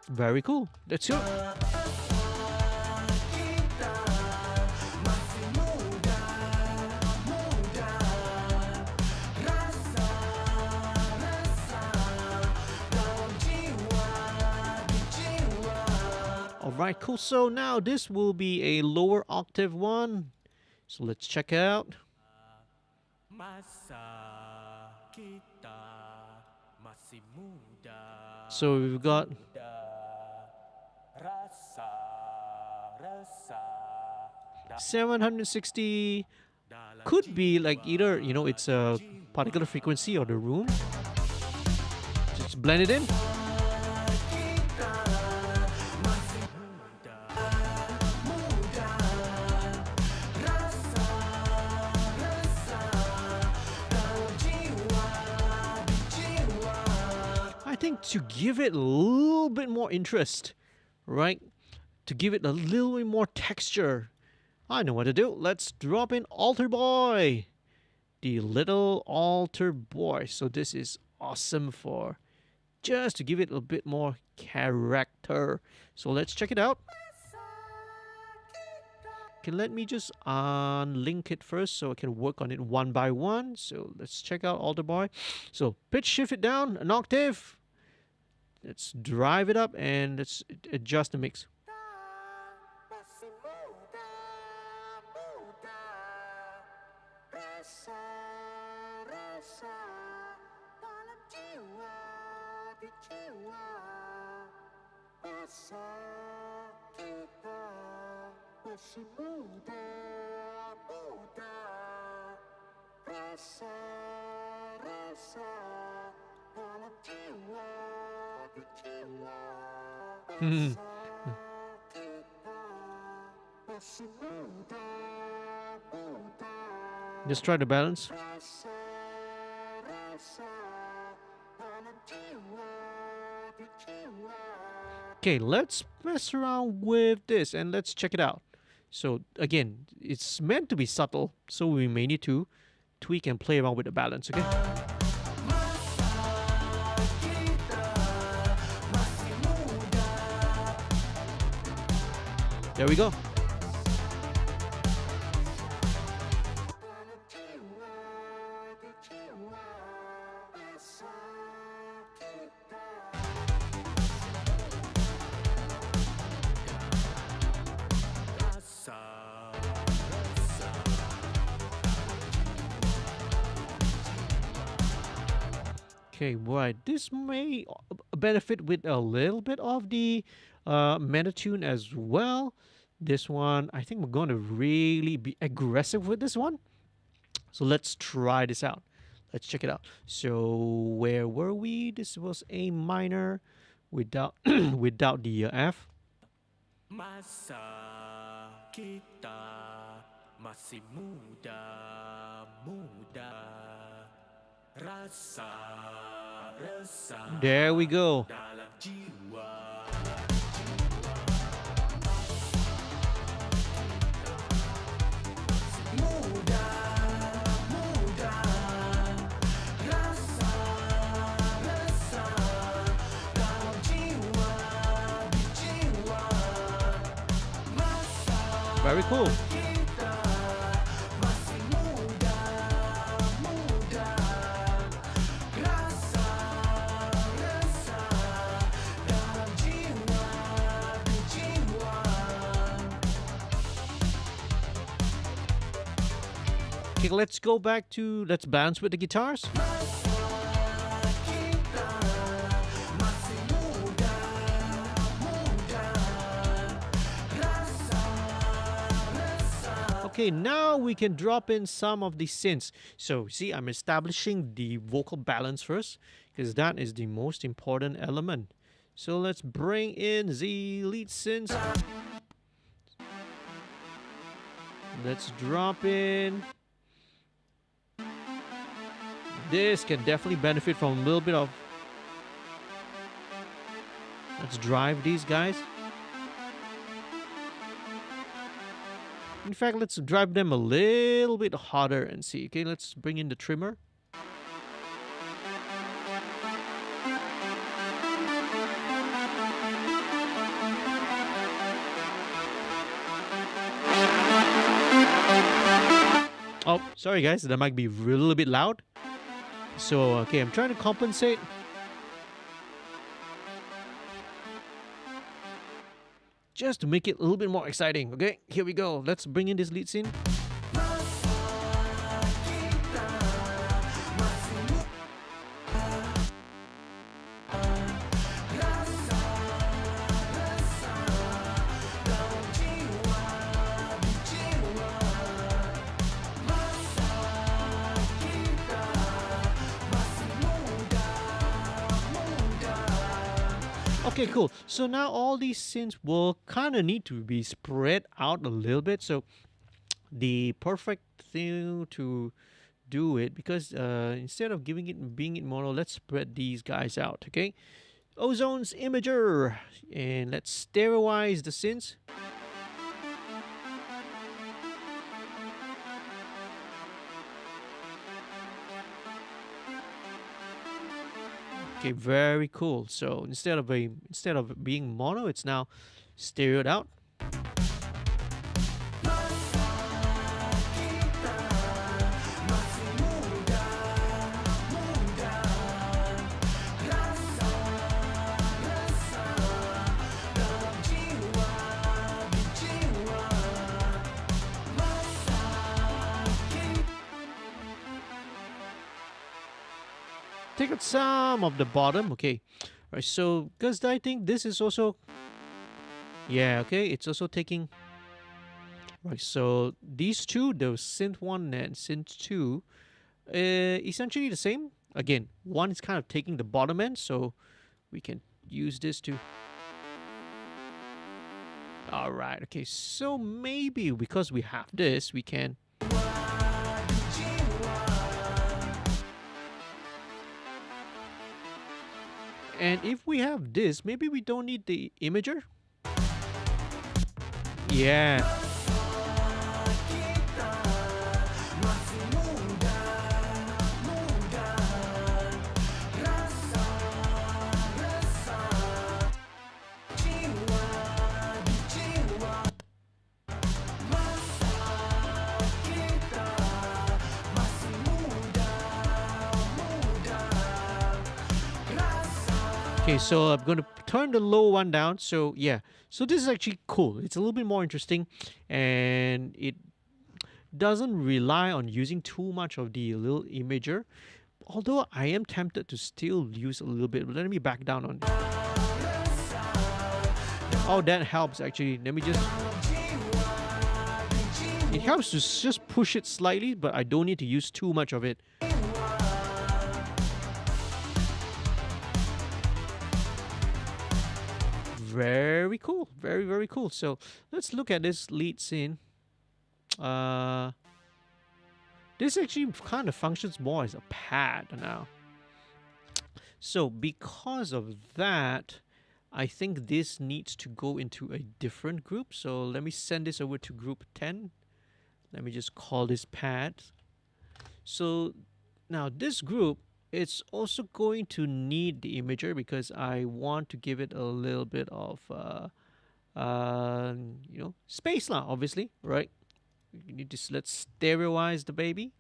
Very cool. That's it. Kita masih muda, muda. Rasa, rasa dalam jiwa di jiwa. All right, cool. So now this will be a lower octave one. So let's check it out. Masa kita masih muda, So we've got muda. Rasa, rasa 760. dalam Could be like either, you know, it's a particular frequency or the room. Just blend it in. kita masih muda, muda. Rasa, rasa dalam jiwa di jiwa. I think to give it a little bit more interest, right? To give it a little bit more texture, I know what to do. Let's drop in Altar Boy, the little altar boy. So this is awesome for just to give it a bit more character. So let's check it out. Okay, let me just unlink it first so I can work on it one by one. So let's check out Altar Boy. So pitch shift it down an octave. Let's drive it up and let's adjust the mix. Masih muda, muda. Rasa, rasa dalam jiwa di jiwa. Masa kita masih muda, muda. Rasa, rasa dalam jiwa di jiwa. Hmm. Just try to balance. Okay, let's mess around with this and let's check it out. So again, it's meant to be subtle, so we may need to tweak and play around with the balance, okay? There we go. Okay, right. This may benefit with a little bit of the meta tune as well. This one, I think we're going to really be aggressive with this one. So let's try this out. Let's check it out. So where were we? This was A minor without without the F. Masa kita masih muda, muda. Rasa resah There we go. dalam jiwa. Muda, muda. Rasa resah dalam jiwa, di jiwa. Masa Very cool. kita masih muda, muda. Rasa resah dalam jiwa, di jiwa. Okay, let's go back to let's bounce with the guitars. Okay, now we can drop in some of the synths. So, see, I'm establishing the vocal balance first because that is the most important element. So, let's bring in the lead synths. Let's drop in. This can definitely benefit from a little bit of. Let's drive these guys. In fact, let's drive them a little bit harder and see. Okay, let's bring in the trimmer. Oh, sorry guys, that might be a little bit loud. So, okay, I'm trying to compensate. Just to make it a little bit more exciting. Okay, here we go. Let's bring in this lead synth. Okay, cool. So now all these synths will kind of need to be spread out a little bit. So the perfect thing to do it, because instead of being it mono, let's spread these guys out. Okay, Ozone's imager, and let's sterilize the synths. Okay, very cool. So instead of being mono, it's now stereoed out. Take out some of the bottom. Okay, right. So because I think this is also, yeah. Okay, it's also taking. Right. So these two, the synth 1 and synth 2, essentially the same. Again, one is kind of taking the bottom end, so we can use this to. All right. Okay. So maybe because we have this, we can. And if we have this, maybe we don't need the imager. Yeah. Okay, so I'm going to turn the low one down. So yeah, so this is actually cool. It's a little bit more interesting, and it doesn't rely on using too much of the little imager. although I am tempted to still use a little bit, but let me back down on it. Oh, that helps actually. Let me just. It helps to just push it slightly, but I don't need to use too much of it. Very cool. Very, very cool. So let's look at this lead scene. This actually kind of functions more as a pad now. So because of that, I think this needs to go into a different group. So let me send this over to group 10. Let me just call this pad. So now this group, it's also going to need the imager because I want to give it a little bit of, space now, obviously, right? You need to, let's stereoize the baby.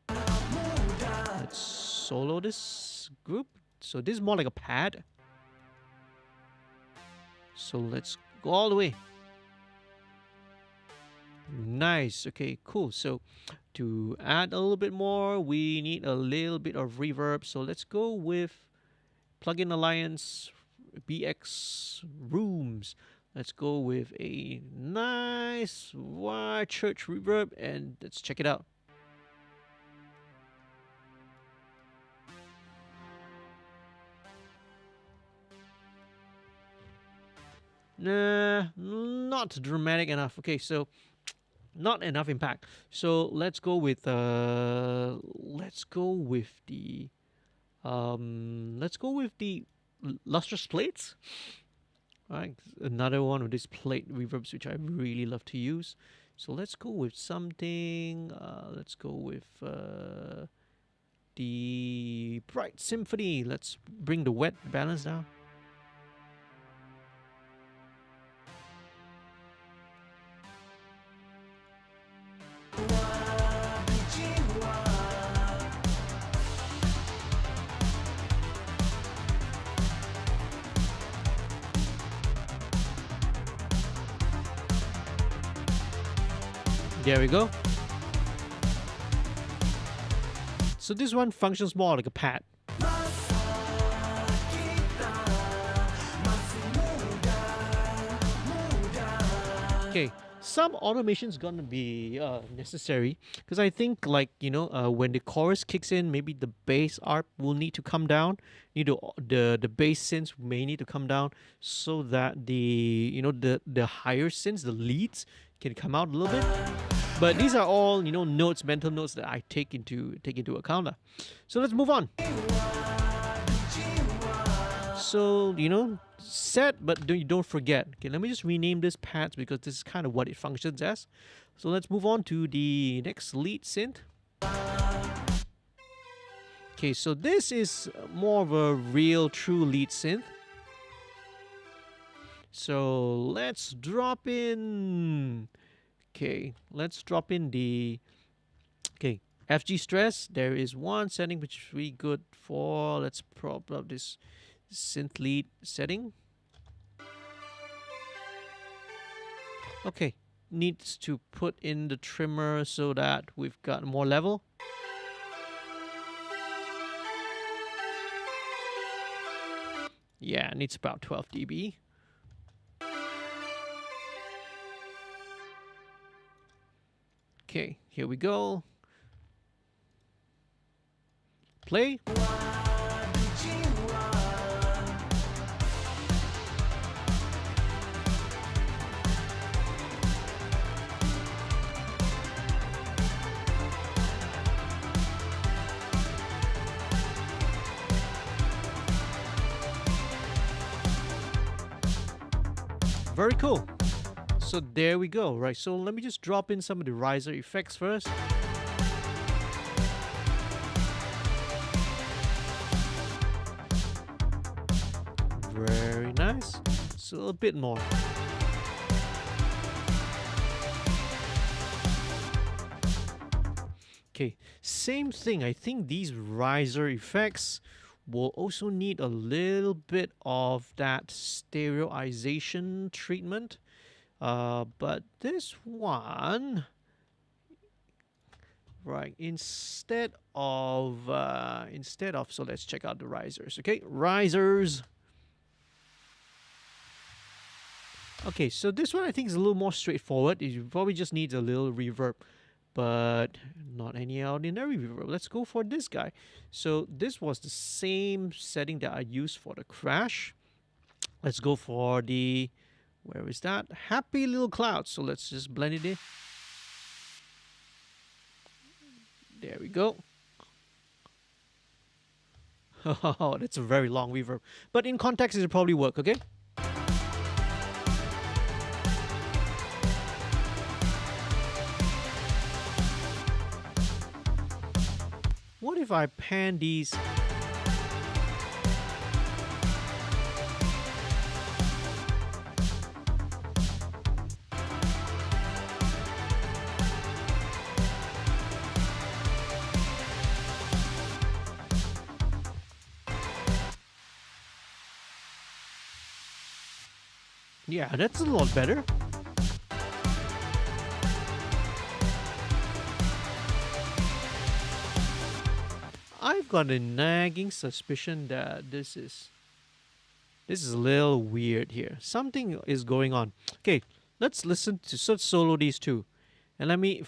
Let's solo this group. So this is more like a pad. So let's go all the way. Nice. Okay, cool. So to add a little bit more, we need a little bit of reverb. So let's go with Plugin Alliance BX Rooms. Let's go with a nice wide church reverb and let's check it out. Nah, not dramatic enough. Okay, so not enough impact. So let's go with the lustrous plates. Right, another one of these plate reverbs which I really love to use. So let's go with something. Let's go with the Bright Symphony. Let's bring the wet balance down. There we go. So this one functions more like a pad. Okay, some automation is gonna be necessary because I think, like, when the chorus kicks in, maybe the bass arp will need to come down. The bass synths may need to come down so that the higher synths, the leads, can come out a little bit. But these are all notes, mental notes that I take into account. So let's move on. So set, but don't forget. Okay, let me just rename this pads because this is kind of what it functions as. So let's move on to the next lead synth. Okay, so this is more of a real true lead synth. So let's drop in. Okay, let's drop in the FG stress. There is one setting which is really good for. Let's prop up this synth lead setting. Okay, needs to put in the trimmer so that we've got more level. Yeah, it needs about 12 dB. Okay, here we go. Play. Very cool. So there we go, right? So let me just drop in some of the riser effects first. Very nice. So a bit more. Okay, same thing. I think these riser effects will also need a little bit of that stereoization treatment. But this one, Right. Instead of, so let's check out the risers. Okay, risers. Okay, so this one I think is a little more straightforward. It probably just needs a little reverb, but not any ordinary reverb. Let's go for this guy. So this was the same setting that I used for the crash. Let's go for the, where is that? Happy little cloud. So let's just blend it in. There we go. Oh, that's a very long reverb. But in context, it'll probably work, okay? What if I pan these? Yeah, that's a lot better. I've got a nagging suspicion that this is a little weird here. Something is going on. Okay, let's listen to solo these two, and let me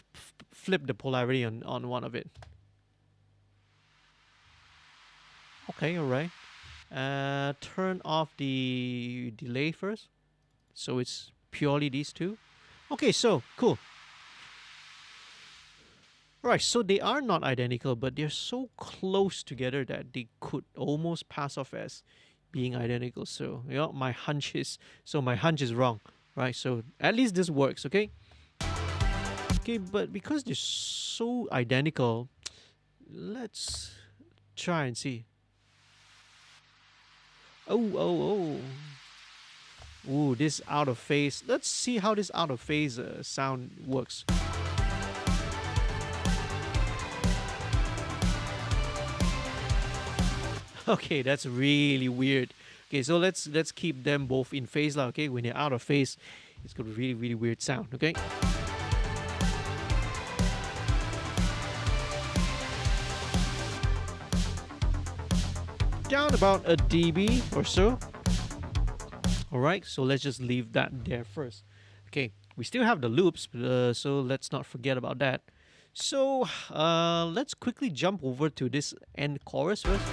flip the polarity on one of it. Okay, all right. Turn off the delay first, so it's purely these two. Okay, so cool. Right, so they are not identical, but they're so close together that they could almost pass off as being identical. So, you know, my hunch is wrong, right? So at least this works, okay? Okay, but because they're so identical, let's try and see. Oh. Ooh, this out of phase. Let's see how this out of phase sound works. Okay, that's really weird. Okay, so let's keep them both in phase lah. Okay, when they're out of phase, it's got a really, really weird sound. Okay. Down about a dB or so. All right, so let's just leave that there first. Okay, we still have the loops, so let's not forget about that. So let's quickly jump over to this end chorus first.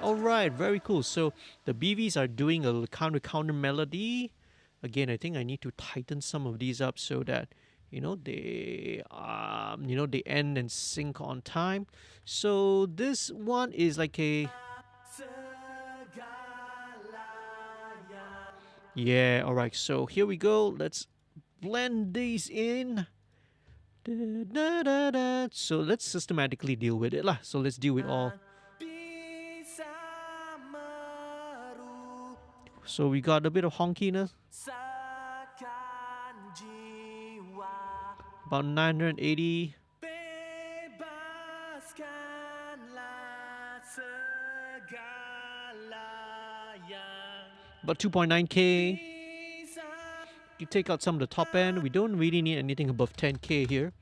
Alright, very cool. So the BVs are doing a counter melody. Again, I think I need to tighten some of these up so that they end and sync on time. So this one is like a, yeah, alright. So here we go. Let's blend these in. So let's systematically deal with it lah. So let's deal with all. So we got a bit of honkiness. About 980. About 2.9K. You take out some of the top end. We don't really need anything above 10K here.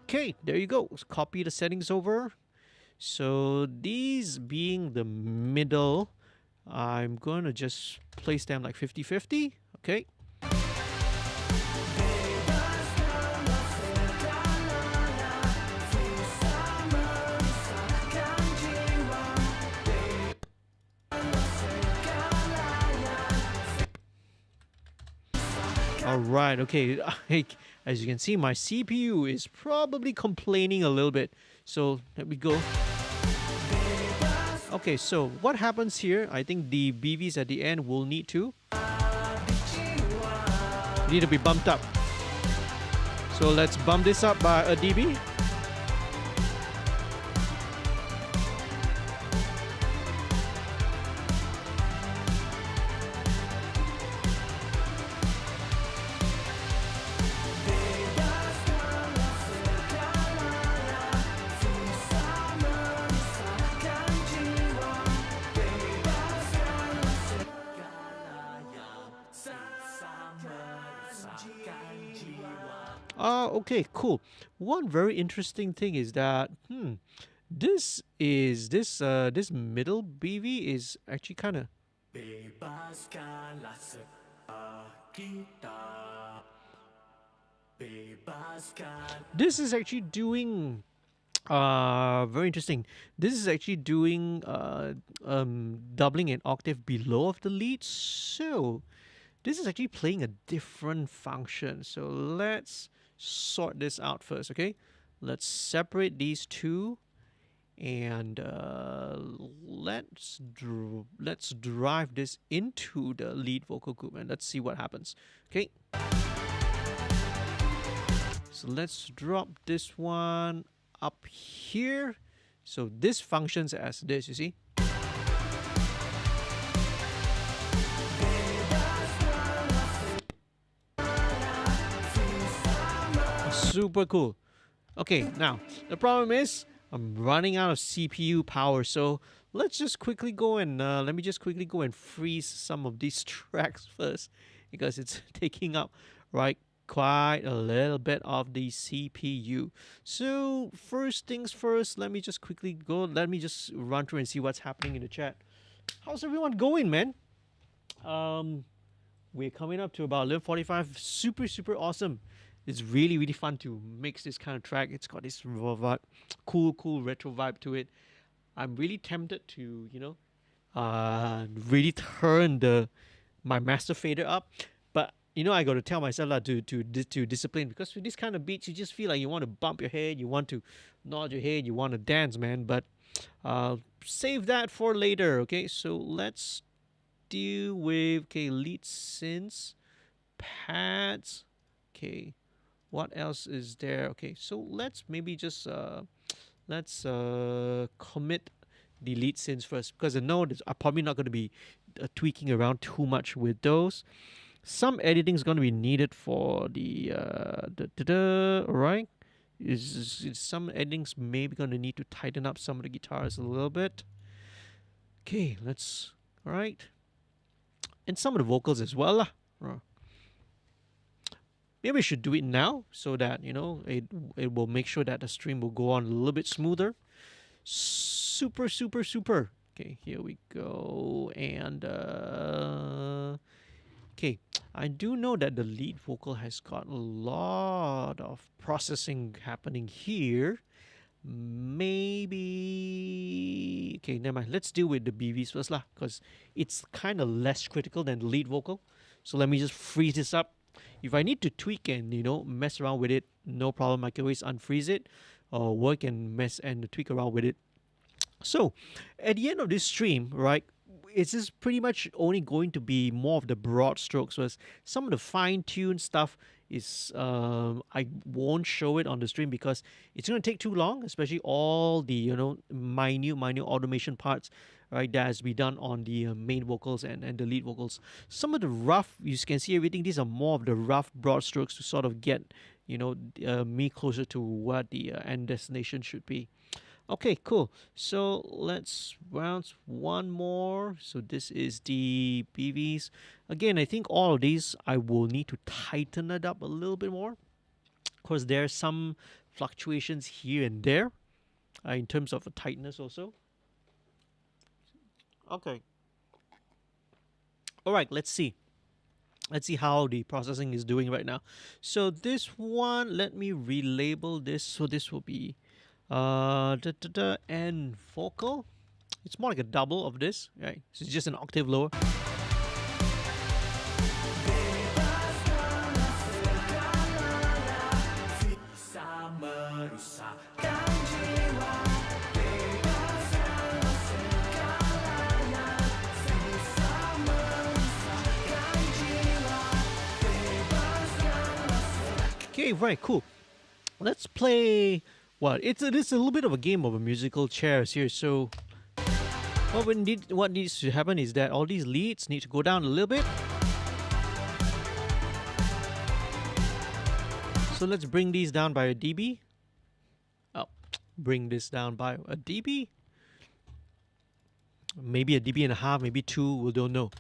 Okay, there you go. Let's copy the settings over. So these being the middle, I'm going to just place them like 50-50. Okay. All right, okay. As you can see, my CPU is probably complaining a little bit. So there we go. Okay, so what happens here? I think the BVs at the end will need to be bumped up. So let's bump this up by a dB. Okay, cool. One very interesting thing is that this middle BV is actually kind of Bebaskanlah sepak kita. Bebaskan. this is actually doing very interesting. This is actually doing doubling an octave below of the lead. So this is actually playing a different function. So let's sort this out first, okay? Let's separate these two and let's drive this into the lead vocal group and let's see what happens. Okay. So let's drop this one up here. So this functions as this, you see? Super cool. Okay, now the problem is I'm running out of CPU power, so let's just quickly go and let me just quickly go and freeze some of these tracks first because it's taking up quite a little bit of the CPU. So first things first, let me just quickly go. Let me just run through and see what's happening in the chat. How's everyone going, man? We're coming up to about 11:45. Super awesome. It's really fun to mix this kind of track. It's got this cool retro vibe to it. I'm really tempted to, really turn my master fader up, but I got to tell myself to discipline, because with this kind of beats, you just feel like you want to bump your head, you want to nod your head, you want to dance, man. But save that for later. Okay, so let's deal with lead synths, pads. Okay. What else is there? Okay, so let's maybe just commit the lead synths first, because I know I'm probably not going to be tweaking around too much with those. Some editing is going to be needed for the right? Is some editings maybe going to need to tighten up some of the guitars a little bit. Okay, let's and some of the vocals as well lah. Maybe we should do it now so that it will make sure that the stream will go on a little bit smoother. Super. Okay, here we go. And okay, I do know that the lead vocal has got a lot of processing happening here. Maybe never mind. Let's deal with the BVs first lah, because it's kind of less critical than the lead vocal. So let me just freeze this up. If I need to tweak and mess around with it, no problem. I can always unfreeze it or work and mess and tweak around with it. So at the end of this stream, it's just pretty much only going to be more of the broad strokes. Whereas some of the fine-tuned stuff is I won't show it on the stream because it's going to take too long, especially all the minute automation parts that has to be done on the main vocals and the lead vocals. Some of the rough, you can see everything, these are more of the rough broad strokes to sort of get me closer to what the end destination should be. Okay, cool. So let's bounce one more. So this is the BVs. Again, I think all of these I will need to tighten it up a little bit more. Of course, there's some fluctuations here and there in terms of tightness also. Okay. All right, let's see. Let's see how the processing is doing right now. So this one, let me relabel this. So this will be and vocal. It's more like a double of this, right? So it's just an octave lower. Okay, right, cool. Let's play. What? It is a little bit of a game of a musical chairs here. So what needs to happen is that all these leads need to go down a little bit. So let's bring these down by a dB. Oh, bring this down by a dB. Maybe a dB and a half, maybe 2, we don't know.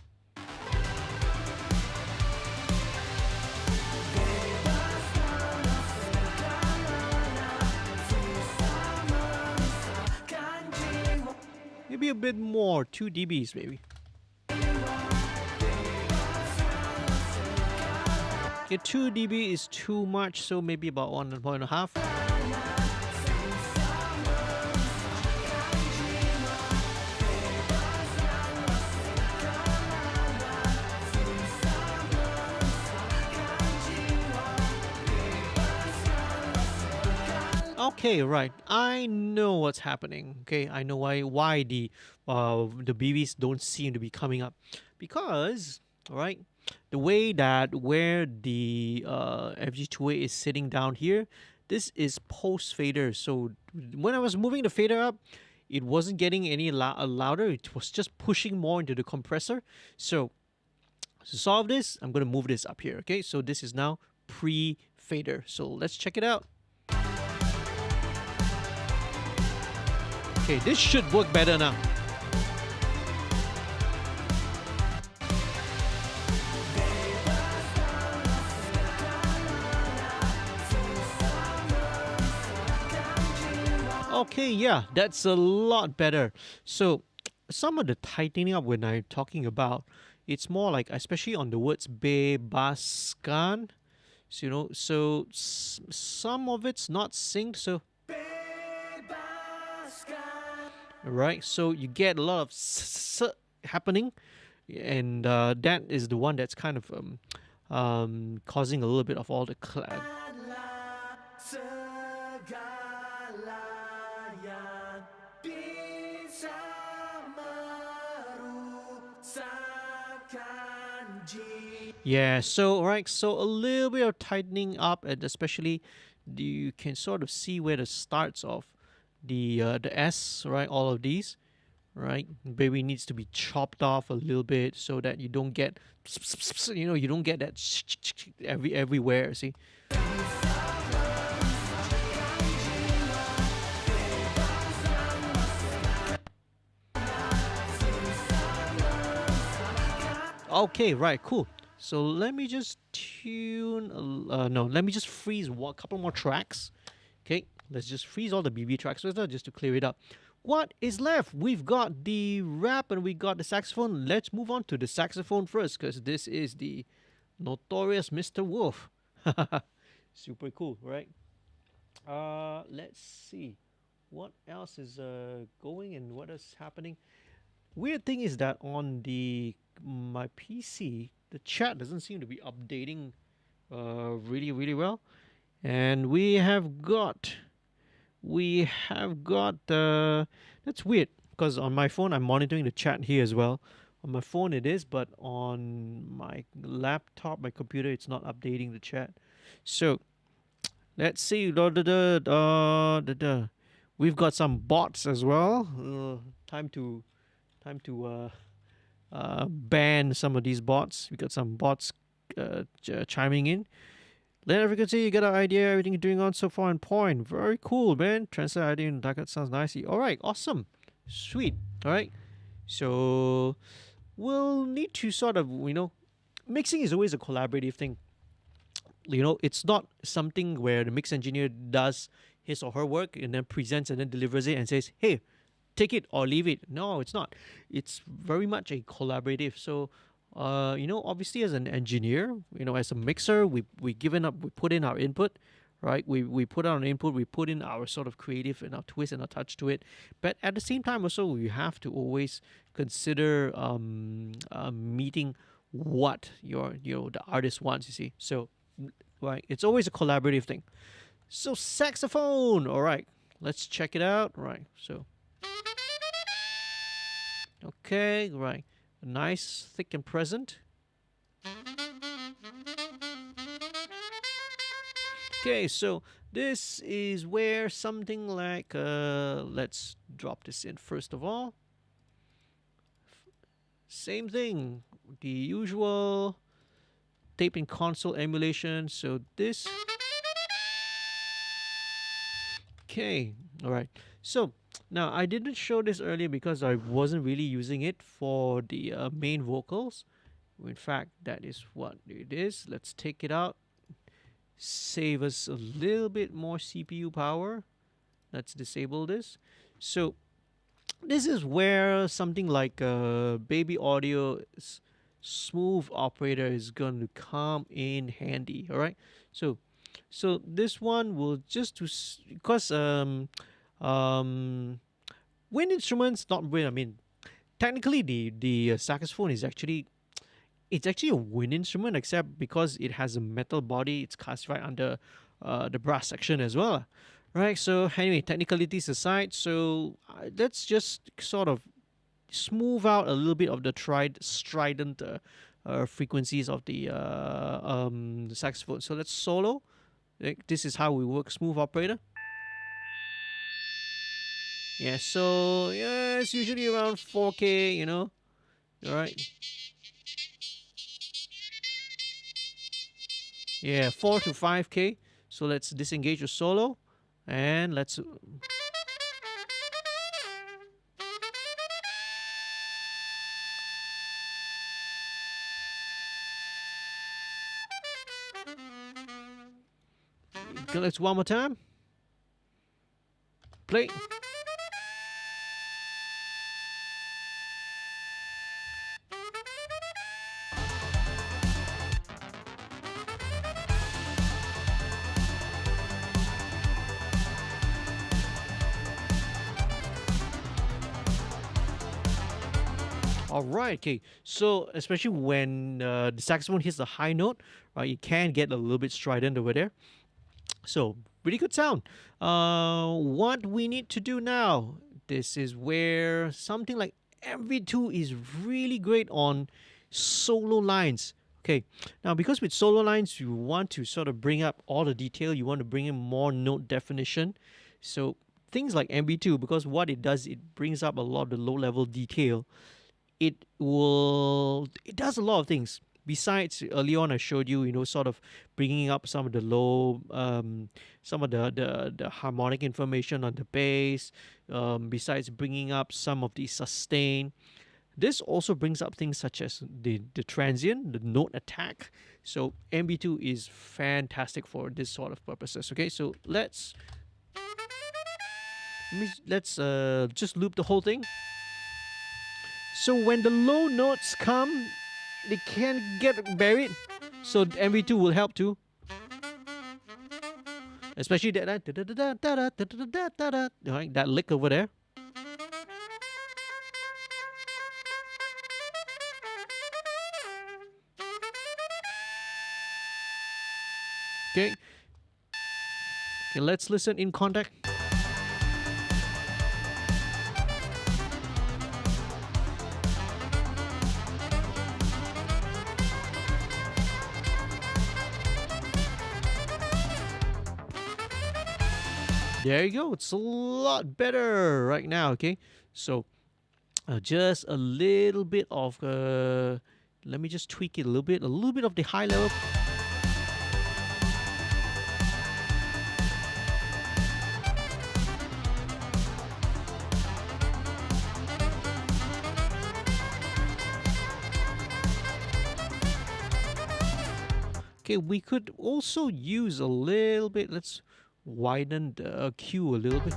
a bit more, 2 dBs maybe. Okay, 2 dB is too much, so maybe about 1.5. Okay, right. I know what's happening. Okay, I know why the BBs don't seem to be coming up, because right, the way that where the FG2A is sitting down here, this is post fader. So when I was moving the fader up, it wasn't getting any louder. It was just pushing more into the compressor. So to solve this, I'm gonna move this up here. Okay, so this is now pre fader. So let's check it out. Okay, this should work better now. Okay, yeah, that's a lot better. So some of the tightening up when I'm talking about, it's more like, especially on the words bebaskan, so, you know, so some of it's not synced, so right, so you get a lot of happening, and that is the one that's kind of causing a little bit of all the yeah, so right, so a little bit of tightening up, and especially you can sort of see where the starts of the S, right, all of these, right, maybe needs to be chopped off a little bit so that you don't get, you know, you don't get that everywhere. See. Okay, right, cool. So let me just tune. No, let me just freeze a couple more tracks. Okay, let's just freeze all the BB tracks first, just to clear it up. What is left? We've got the rap and we got the saxophone. Let's move on to the saxophone first, because this is the notorious Mr. Wolf. Super cool, right? Let's see. What else is going and what is happening? Weird thing is that on my PC, the chat doesn't seem to be updating really well, and we have got that's weird, because on my phone I'm monitoring the chat here as well. On my phone it is, but on my laptop, my computer, it's not updating the chat. So let's see. We've got some bots as well. Time to ban some of these bots. We got some bots chiming in. Let everyone see you got an idea. Everything you're doing on so far on point. Very cool, man. Translate idea in Dakat sounds nicey. All right, awesome, sweet. All right, so we'll need to sort of, you know, mixing is always a collaborative thing. You know, it's not something where the mix engineer does his or her work and then presents and then delivers it and says, "Hey, take it or leave it." No, it's not. It's very much a collaborative. So you know, obviously as an engineer, you know, as a mixer, we put in our input, right? We put out an input, we put in our sort of creative and our twist and our touch to it. But at the same time also, we have to always consider meeting what the artist wants, you see. So right, it's always a collaborative thing. So saxophone, all right, let's check it out. Right, so okay, right, nice, thick and present. Okay, so this is where something like let's drop this in first of all. Same thing, the usual tape and console emulation. So this. Okay, all right. So now I didn't show this earlier because I wasn't really using it for the main vocals. In fact, that is what it is. Let's take it out. Save us a little bit more CPU power. Let's disable this. So This is where something like Baby Audio's smooth operator is going to come in handy. All right, so this one will just to because um wind instruments, not wind. I mean, technically the saxophone is actually, it's actually a wind instrument, except because it has a metal body, it's classified under the brass section as well. Right. So anyway, technicalities aside, so let's just sort of smooth out a little bit of the strident frequencies of the saxophone. So let's solo. This is how we work smooth operator. Yeah, so yeah, it's usually around 4K, you know. All right. Yeah, 4 to 5K. So let's disengage the solo and let's. Okay, let's one more time. Play. All right, okay. So especially when the saxophone hits the high note, right, you can get a little bit strident over there. So really good sound. What we need to do now? This is where something like MV2 is really great on solo lines. Okay, now because with solo lines you want to sort of bring up all the detail, you want to bring in more note definition. So things like MV2, because what it does, it brings up a lot of the low level detail. It does a lot of things. Besides, early on I showed you, you know, sort of bringing up some of the low, some of the harmonic information on the bass. Besides bringing up some of the sustain, this also brings up things such as the transient, the note attack. So MB2 is fantastic for this sort of purposes. Okay, so let's just loop the whole thing. So when the low notes come, they can get buried. So MV2 will help too. Especially that lick over there. Okay. Okay, let's listen in contact. There you go. It's a lot better right now. Okay, so just a little bit of let me just tweak it a little bit of the high level. Okay, we could also use a little bit. Let's widen the Q a little bit.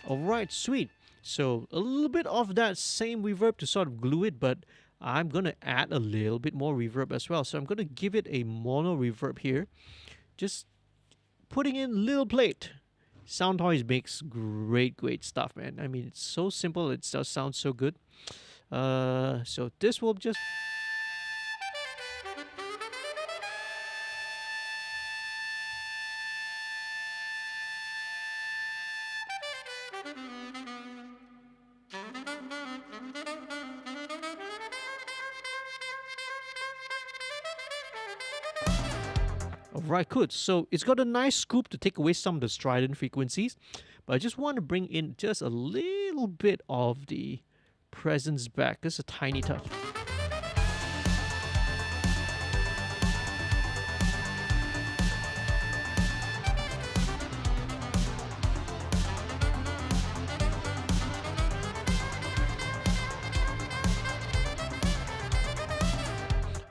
All right, sweet. So a little bit of that same reverb to sort of glue it, but I'm going to add a little bit more reverb as well. So I'm going to give it a mono reverb here. Just putting in little plate. Sound Toys makes great stuff, man. I mean, it's so simple. It does sound so good. So this will just... Alright, good. So it's got a nice scoop to take away some of the strident frequencies, but I just want to bring in just a little bit of the presence back. Just a tiny touch.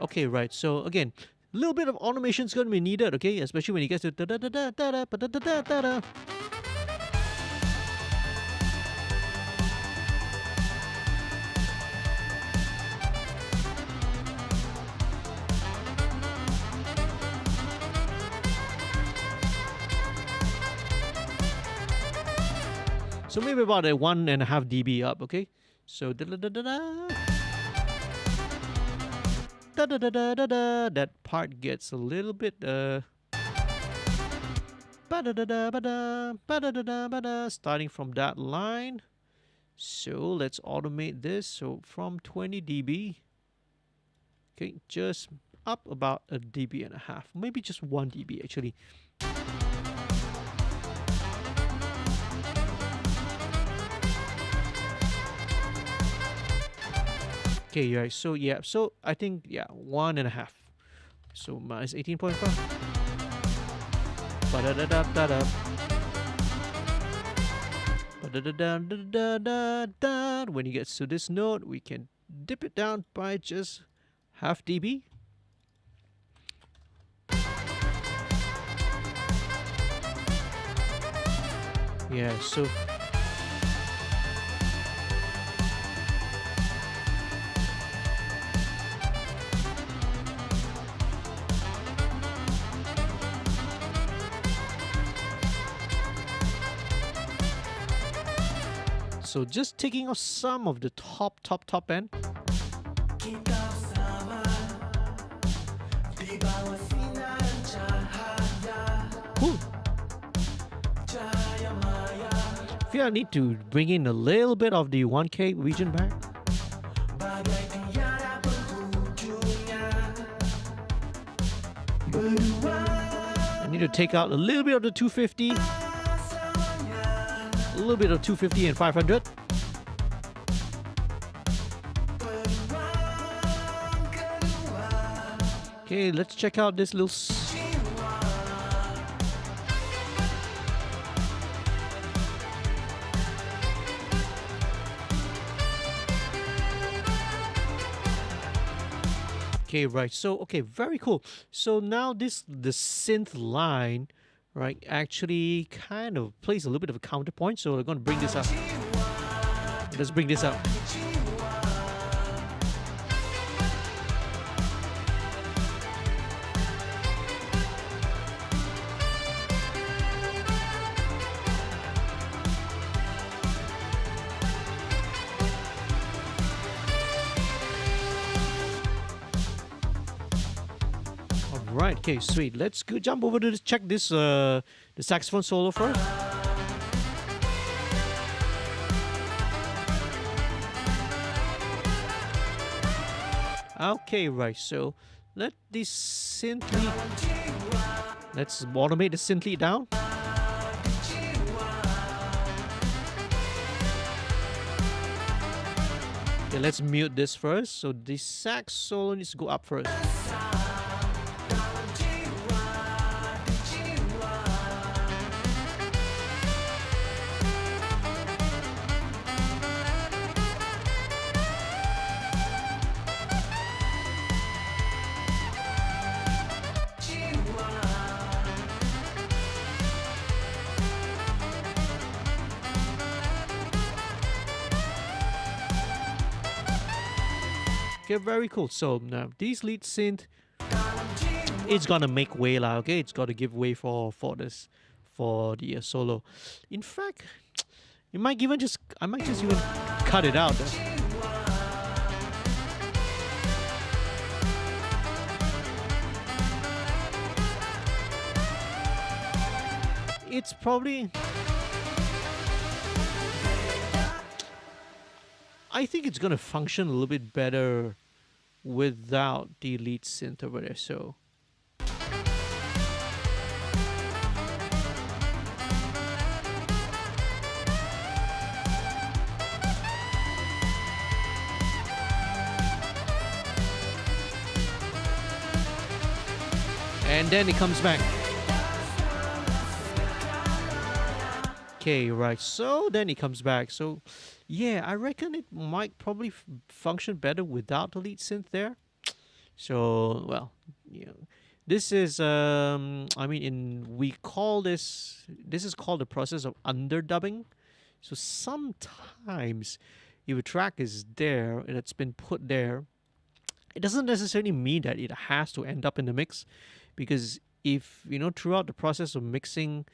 Okay, right. So again, a little bit of automation is going to be needed, okay? Especially when you get to da da da da da da da da da da. So maybe about a 1.5 dB up, okay? So da da da da da. Da da da da da da. That part gets a little bit ba da da da ba da ba da da da ba da. Starting from that line. So let's automate this. So from 20 dB, okay, just up about a dB and a half, maybe just 1 dB actually. Okay, yeah. So yeah, so I think 1.5. So minus 18.5. Ba da da da da da. Ba da da da da da da. When you get to this note, we can dip it down by just half dB. Yeah, so just taking off some of the top end. Kita bersama di bawah sinar cahaya Whew. cahaya maya I feel I need to bring in a little bit of the 1K region back. bagai tiada penghujungnya berdua I need to take out a little bit of the 250, a little bit of 250 and 500. Okay, let's check out this little. Okay, right. So, okay, very cool. So now the synth line, right, actually kind of plays a little bit of a counterpoint. So we're going to bring this up. Let's bring this up. Right, okay, sweet. Let's go jump over to check this the saxophone solo first. Okay, right. So let this synth lead. Let's automate the synth lead down. Okay, let's mute this first. So the sax solo needs to go up first. Okay, very cool. So now these lead synth, it's gonna make way lah. Okay, it's gotta give way for the solo. In fact, I might just even cut it out. It's probably. I think it's gonna function a little bit better without the lead synth over there. So and then it comes back. Okay, right. So then it comes back. So yeah, I reckon it might probably function better without the lead synth there. So, well, you know, this is I mean, we call this is called the process of underdubbing. So sometimes if a track is there and it's been put there, it doesn't necessarily mean that it has to end up in the mix, because if throughout the process of mixing,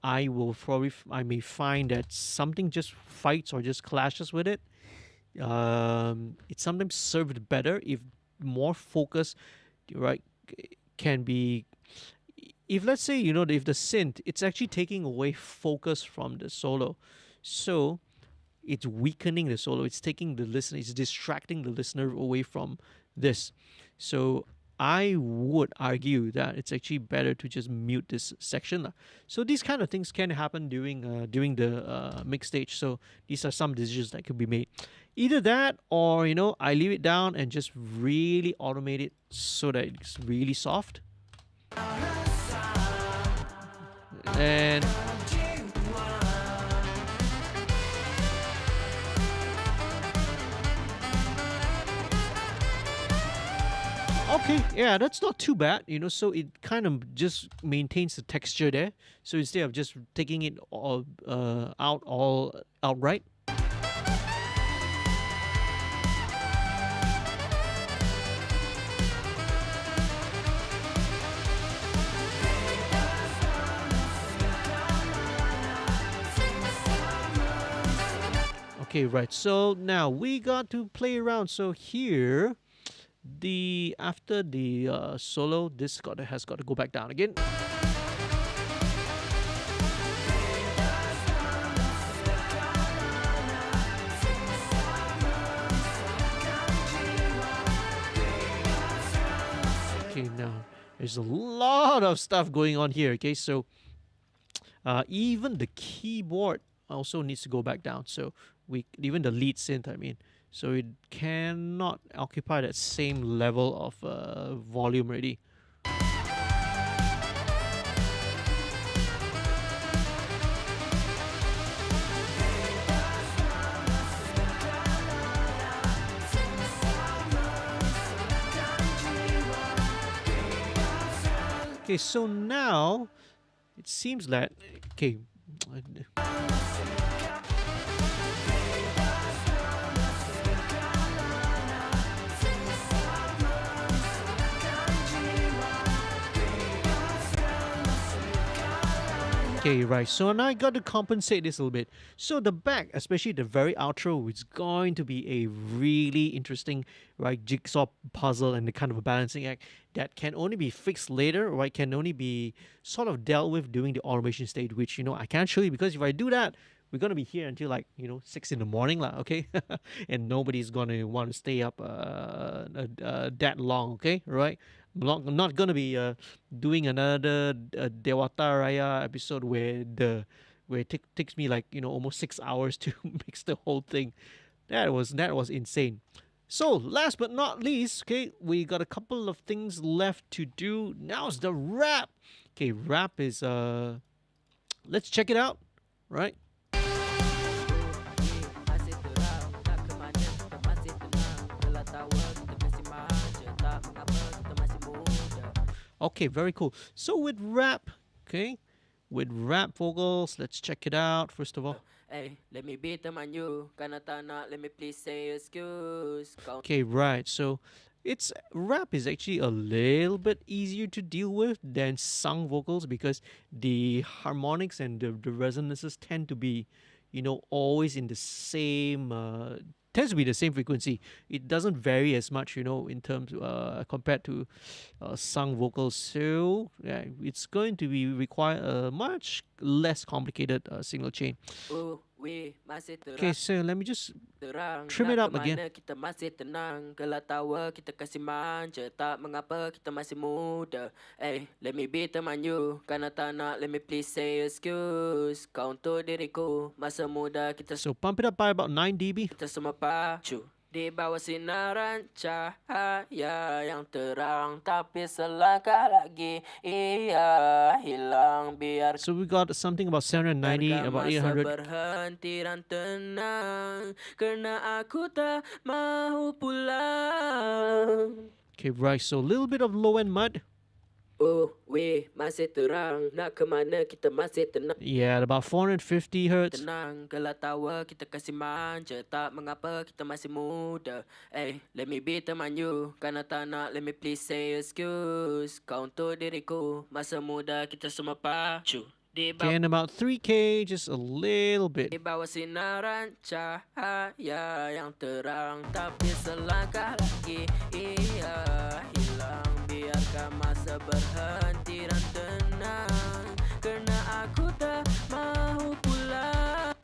I may find that something just fights or just clashes with it. It's sometimes served better if more focus, right, can be. If let's say if the synth, it's actually taking away focus from the solo, so it's weakening the solo. It's taking the listener. It's distracting the listener away from this. So I would argue that it's actually better to just mute this section lah. So these kind of things can happen during the mix stage. So these are some decisions that could be made. Either that, or I leave it down and just really automate it so that it's really soft. And okay, yeah, that's not too bad, so it kind of just maintains the texture there. So instead of just taking it all outright. Okay, right. So now we got to play around. So here, after the solo, this has got to go back down again. Okay, now there's a lot of stuff going on here. Okay, so even the keyboard also needs to go back down. So even the lead synth, I mean, so it cannot occupy that same level of volume already. Okay, so now it seems that okay. Okay, right. So now I got to compensate this a little bit. So the back, especially the very outro, is going to be a really interesting, right, jigsaw puzzle and the kind of a balancing act that can only be fixed later, right? Can only be sort of dealt with during the automation stage, which I can't show you, because if I do that, we're gonna be here until like 6 in the morning, lah. Okay, and nobody's gonna want to stay up that long. Okay, right? I'm not gonna be doing another Dewata Raya episode where it takes me like almost 6 hours to mix the whole thing. That was insane. So last but not least, okay, we got a couple of things left to do. Now's the rap. Okay, rap is let's check it out, right? Okay, very cool. So with rap vocals, let's check it out first of all. Hey, let me be teman you. Karena tak nak, let me please say excuse. Okay, right. So rap is actually a little bit easier to deal with than sung vocals, because the harmonics and the resonances tend to be, always in the same tends to be the same frequency. It doesn't vary as much, in terms compared to sung vocals. So yeah, it's going to be require a much less complicated signal chain. Okay, so let me just trim it up again. Kita masih tenang, gelak tawa kita kasih manja, tak mengapa kita masih muda. Hey, let me be teman you, karena tak nak, let me please say excuse. Kau untuk diriku, masa muda kita. So pump it up by about 9 dB. Kita semua pacu di bawah sinaran cahaya yang terang, tapi selangkah lagi ia hilang biar. So we got something about 790, about 800. Berhenti dan tenang, karena aku tak mahu pulang. Okay, right. So a little bit of low end mud. Oh, weh, masih terang. Nak ke mana kita masih tenang. Yeah, at about 450 hertz. Tenang, gelak tawa kita kasih manja. Tak mengapa kita masih muda. Let me be teman you. Karena tak nak, let me please say excuse. Kau untuk diriku. Masa muda kita semua pacu. Okay, and about 3K, just a little bit. Di bawah sinaran cahaya yang terang. Tapi selangkah lagi ia hilang. Biarkan masa berhenti dan tenang. Kerana aku tak mahu pulang.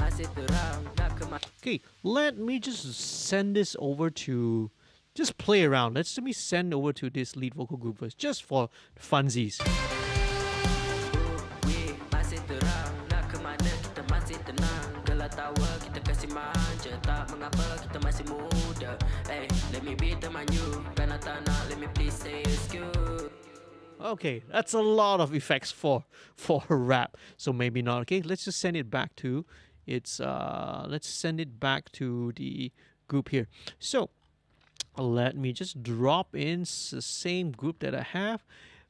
Masih terang nak ke mana. Okay, let me just send this over to, just play around. Let me send over to this lead vocal group first, just for funsies. Masih terang nak ke mana kita masih tenang. Gelak tawa kita kasih manja. Tak mengapa kita masih muda. Let me be teman you. Karena tak nak, let me please say excuse. Okay, that's a lot of effects for rap. So maybe not. Okay, let's just send it back to let's send it back to the group here. So let me just drop in the same group that I have,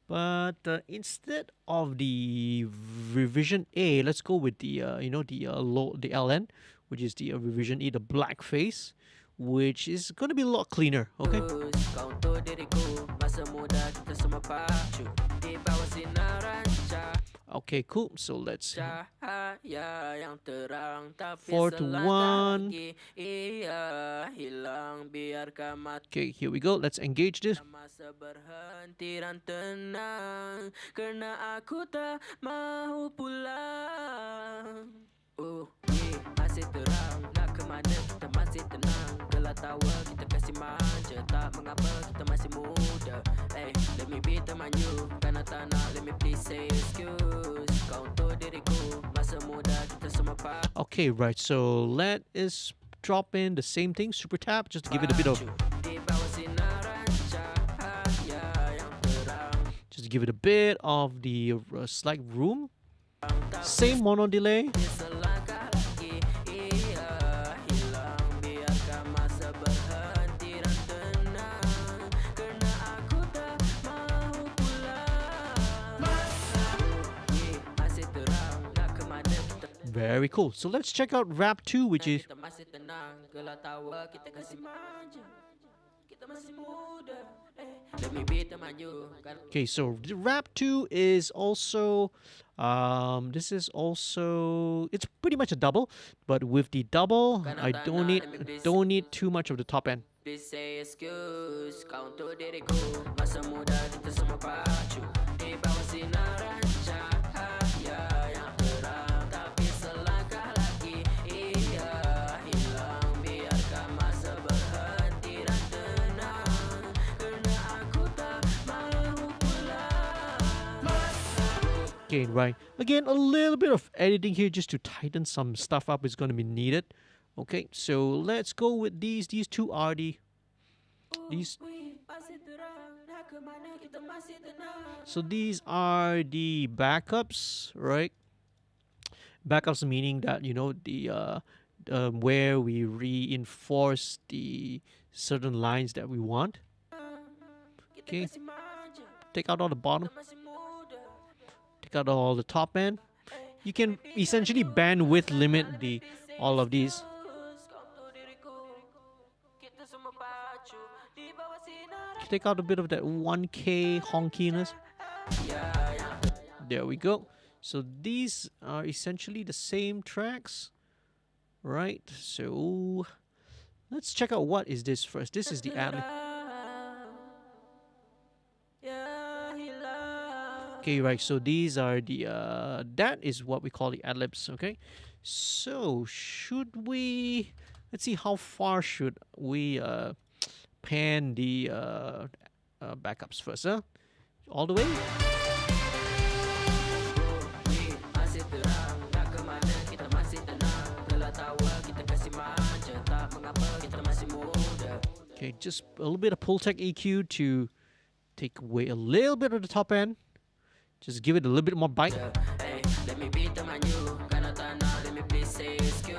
but instead of the revision A, let's go with the the LN, which is the revision E, the black face, which is going to be a lot cleaner. Okay. Kau untuk diriku. Masa muda kita semua pacu. Di bawah sinaran Okay, cool. So let's cahaya yang terang. Tapi 4 to 1. lagi ia hilang. Biarkan mata Okay, here we go. Let's engage this. masa berhenti dan tenang. Kerana aku tak mahu pulang. Masih terang. Nak ke mana kita masih tenang. Gelak tawa kita kasih manja. Tak mengapa kita masih muda. Let me be teman you. Karena tak nak, let me please say excuse. Kau untuk diriku. Masa muda kita semua Okay, right. So let us drop in the same thing, super tap, just to give it a bit of, Di bawah sinaran cahaya yang terang. just to give it a bit of the slight room. Same mono delay. Selangkah lagi ia hilang. Biarkan masa berhenti dan tenang. Kerana aku tak mahu pulang. Masih terang. Nak ke mana kita Very cool. So let's check out rap 2, which is kita masih tenang. Gelak tawa kita kasih manja. Kita masih muda. Let me be teman you. okay. So the rap 2 is also this is also, it's pretty much a double, but with the double I don't need too much of the top end. Please say excuse. Kau untuk diriku. Masa muda kita semua pacu. Di bawah sinaran cahaya yang terang. Tapi selangkah lagi ia hilang. Biarkan masa berhenti dan tenang. Kerana aku tak mahu pulang. Okay, right. Again, a little bit of editing here just to tighten some stuff up is going to be needed. Okay, so let's go with these. These two are the these. Masih terang. Nak ke mana kita masih tenang. So these are the backups, right? Backups meaning that the where we reinforce the certain lines that we want. Okay, Kasih manja. take out all the bottom, Masih muda. take out all the top end. You can essentially bandwidth limit all of these. Take out a bit of that 1K honkiness. There we go. So these are essentially the same tracks, right? So let's check out what is this first. This is the ad. Okay, right. So these are the that is what we call the ad libs. Okay. So should we? Let's see how far should we pan the backups first. Huh? All the way. Okay, just a little bit of Pultec EQ to take away a little bit of the top end. Just give it a little bit more bite. Let me be teman you. Karena tak nak, let me please say excuse.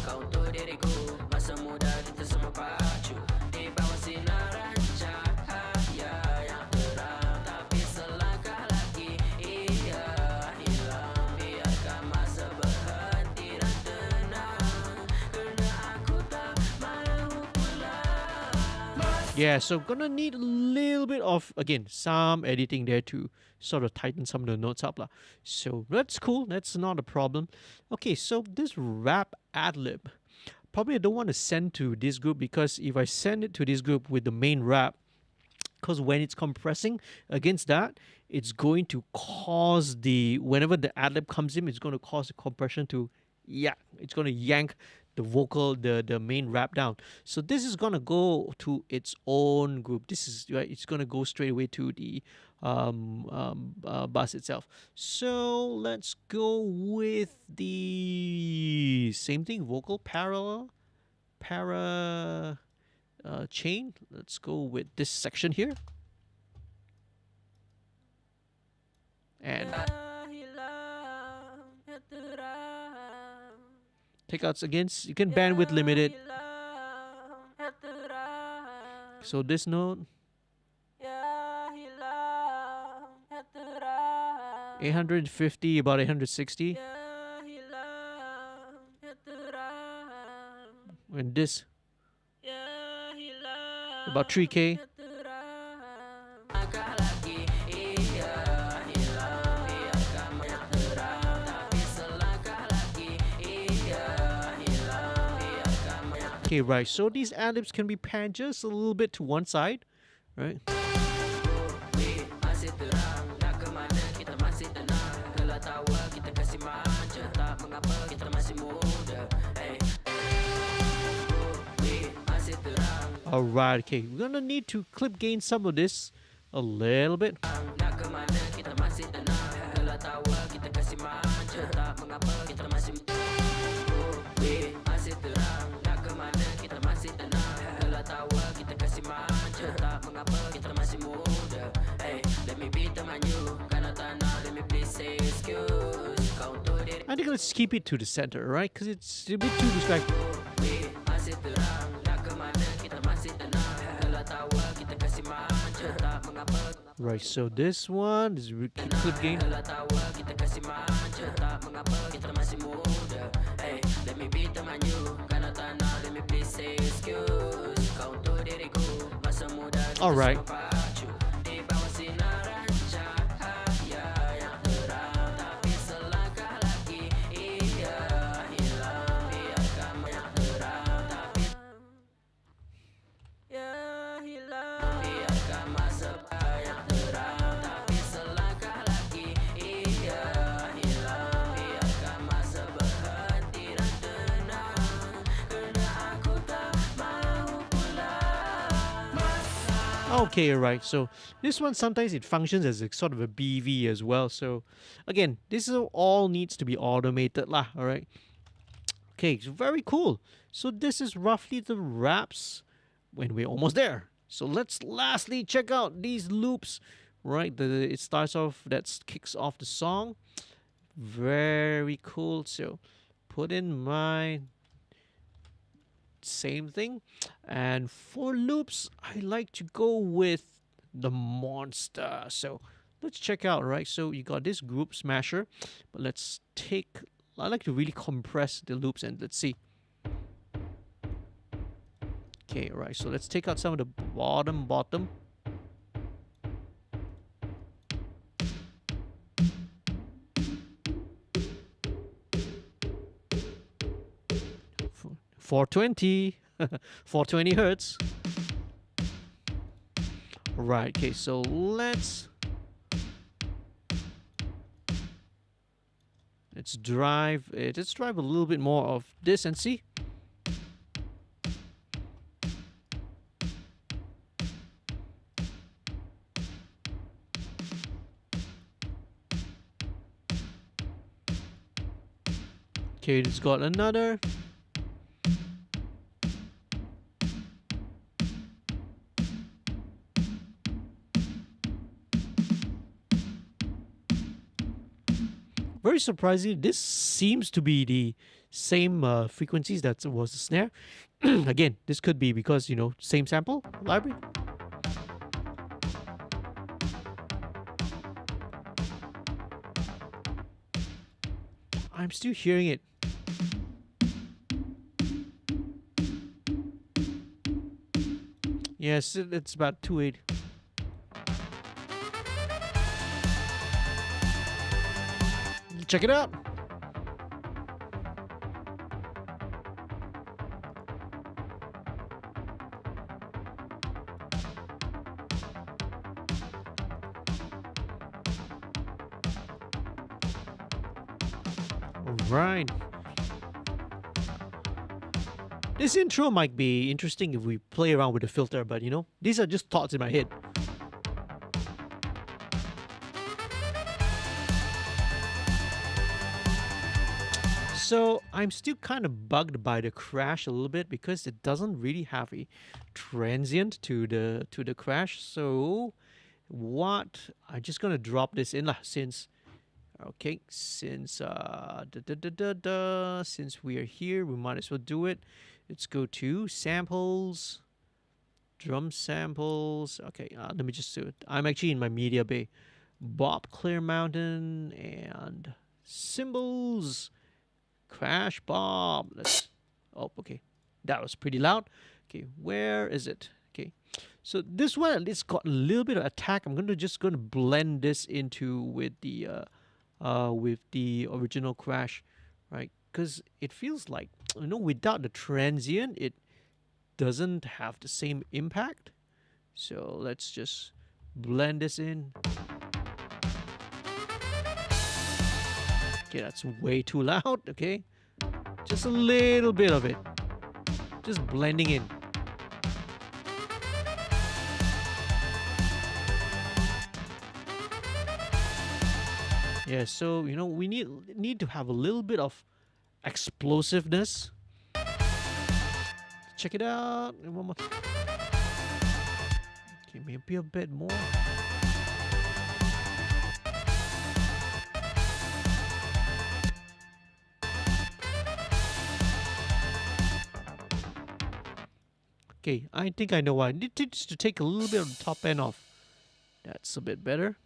Kau untuk diriku. Masa muda kita semua pacu. Yeah, so gonna need a little bit of, again, some editing there to sort of tighten some of the notes up lah. So that's cool, that's not a problem. Okay, so this rap ad-lib, probably I don't want to send to this group, because if I send it to this group with the main rap, because when it's compressing against that, it's going to cause the, whenever the ad-lib comes in, it's going to cause the compression to, yeah, it's going to yank the vocal, the main rap down. So this is going to go to its own group. This is, right, it's going to go straight away to the bus itself. So let's go with the same thing, vocal parallel, chain. Let's go with this section here. And takeouts again, you can bandwidth limit it. So this note, 850, about 860. And this, about 3K. Okay, right, so these ad-libs can be panned just a little bit to one side, right? Alright, okay, we're gonna need to clip gain some of this a little bit. I think let's keep it to the center, right? Because it's a bit too distracting. Right, so this one is clip gain. All right. Okay, right. So this one, sometimes it functions as a sort of a BV as well. So again, this is all needs to be automated lah. All right. Okay, so very cool. So this is roughly the raps when we're almost there. So let's lastly check out these loops. Right, it starts off, that kicks off the song. Very cool. So put in my same thing, and for loops I like to go with the monster. So let's check out, right? So you got this group smasher, but let's take, I like to really compress the loops, and let's see. Okay, right, so let's take out some of the bottom. 420, 420 hertz. Right, okay, so let's drive it. Let's drive a little bit more of this and see. Okay, it's got another. Very surprising, this seems to be the same frequencies that was the snare. Again, this could be because, you know, same sample library. I'm still hearing it. Yes, it's about 280. Check it out. Right. This intro might be interesting if we play around with the filter, but you know, these are just thoughts in my head. So I'm still kind of bugged by the crash a little bit because it doesn't really have a transient to the crash. So what I'm just gonna drop this in lah since since since we are here, we might as well do it. Let's go to samples, drum samples. Okay, let me just do it. I'm actually in my media bay. Bob Clear Mountain and Cymbals. Crash Bob. Let's. Oh, okay. That was pretty loud. Okay, where is it? Okay, so this one at least got a little bit of attack. I'm gonna blend this into with the original crash, right? Because it feels like, you know, without the transient, it doesn't have the same impact. So let's just blend this in. Okay, that's way too loud. Okay, just a little bit of it, just blending in. Yeah, so you know, we need to have a little bit of explosiveness. Check it out. And one more. Okay, maybe a bit more. Okay, I think I know why. I need to take a little bit of the top end off. That's a bit better.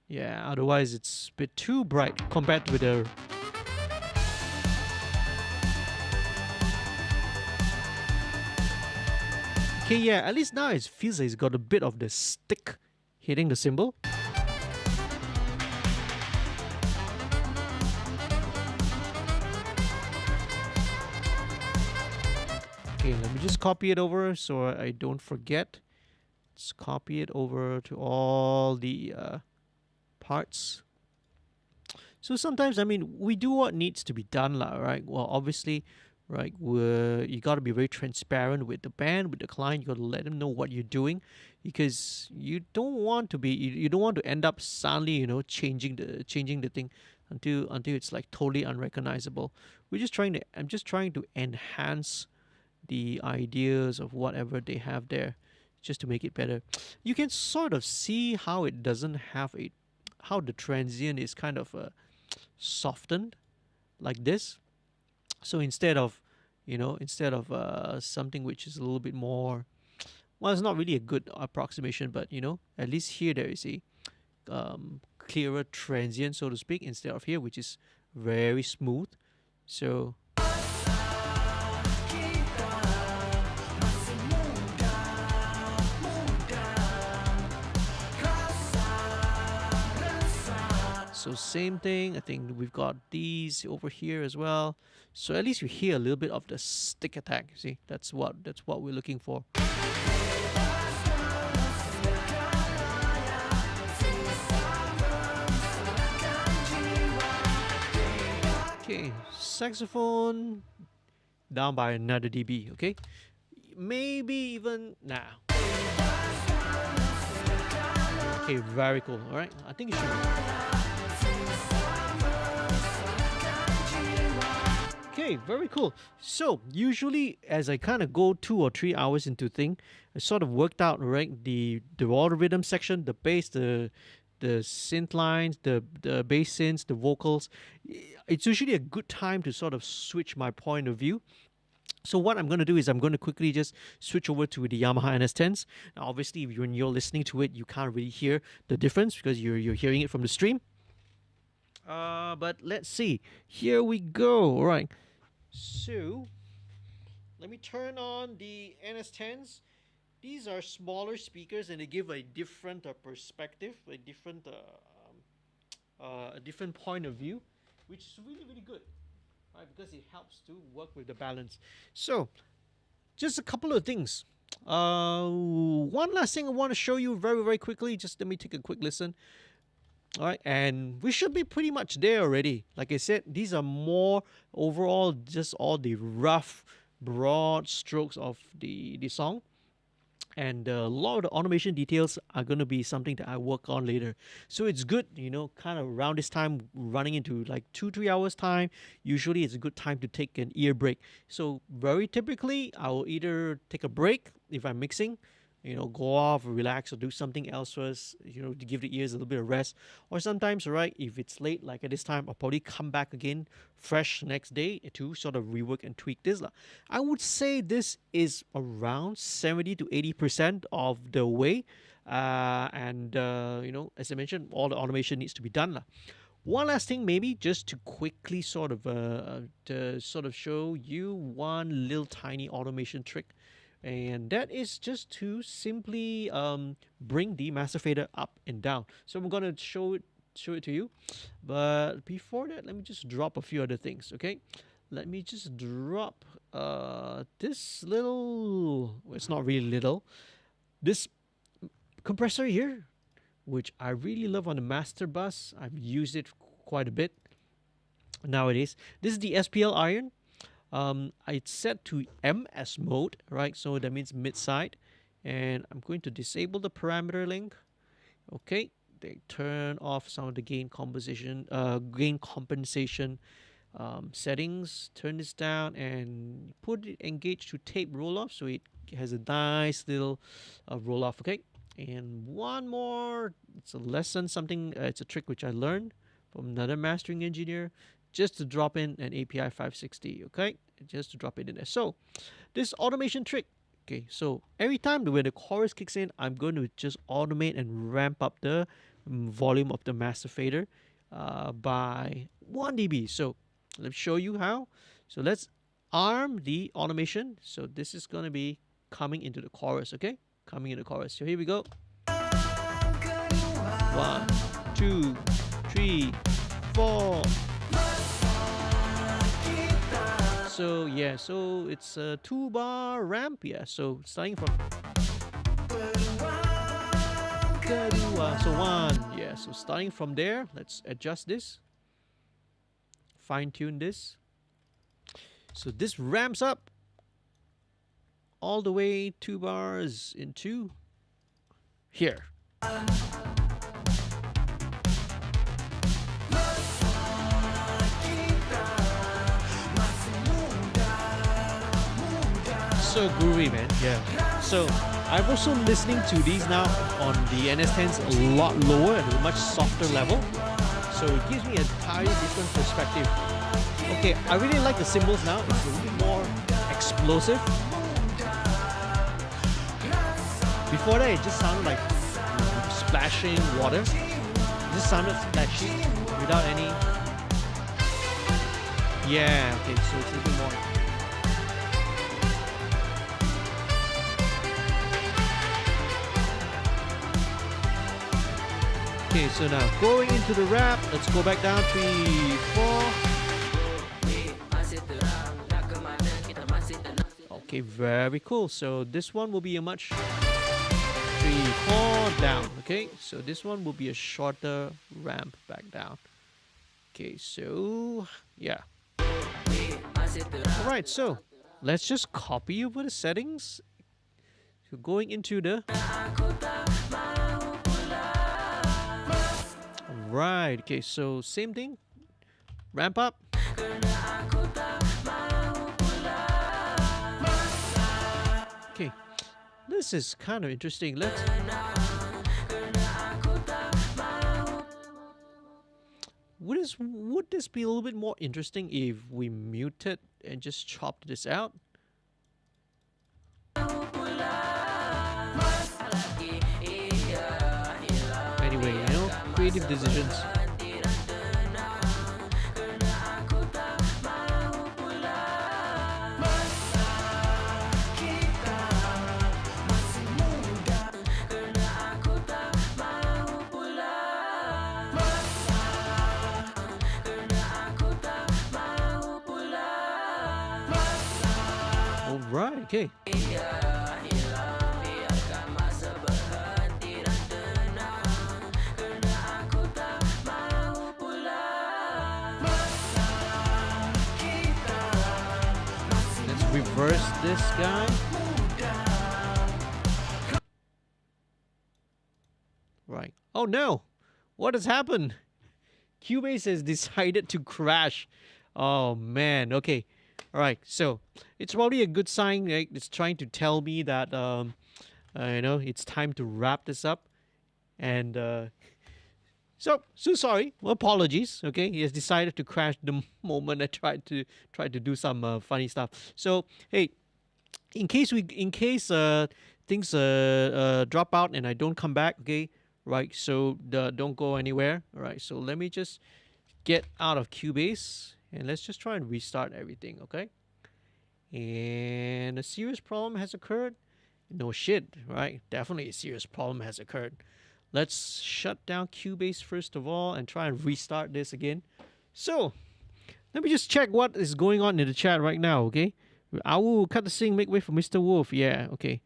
Yeah, otherwise it's a bit too bright compared with the... Okay, yeah, at least now it feels like it's got a bit of the stick hitting the cymbal. Okay, let me just copy it over so I don't forget. Let's copy it over to all the parts. So sometimes, I mean, we do what needs to be done, lah, right? Well, obviously, right, you got to be very transparent with the band, with the client. You got to let them know what you're doing, because you don't want to be, you don't want to end up suddenly, you know, changing the thing until it's like totally unrecognizable. I'm just trying to enhance the ideas of whatever they have there, just to make it better. You can sort of see how it doesn't have how the transient is kind of softened like this. So instead of something which is a little bit more, well, it's not really a good approximation, but you know, at least here there is a clearer transient, so to speak, instead of here, which is very smooth. So same thing. I think we've got these over here as well. So at least you hear a little bit of the stick attack. See, that's what we're looking for. Okay, saxophone down by another dB. Okay, maybe even now. Okay, very cool. All right, I think it should be. Okay, very cool. So usually, as I kind of go 2 or 3 hours into thing, I sort of worked out, right, the raw rhythm section, the bass, the synth lines, the bass synths, the vocals. It's usually a good time to sort of switch my point of view. So what I'm going to do is I'm going to quickly just switch over to the Yamaha NS10s. Now, obviously, when you're listening to it, you can't really hear the difference because you're hearing it from the stream. But let's see. Here we go. All right. So let me turn on the NS10s these are smaller speakers, and they give a different perspective, a different point of view, which is really really good, right? Because it helps to work with the balance. So, just a couple of things. One last thing I want to show you very very quickly. Just let me take a quick listen. All right, and we should be pretty much there already. Like I said, these are more overall just all the rough, broad strokes of the song. And a lot of the automation details are going to be something that I work on later. So it's good, kind of around this time, running into like 2-3 hours time. Usually it's a good time to take an ear break. So very typically, I will either take a break if I'm mixing, go off, relax, or do something else first, to give the ears a little bit of rest. Or sometimes, right, if it's late, like at this time, I'll probably come back again fresh next day to sort of rework and tweak this. I would say this is around 70 to 80% of the way. And as I mentioned, all the automation needs to be done. One last thing, maybe just to quickly sort of show you one little tiny automation trick. And that is just to simply bring the master fader up and down. So I'm gonna show it to you, but before that, let me just drop a few other things. Okay, let me just drop this little. Well, it's not really little. This compressor here, which I really love on the master bus. I've used it quite a bit nowadays. This is the SPL iron. It's set to MS mode, right? So that means mid side, and I'm going to disable the parameter link. Okay, they turn off some of the gain compensation settings. Turn this down and put it engaged to tape roll off, so it has a nice little roll off. Okay, and one more. It's a lesson, something. It's a trick which I learned from another mastering engineer. Just to drop in an API 560, okay? Just to drop it in there. So, this automation trick, okay? So, every time when the chorus kicks in, I'm going to just automate and ramp up the volume of the master fader by 1 dB. So, let's show you how. So, let's arm the automation. So, this is going to be coming into the chorus, okay? Coming into the chorus. So, here we go. 1, 2, 3, 4. So yeah, so it's a 2-bar ramp. Yeah, so starting from so 1. Yeah, so starting from there, let's adjust this, fine tune this. So this ramps up all the way 2 bars into here. So groovy, man. Yeah. So I'm also listening to these now on the NS10s a lot lower and a much softer level. So it gives me a entirely different perspective. Okay, I really like the cymbals now. It's a little bit more explosive. Before that, it just sounded like splashing water. It just sounded splashy without any. Yeah. Okay, so it's a little bit more. Okay, so now going into the rap, let's go back down 3, 4. Okay, very cool. So this one will be a much 3, 4 down. Okay, so this one will be a shorter ramp back down. Okay, so yeah. All right, so let's just copy over the settings. So going into the. Right, okay, so same thing, ramp up. Okay, this is kind of interesting. Would this be a little bit more interesting if we muted and just chopped this out? Anyway, creative decisions. Okay. Let's reverse this guy. Right. Oh no! What has happened? Cubase has decided to crash. Oh man. Okay. All right. So it's probably a good sign. Right? It's trying to tell me that it's time to wrap this up. And so sorry. Well, apologies. Okay. He has decided to crash the moment I tried to do some funny stuff. So hey, in case things drop out and I don't come back. Okay. Right. So don't go anywhere. All right. So let me just get out of Cubase and let's just try and restart everything. Okay. And a serious problem has occurred. No shit, right? Definitely a serious problem has occurred. Let's shut down Cubase first of all and try and restart this again. So, let me just check what is going on in the chat right now, okay? I will cut the sync, make way for Mr. Wolf. Yeah, okay.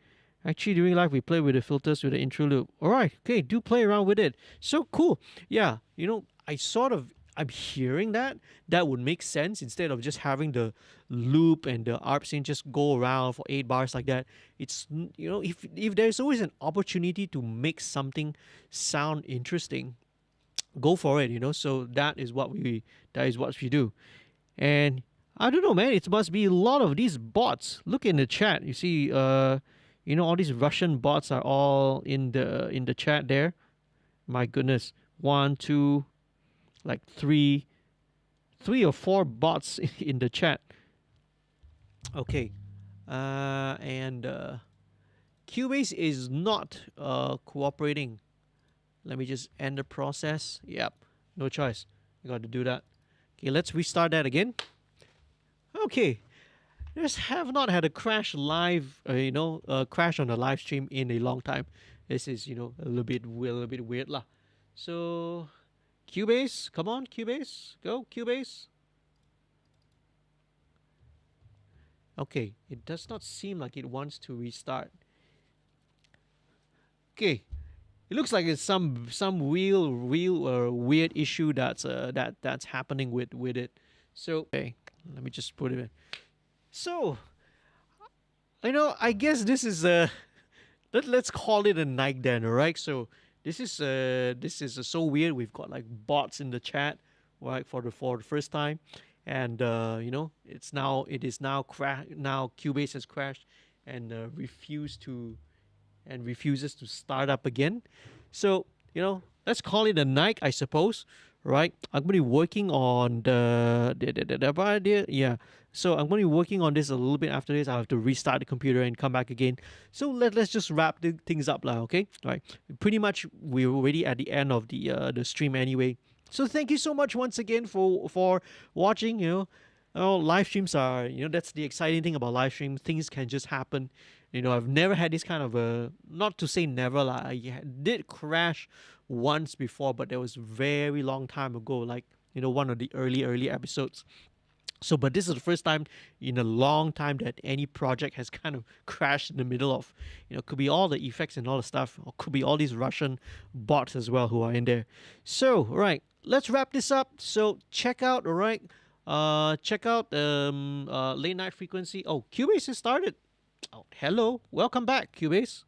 Actually, during live, we play with the filters with the intro loop. All right, okay, do play around with it. So cool. Yeah, I'm hearing that. That would make sense instead of just having the loop and the ARP sync just go around for 8 bars like that. It's, if there's always an opportunity to make something sound interesting, go for it, So that is what we do. And I don't know, man, it must be a lot of these bots. Look in the chat. You see all these Russian bots are all in the chat there. My goodness. 1, 2, like three or four bots in the chat. Okay. And Cubase is not cooperating. Let me just end the process. Yep. No choice. You got to do that. Okay, let's restart that again. Okay. Just have not had a crash live, crash on the live stream in a long time. This is, a little bit weird lah. So, Cubase, come on, Cubase, go, Cubase. Okay, it does not seem like it wants to restart. Okay, it looks like it's some real weird issue that's happening with it. So, okay, let me just put it in. So, I guess this is let's call it a night then, alright? So this is so weird. We've got like bots in the chat, right, for the first time, and it is now Cubase has crashed and refuses to start up again. So let's call it a night, I suppose. Right, I'm going to be working on So I'm going to be working on this a little bit after this. I have to restart the computer and come back again. So let's just wrap things up now, okay? All right. Pretty much we're already at the end of the stream anyway. So thank you so much once again for watching. Live streams are that's the exciting thing about live streams. Things can just happen. I've never had this kind of not to say never lah. I did crash once before, but that was very long time ago, like one of the early episodes. So, but this is the first time in a long time that any project has kind of crashed in the middle of, could be all the effects and all the stuff, or could be all these Russian bots as well who are in there. So, all right, let's wrap this up. So check out, all right, Late Night Frequency. Oh, Cubase has started. Oh, hello, welcome back, Cubase.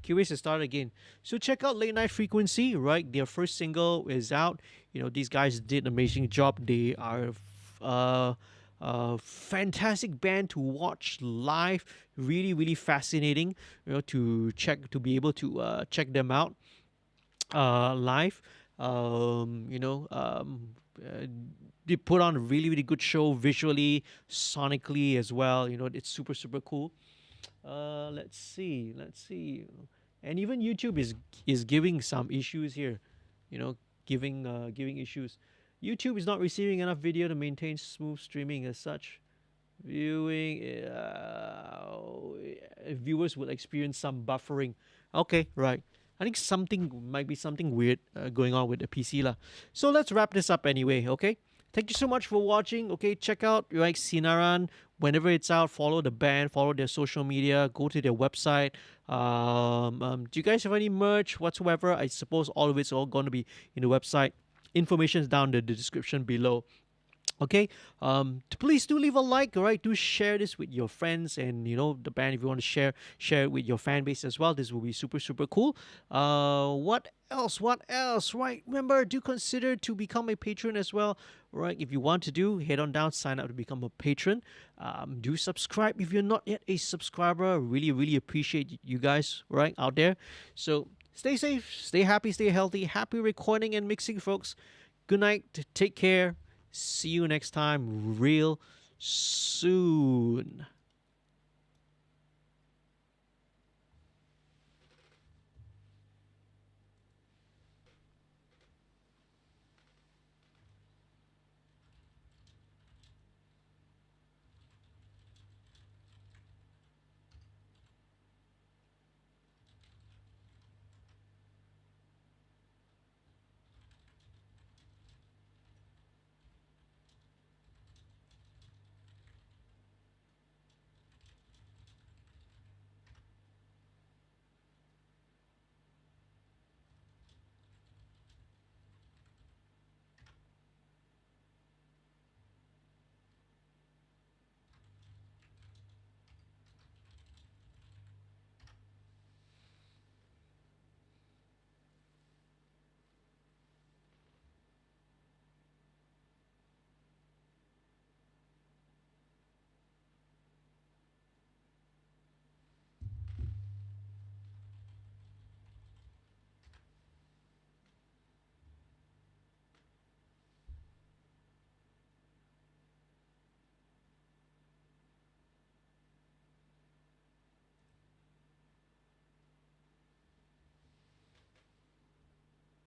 Cubase has started again. So check out Late Night Frequency, right? Their first single is out. These guys did an amazing job. They are a fantastic band to watch live. Really fascinating, to be able to check them out live. They put on a really good show visually, sonically as well. It's super cool. Let's see, and even YouTube is giving some issues here, giving issues. YouTube is not receiving enough video to maintain smooth streaming as such. Viewing viewers will experience some buffering. Okay, right. I think might be something weird going on with the PC lah. So let's wrap this up anyway. Okay. Thank you so much for watching. Okay, check out Sinaran whenever it's out, follow the band, follow their social media, go to their website. Do you guys have any merch whatsoever? I suppose all of it's all going to be in the website. Information is down in the description below. Okay, please do leave a like, all right? Do share this with your friends and the band. If you want to share it with your fan base as well, this will be super super cool. What else, right? Remember, do consider to become a patron as well, right? If you want to head on down, sign up to become a patron. Do subscribe if you're not yet a subscriber. Really really appreciate you guys right out there. So stay safe, stay happy, stay healthy. Happy recording and mixing, folks. Good night, take care. See you next time real soon.